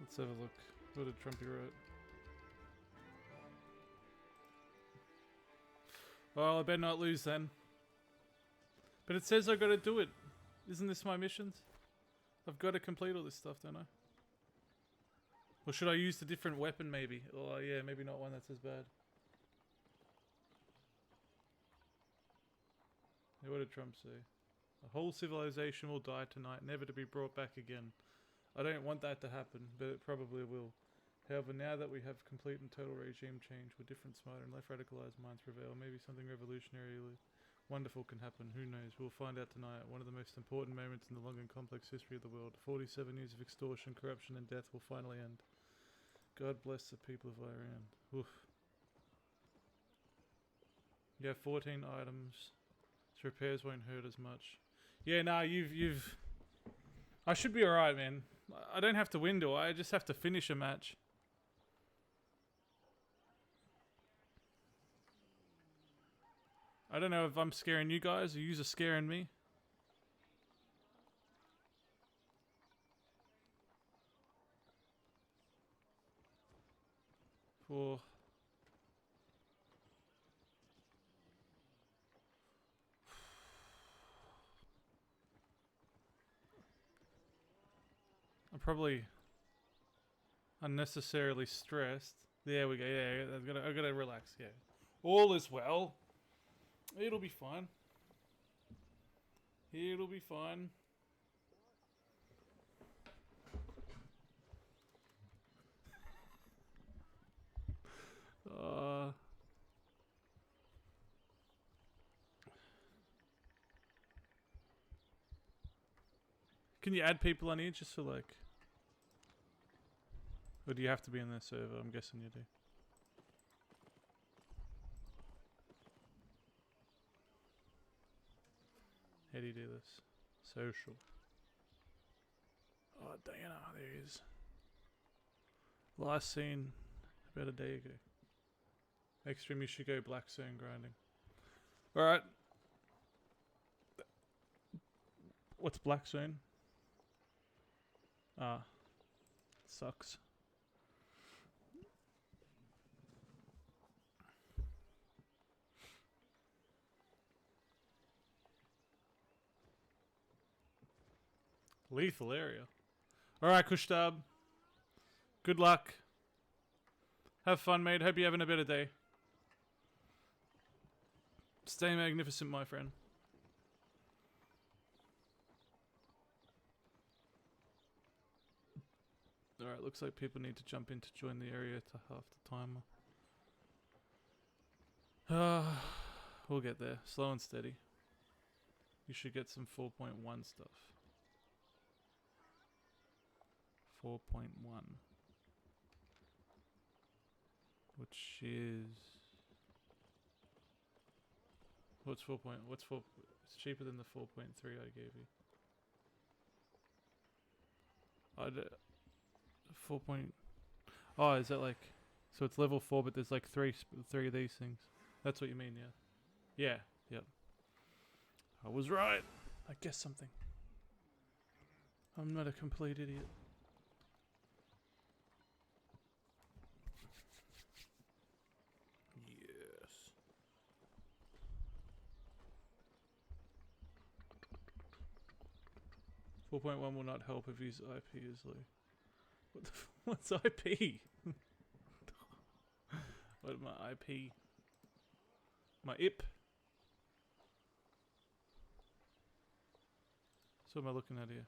Let's have a look. What did Trumpy write? Well, I better not lose then. But it says I gotta do it. Isn't this my missions? I've got to complete all this stuff, don't I? Or should I use a different weapon maybe? Oh yeah, maybe not one that's as bad. Hey, what did Trump say? A whole civilization will die tonight, never to be brought back again. I don't want that to happen, but it probably will. However, now that we have complete and total regime change, where different, smarter and less radicalized minds prevail, maybe something revolutionarily wonderful can happen. Who knows? We'll find out tonight. One of the most important moments in the long and complex history of the world. 47 years of extortion, corruption and death will finally end. God bless the people of Iran. Oof. You have 14 items. So repairs won't hurt as much. Yeah, nah, you've... I should be alright, man. I don't have to win, do I? I just have to finish a match. I don't know if I'm scaring you guys or you are scaring me. For... I'm probably unnecessarily stressed. There we go. Yeah, I gotta relax. Yeah, all is well. It'll be fine. It'll be fine. Can you add people on here just for like... Or do you have to be in their server? I'm guessing you do. How do you do this? Social. Oh, Diana, there he is. Last seen about a day ago. Next stream you should go black zone grinding. Alright. What's black zone? Ah. Sucks. Lethal area. Alright, Kushtab. Good luck. Have fun, mate. Hope you're having a better day. Stay magnificent, my friend. Alright, looks like people need to jump in to join the area to half the timer. We'll get there. Slow and steady. You should get some 4.1 stuff. 4.1. Which is... What's 4. What's 4? It's cheaper than the 4.3 I gave you. I'd... 4. Oh, is that like... So it's level 4, but there's like three of these things. That's what you mean, yeah? Yeah, yep. I was right. I guessed something. I'm not a complete idiot. Yes. .4.1 will not help if his IP is low. What the what's IP? What my IP? My IP? So what am I looking at here?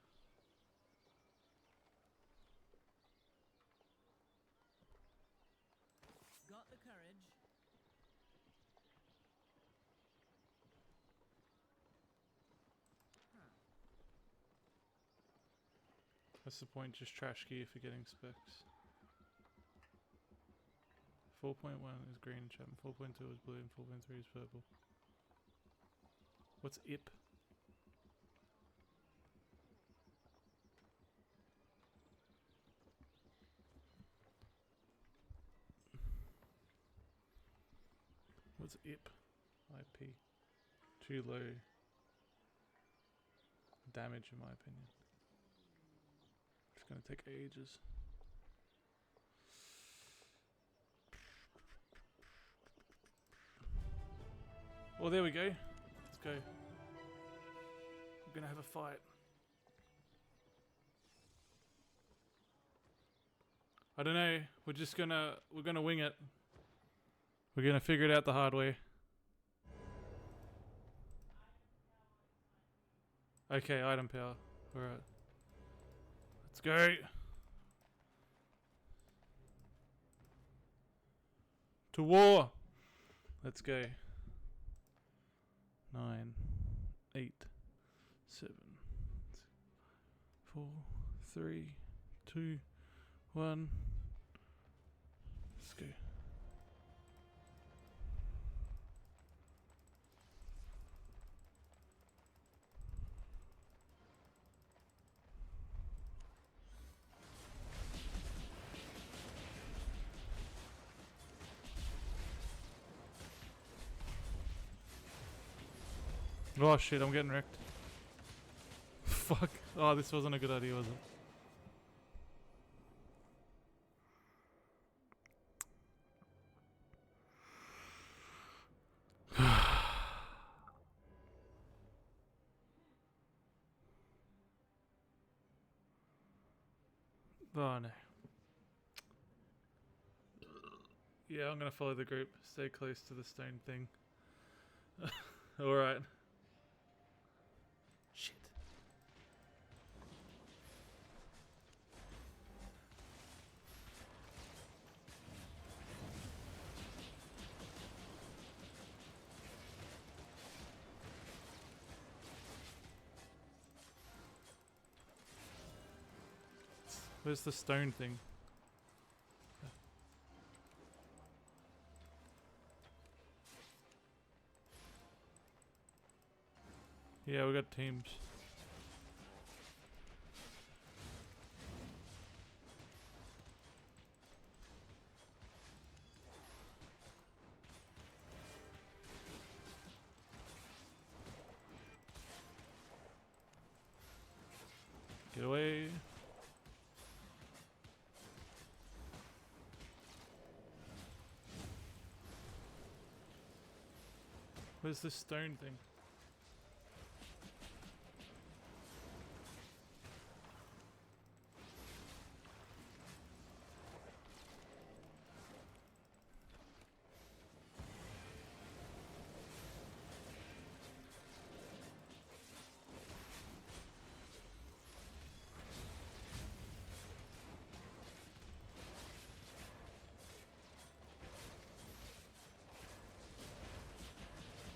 Got the courage. What's the point? Just trash gear for getting specs. 4.1 is green in chat, 4.2 is blue, and 4.3 is purple. What's IP? What's IP? IP. Too low damage in my opinion. It's gonna take ages. Well, there we go. Let's go. We're gonna have a fight. I don't know. We're gonna wing it. We're gonna figure it out the hard way. Okay, item power. Alright. Let's go. To war! Let's go. 9, 8, 7, 4, 3, 2, 1. Let's go. Oh shit, I'm getting wrecked. Fuck. Oh, this wasn't a good idea, was it? Oh no. Yeah, I'm gonna follow the group. Stay close to the stone thing. Alright. Shit. Where's the stone thing? Yeah, we got teams. Get away. Where's this stone thing?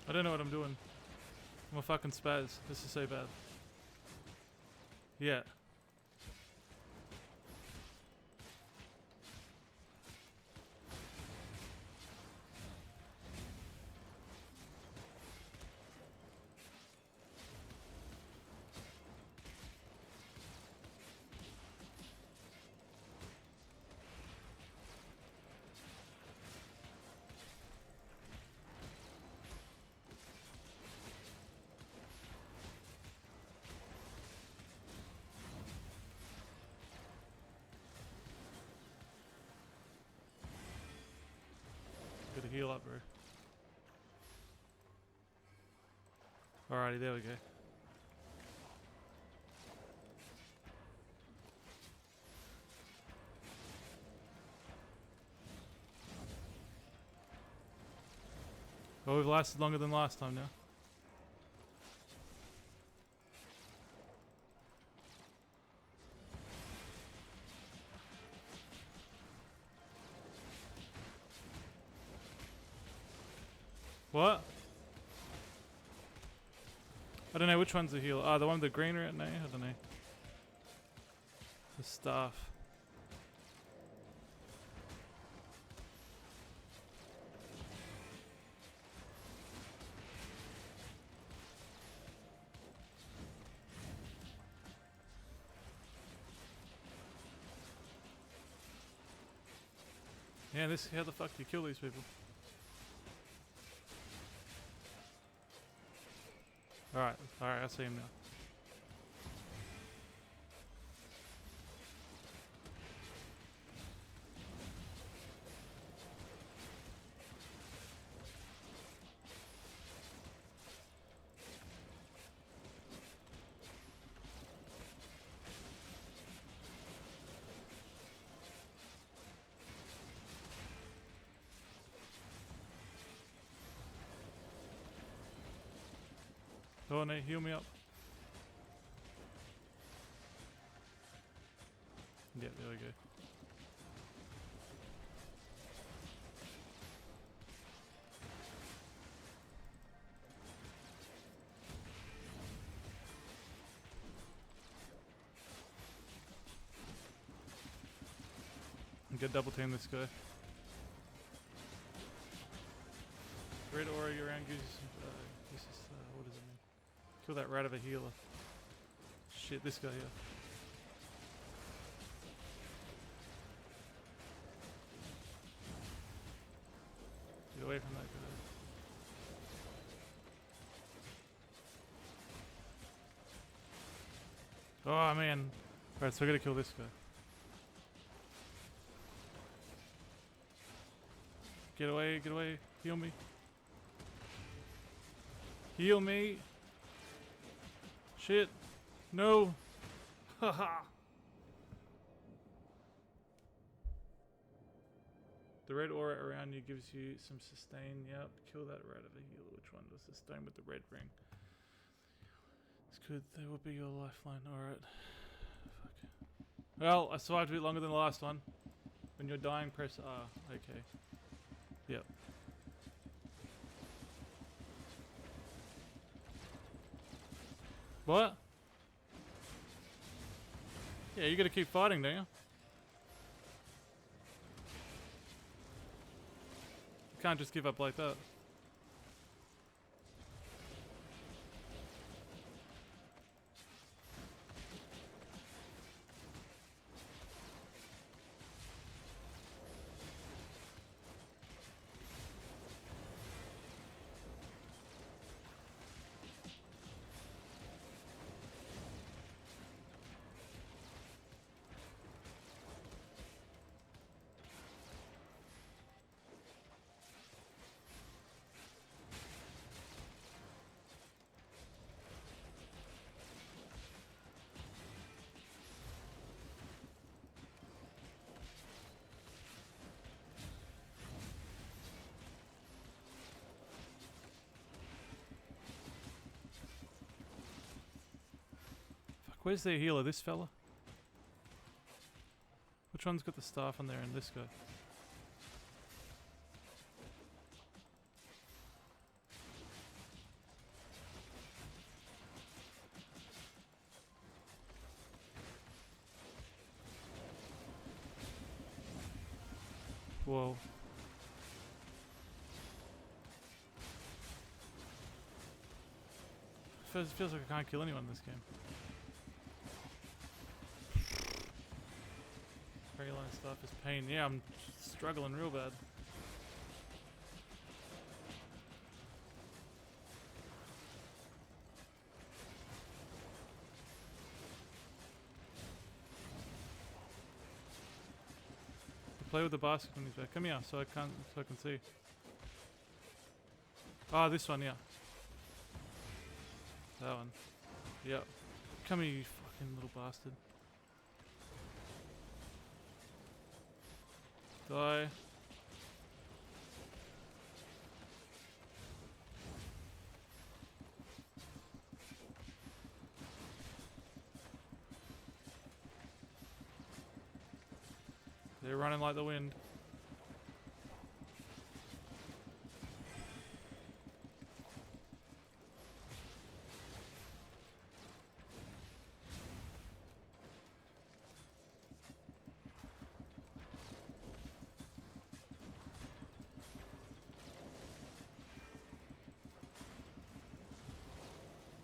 I don't know what I'm doing. I'm a fucking spaz. This is so bad. Yeah. Gotta heal up, bro. Alrighty, there we go. Well, we've lasted longer than last time now. What? I don't know which one's the heal. Ah, the one with the green right now? I don't know. The staff. Yeah, this, how the fuck do you kill these people? Alright, I see him now. Oh no, heal me up. Yeah, there we go. Get double team this guy. Red aura around gives this is what does it mean? Kill that rat of a healer. Shit, this guy here. Get away from that guy. Oh man. Alright, so I gotta kill this guy. Get away, heal me. Heal me. Shit. No. Haha. The red aura around you gives you some sustain. Yep. Kill that rat of a healer. Which one was the stone with the red ring? It's good. They will be your lifeline. Alright. Fuck. Well, I survived a bit longer than the last one. When you're dying, press R. Okay. Yep. What? Yeah, you gotta keep fighting, don't you? You can't just give up like that. Where's their healer? This fella? Which one's got the staff on there and this guy? Whoa. Feels like I can't kill anyone in this game. Very line stuff is pain. Yeah, I'm struggling real bad. Play with the basket when he's back. Come here, so I can see. Ah, this one, yeah. That one. Yep. Come here, you fucking little bastard. Die. They're running like the wind.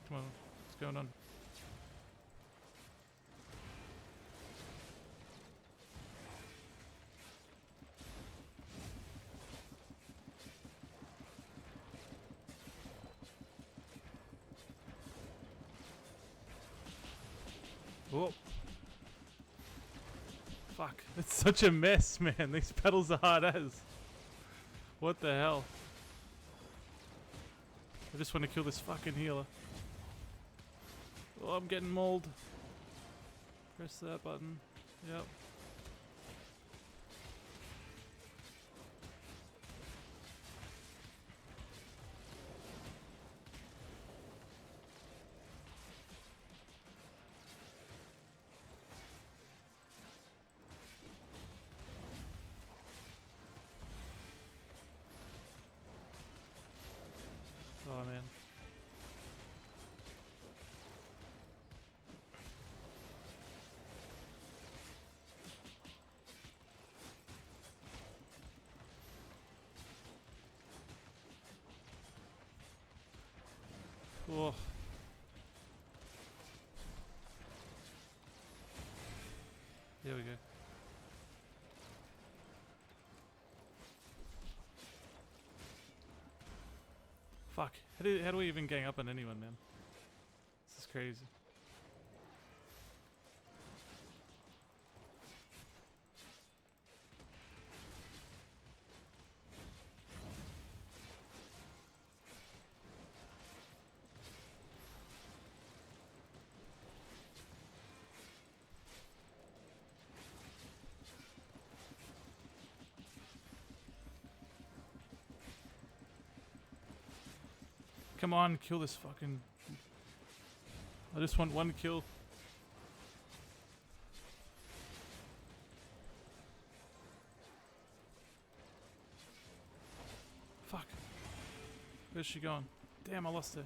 Come on, what's going on? Whoa. Fuck, it's such a mess, man. These pedals are hard as. What the hell? I just want to kill this fucking healer. Oh, I'm getting mauled. Press that button. Yep. Oh. There we go. Fuck. How do we even gang up on anyone, man? This is crazy. Come on, kill this fucking... I just want one kill. Fuck. Where's she gone? Damn, I lost her.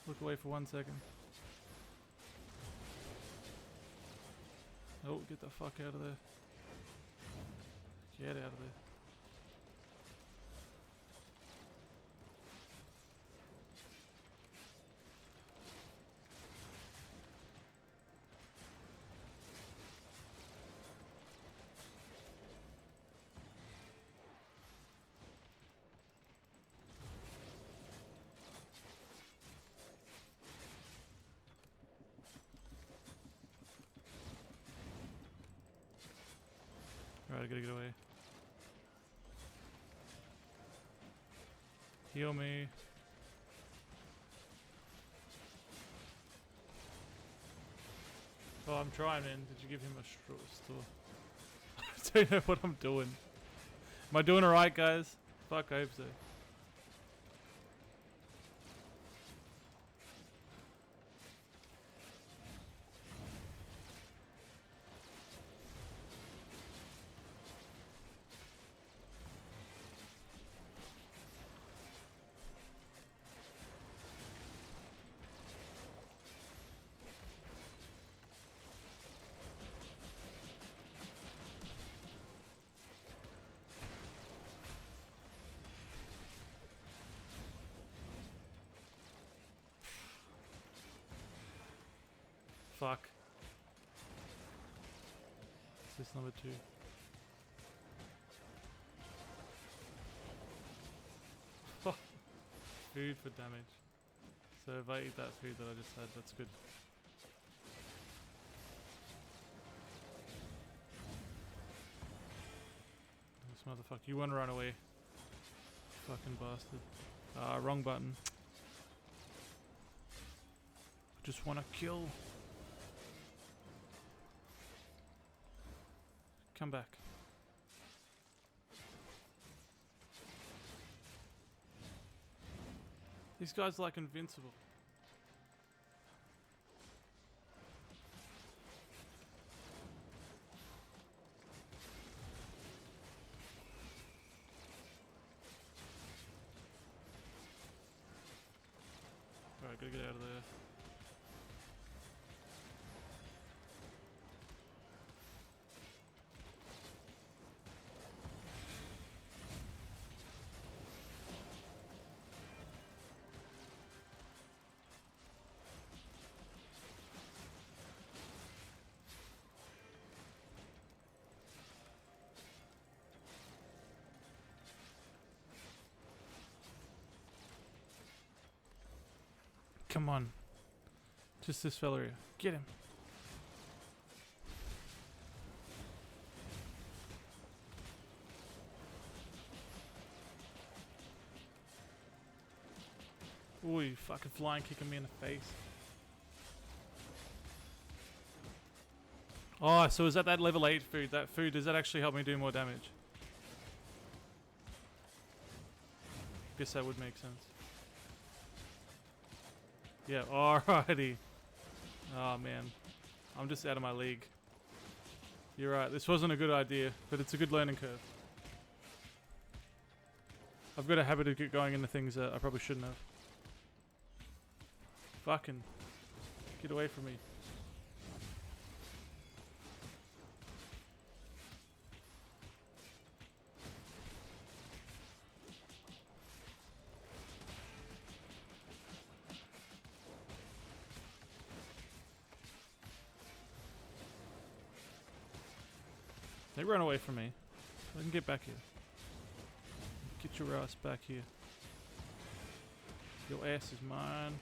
Look away for 1 second. Oh, get the fuck out of there. Get out of there. Alright, I gotta get away. Heal me. Oh, I'm trying, man. Did you give him a store? I don't know what I'm doing. Am I doing alright, guys? Fuck, I hope so. Fuck. Is this number 2? Food for damage. So if I eat that food that I just had, that's good. This motherfucker, you wanna run away. Fucking bastard. Wrong button. Just wanna kill. Come back. These guys are like invincible. Alright, gotta get out of there. Come on. Just this fella here. Get him. Ooh, you fucking flying kicking me in the face. Oh, so is that level 8 food? That food, does that actually help me do more damage? Guess that would make sense. Yeah, alrighty. Oh man, I'm just out of my league. You're right, this wasn't a good idea, but it's a good learning curve. I've got a habit of going into things that I probably shouldn't have. Fucking get away from me. They run away from me. I can get back here. Get your ass back here. Your ass is mine.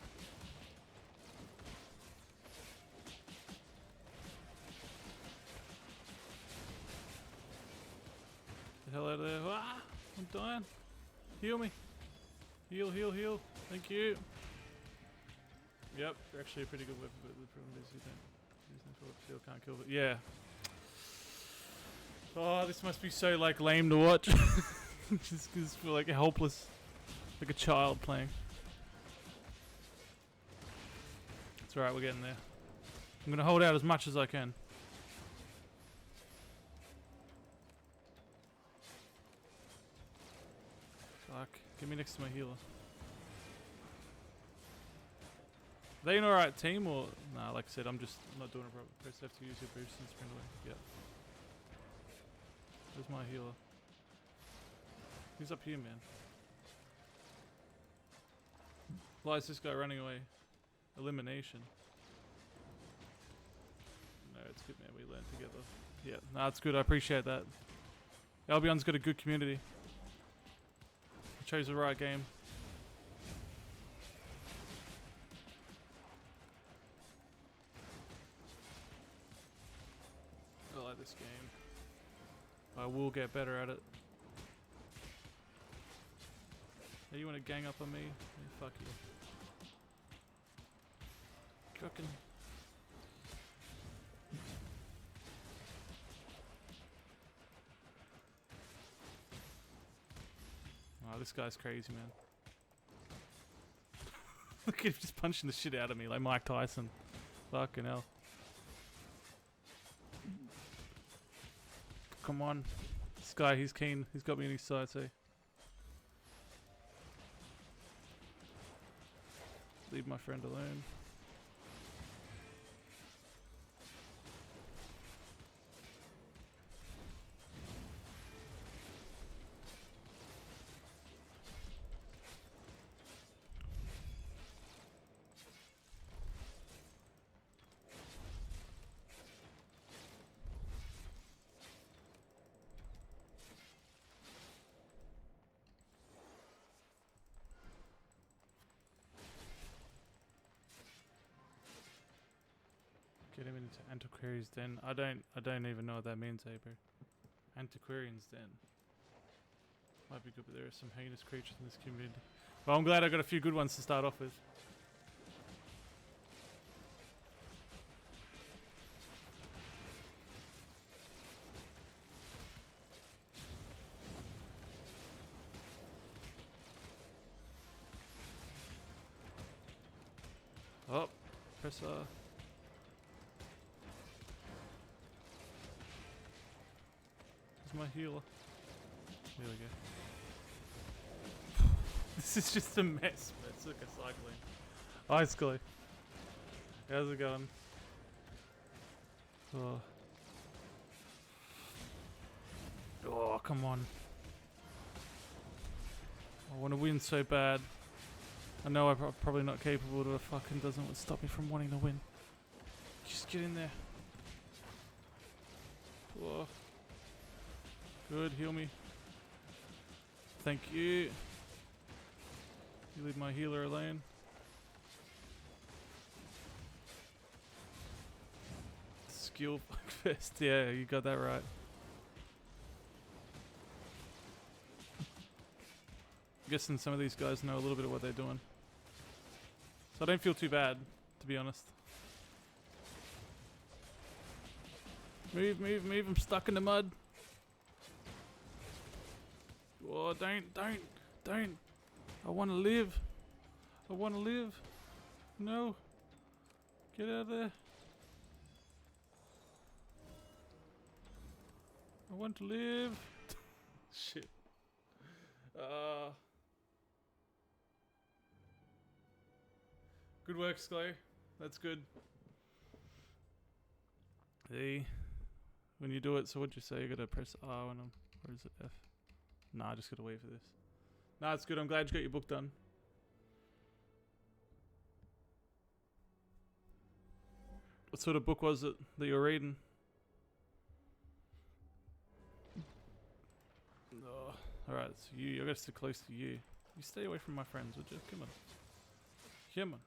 The hell out of there. Ah! I'm dying. Heal me. Heal, heal, heal. Thank you. Yep, they're actually a pretty good weapon, but the problem is you don't use them for shield, can't kill it. Yeah. Oh, this must be so like lame to watch. Just because we're like helpless. Like a child playing. It's alright, we're getting there. I'm gonna hold out as much as I can. Fuck. Get me next to my healer. Are they an alright team or... Nah, like I said, I'm not doing it properly. Press F to use your boost and sprint away. Yep. Where's my healer? He's up here, man. Why is this guy running away? Elimination. No, it's good, man. We learn together. Yeah, nah, it's good. I appreciate that. Albion's got a good community. I chose the right game. I like this game. I will get better at it. Hey, you want to gang up on me? Hey, fuck you. Fucking. Oh, this guy's crazy, man. Look at him just punching the shit out of me like Mike Tyson. Fucking hell. Come on. This guy, he's keen. He's got me in his sights, eh? Leave my friend alone. Get him into Antiquarian's Den. I don't even know what that means, eh, bro. Antiquarian's Den. Might be good, but there are some heinous creatures in this community. Well, I'm glad I got a few good ones to start off with. Oh, press R. My healer. There we go. This is just a mess, man. It's like a cycling. Hi, Scully. How's it going? Oh. Oh, come on. I want to win so bad. I know I'm probably not capable, but it fucking doesn't stop me from wanting to win. Just get in there. Oh. Good, heal me. Thank you. You leave my healer alone. Skill fest, yeah, you got that right. I'm guessing some of these guys know a little bit of what they're doing. So I don't feel too bad, to be honest. Move, move, move, I'm stuck in the mud. Oh, don't. I want to live. I want to live. No. Get out of there. I want to live. Shit. Good work, Scully. That's good. Hey. When you do it, so what'd you say? You gotta press R when I'm... Or is it F? Nah, I just gotta wait for this. Nah, it's good. I'm glad you got your book done. What sort of book was it that you were reading? Alright, so you, I gotta stick close to you. You stay away from my friends, would you? Come on. Come on.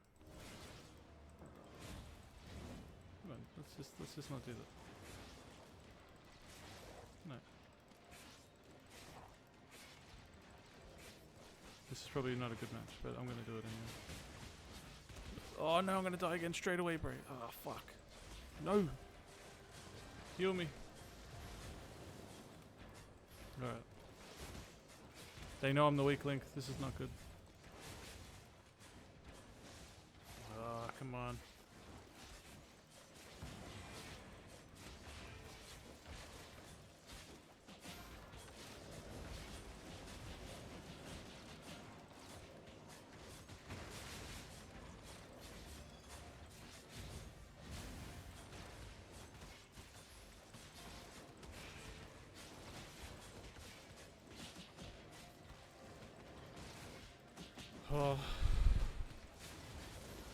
Come on, let's just not do that. No. This is probably not a good match, but I'm gonna do it anyway. Oh no, I'm gonna die again straight away, bro. Oh fuck. No! Heal me. Alright. They know I'm the weak link. This is not good. Ah, come on. Oh.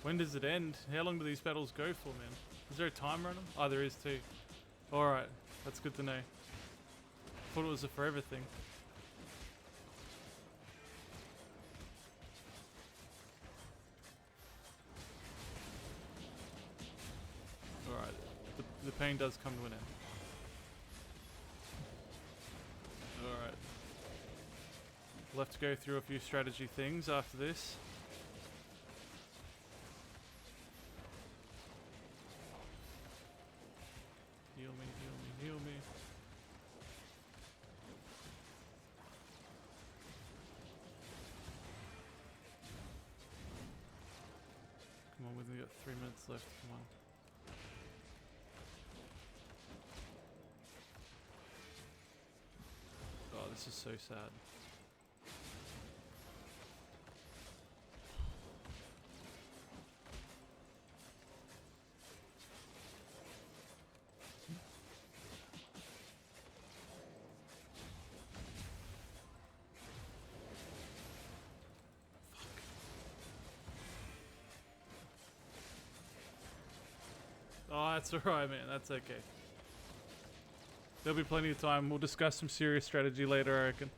When does it end? How long do these battles go for, man? Is there a timer on them? Oh, there is too. Alright, that's good to know. Thought it was a forever thing. Alright, the pain does come to an end. Alright. We'll have to go through a few strategy things after this. Heal me, heal me, heal me. Come on, we've only got 3 minutes left, come on. Oh, this is so sad. Oh, that's alright, man. That's okay. There'll be plenty of time. We'll discuss some serious strategy later, I reckon.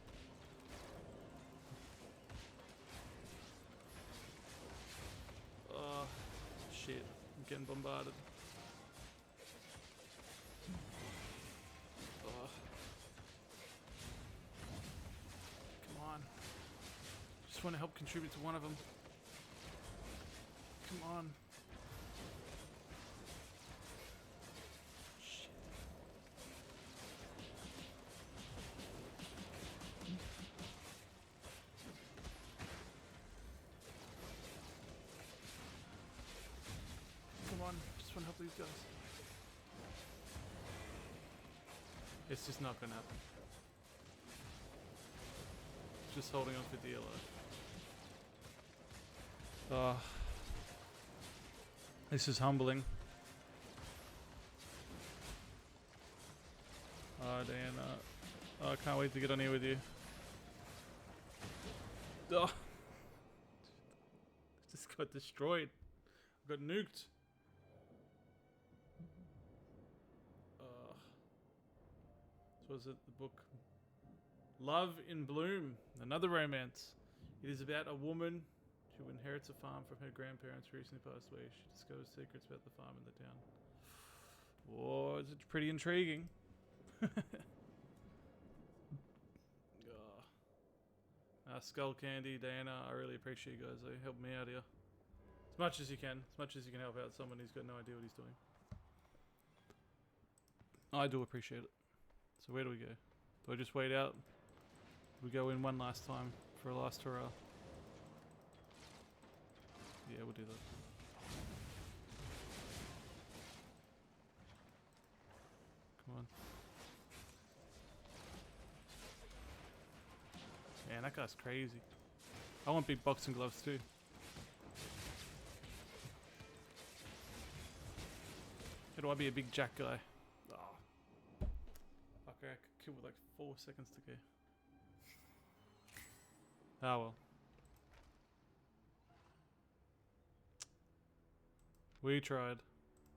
Oh, shit. I'm getting bombarded. Oh. Come on. Just want to help contribute to one of them. Come on. Just want to help these guys. It's just not gonna happen. Just holding on for dear life. This is humbling. Oh, Diana. Oh, I can't wait to get on here with you. Oh. Just got destroyed. Got nuked. So was it the book Love in Bloom, another romance. It is about a woman who inherits a farm from her grandparents who recently passed away. She discovers secrets about the farm and the town. Whoa, it's pretty intriguing. Skull Candy, Diana, I really appreciate you guys. They helped me out here. As much as you can. As much as you can help out someone who's got no idea what he's doing. I do appreciate it. So where do we go? Do I just wait out? Do we go in one last time for a last hurrah? Yeah, we'll do that. Come on. Man, that guy's crazy. I want big boxing gloves too. How do I be a big jack guy? Oh. Okay, I could kill with like 4 seconds to go. Ah well. We tried.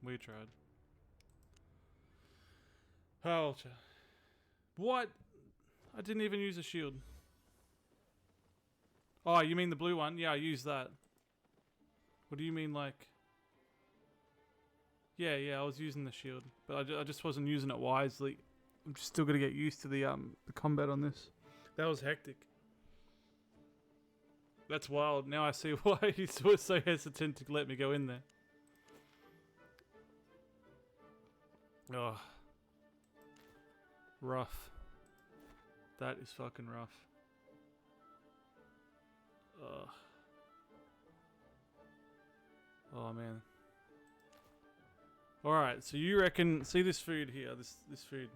We tried. Oh, what? I didn't even use a shield. Oh, you mean the blue one? Yeah, I use that. What do you mean, like? Yeah, I was using the shield, but I just wasn't using it wisely. I'm just still gonna get used to the combat on this. That was hectic. That's wild. Now I see why he was so hesitant to let me go in there. Oh, rough. That is fucking rough. Ugh. Oh man. Alright, so you reckon, see this food here, this food.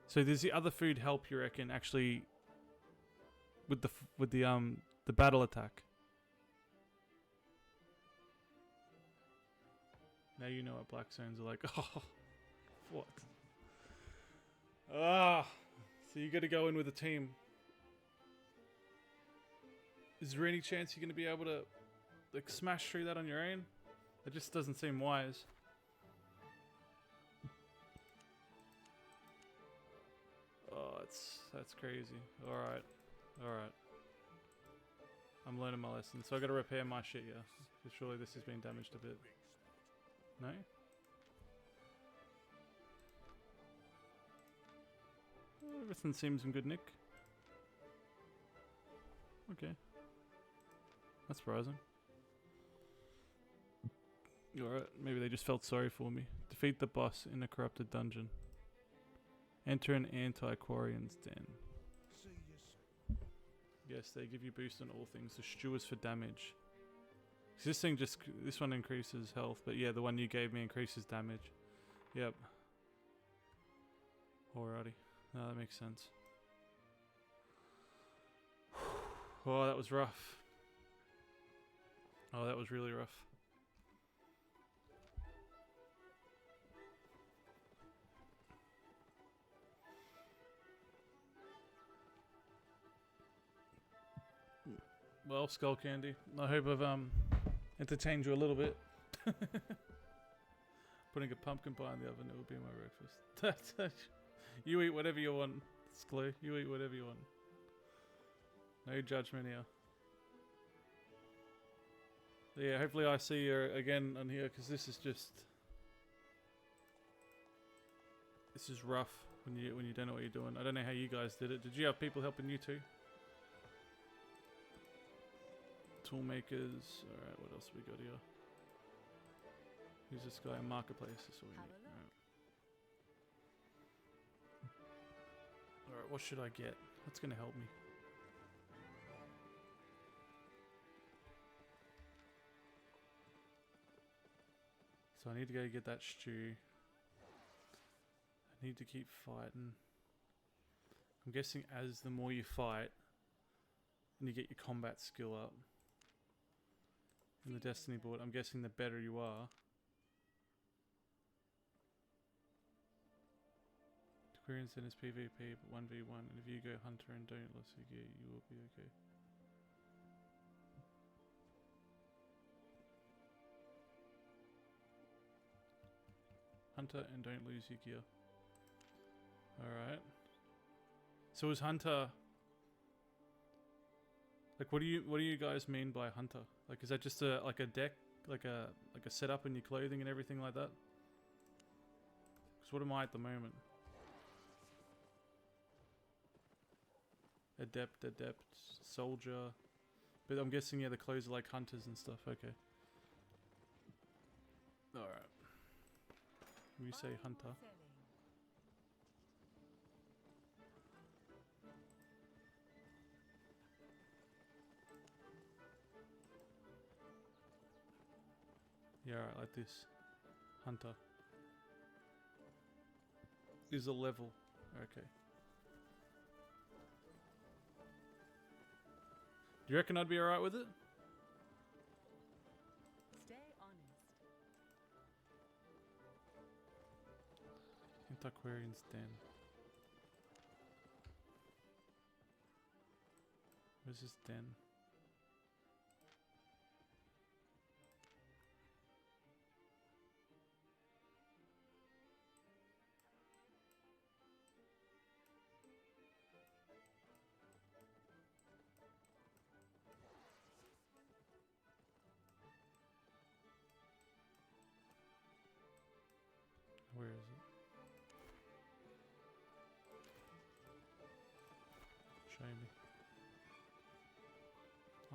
So does the other food help, you reckon, actually with the battle attack? Now you know what black zones are like. Oh, what? Ah, so you got to go in with a team. Is there any chance you're going to be able to like smash through that on your own? It just doesn't seem wise. Oh, that's crazy. All right. I'm learning my lesson, so I got to repair my shit, yeah. 'Cause surely this has been damaged a bit. No? Well, everything seems in good nick. Okay. That's surprising. Alright, maybe they just felt sorry for me. Defeat the boss in a corrupted dungeon. Enter an anti-Quarian's den. Yes, they give you boost on all things. The stewards for damage. This thing this one increases health, but yeah, the one you gave me increases damage. Yep. Alrighty. No, that makes sense. Oh, that was rough. Oh, that was really rough. Well, Skull Candy, I hope I've entertained you a little bit. Putting a pumpkin pie in the oven, it will be my breakfast. You eat whatever you want, Sklu. You eat whatever you want. No judgment here. Yeah, hopefully I see you again on here, because this is rough when you don't know what you're doing. I don't know how you guys did it. Did you have people helping you too? Tool makers. Alright, what else we got here? Who's this guy? Marketplace. That's what we need. Alright, what should I get? What's gonna help me? So I need to go get that stew. I need to keep fighting. I'm guessing as the more you fight, and you get your combat skill up in the Destiny board, I'm guessing the better you are. Quarian's Den is PvP, but 1v1, and if you go Hunter and don't lose your gear, you will be okay. Hunter and don't lose your gear. Alright. So is Hunter... Like, what do you guys mean by Hunter? Like, is that just like a deck, like a setup in your clothing and everything like that? Because what am I at the moment? Adept, soldier. But I'm guessing, yeah, the clothes are like hunters and stuff. Okay. Alright. We say hunter. Yeah, alright, like this. Hunter. Is a level. Okay. Do you reckon I'd be alright with it? Stay honest. Antiquarian's Den. Where's this den?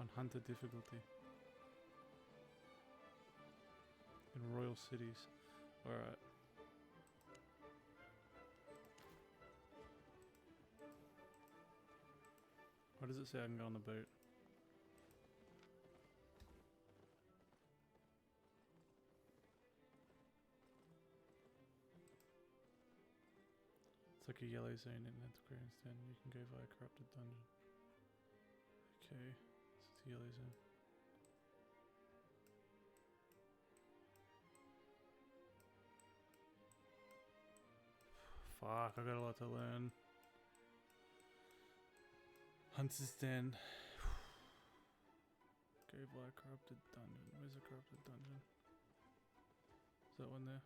On Hunter difficulty. In Royal Cities. Alright. What does it say I can go on the boat? It's like a yellow zone in Antiquarian's Den. You can go via corrupted dungeon. Okay, it's a yellow zone. Fuck, I got a lot to learn. Hunter's Den. Go via corrupted dungeon. Where's the corrupted dungeon? Is that one there?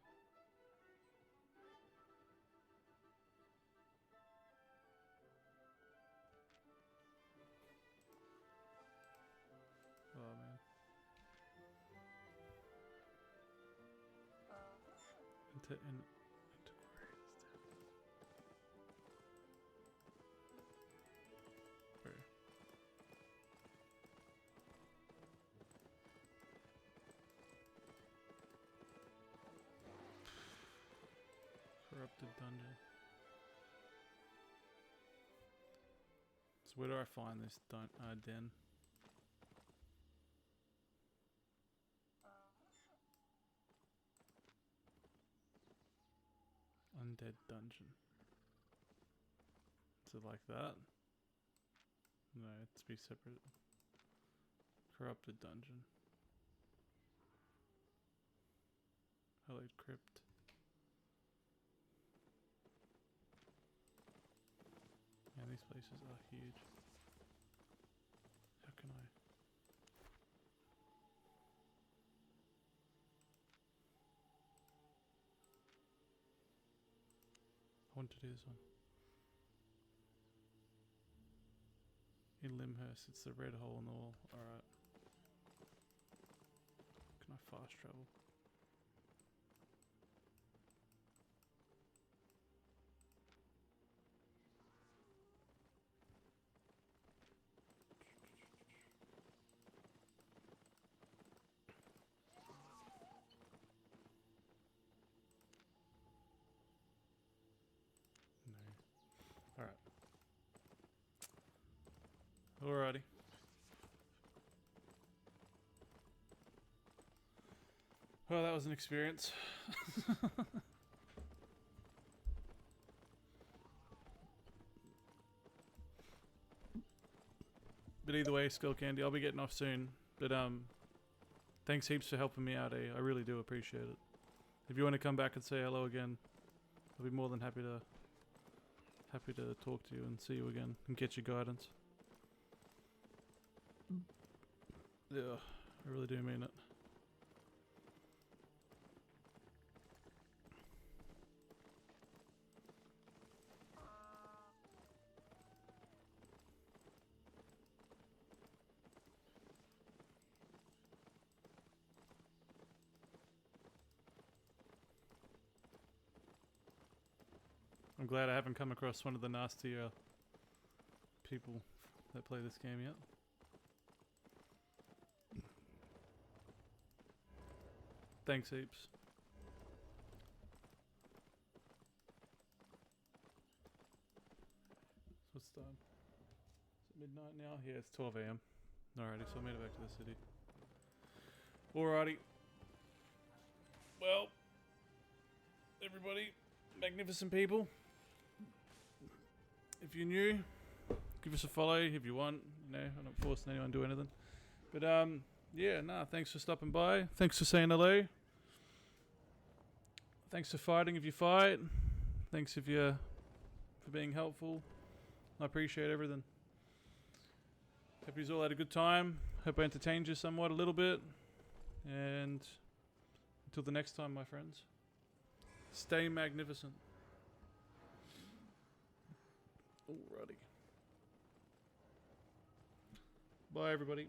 Oh man. Antiquarian's Den. Where? Corrupted dungeon. So where do I find this den? Undead dungeon. Is it like that? No, it's be separate. Corrupted dungeon. Hallowed crypt. Yeah, these places are huge. How can I? I want to do this one. In Limhurst, it's the red hole in the wall. Alright. Can I fast travel? No. Alright. Alrighty. Well, that was an experience. But either way, Skull Candy, I'll be getting off soon. But thanks heaps for helping me out, I really do appreciate it. If you want to come back and say hello again, I'll be more than happy to talk to you and see you again and get your guidance. Yeah, I really do mean it. I'm glad I haven't come across one of the nastier people that play this game yet. Thanks heaps. So what's the time? Is it midnight now? Yeah, it's 12 AM. Alrighty, so I made it back to the city. Alrighty. Well, everybody, magnificent people. If you're new, give us a follow if you want. You know, I'm not forcing anyone to do anything. But yeah, thanks for stopping by. Thanks for saying hello. Thanks for fighting if you fight. Thanks if you're for being helpful. I appreciate everything. Hope you all had a good time. Hope I entertained you somewhat a little bit. And until the next time, my friends, stay magnificent. Alrighty. Bye, everybody.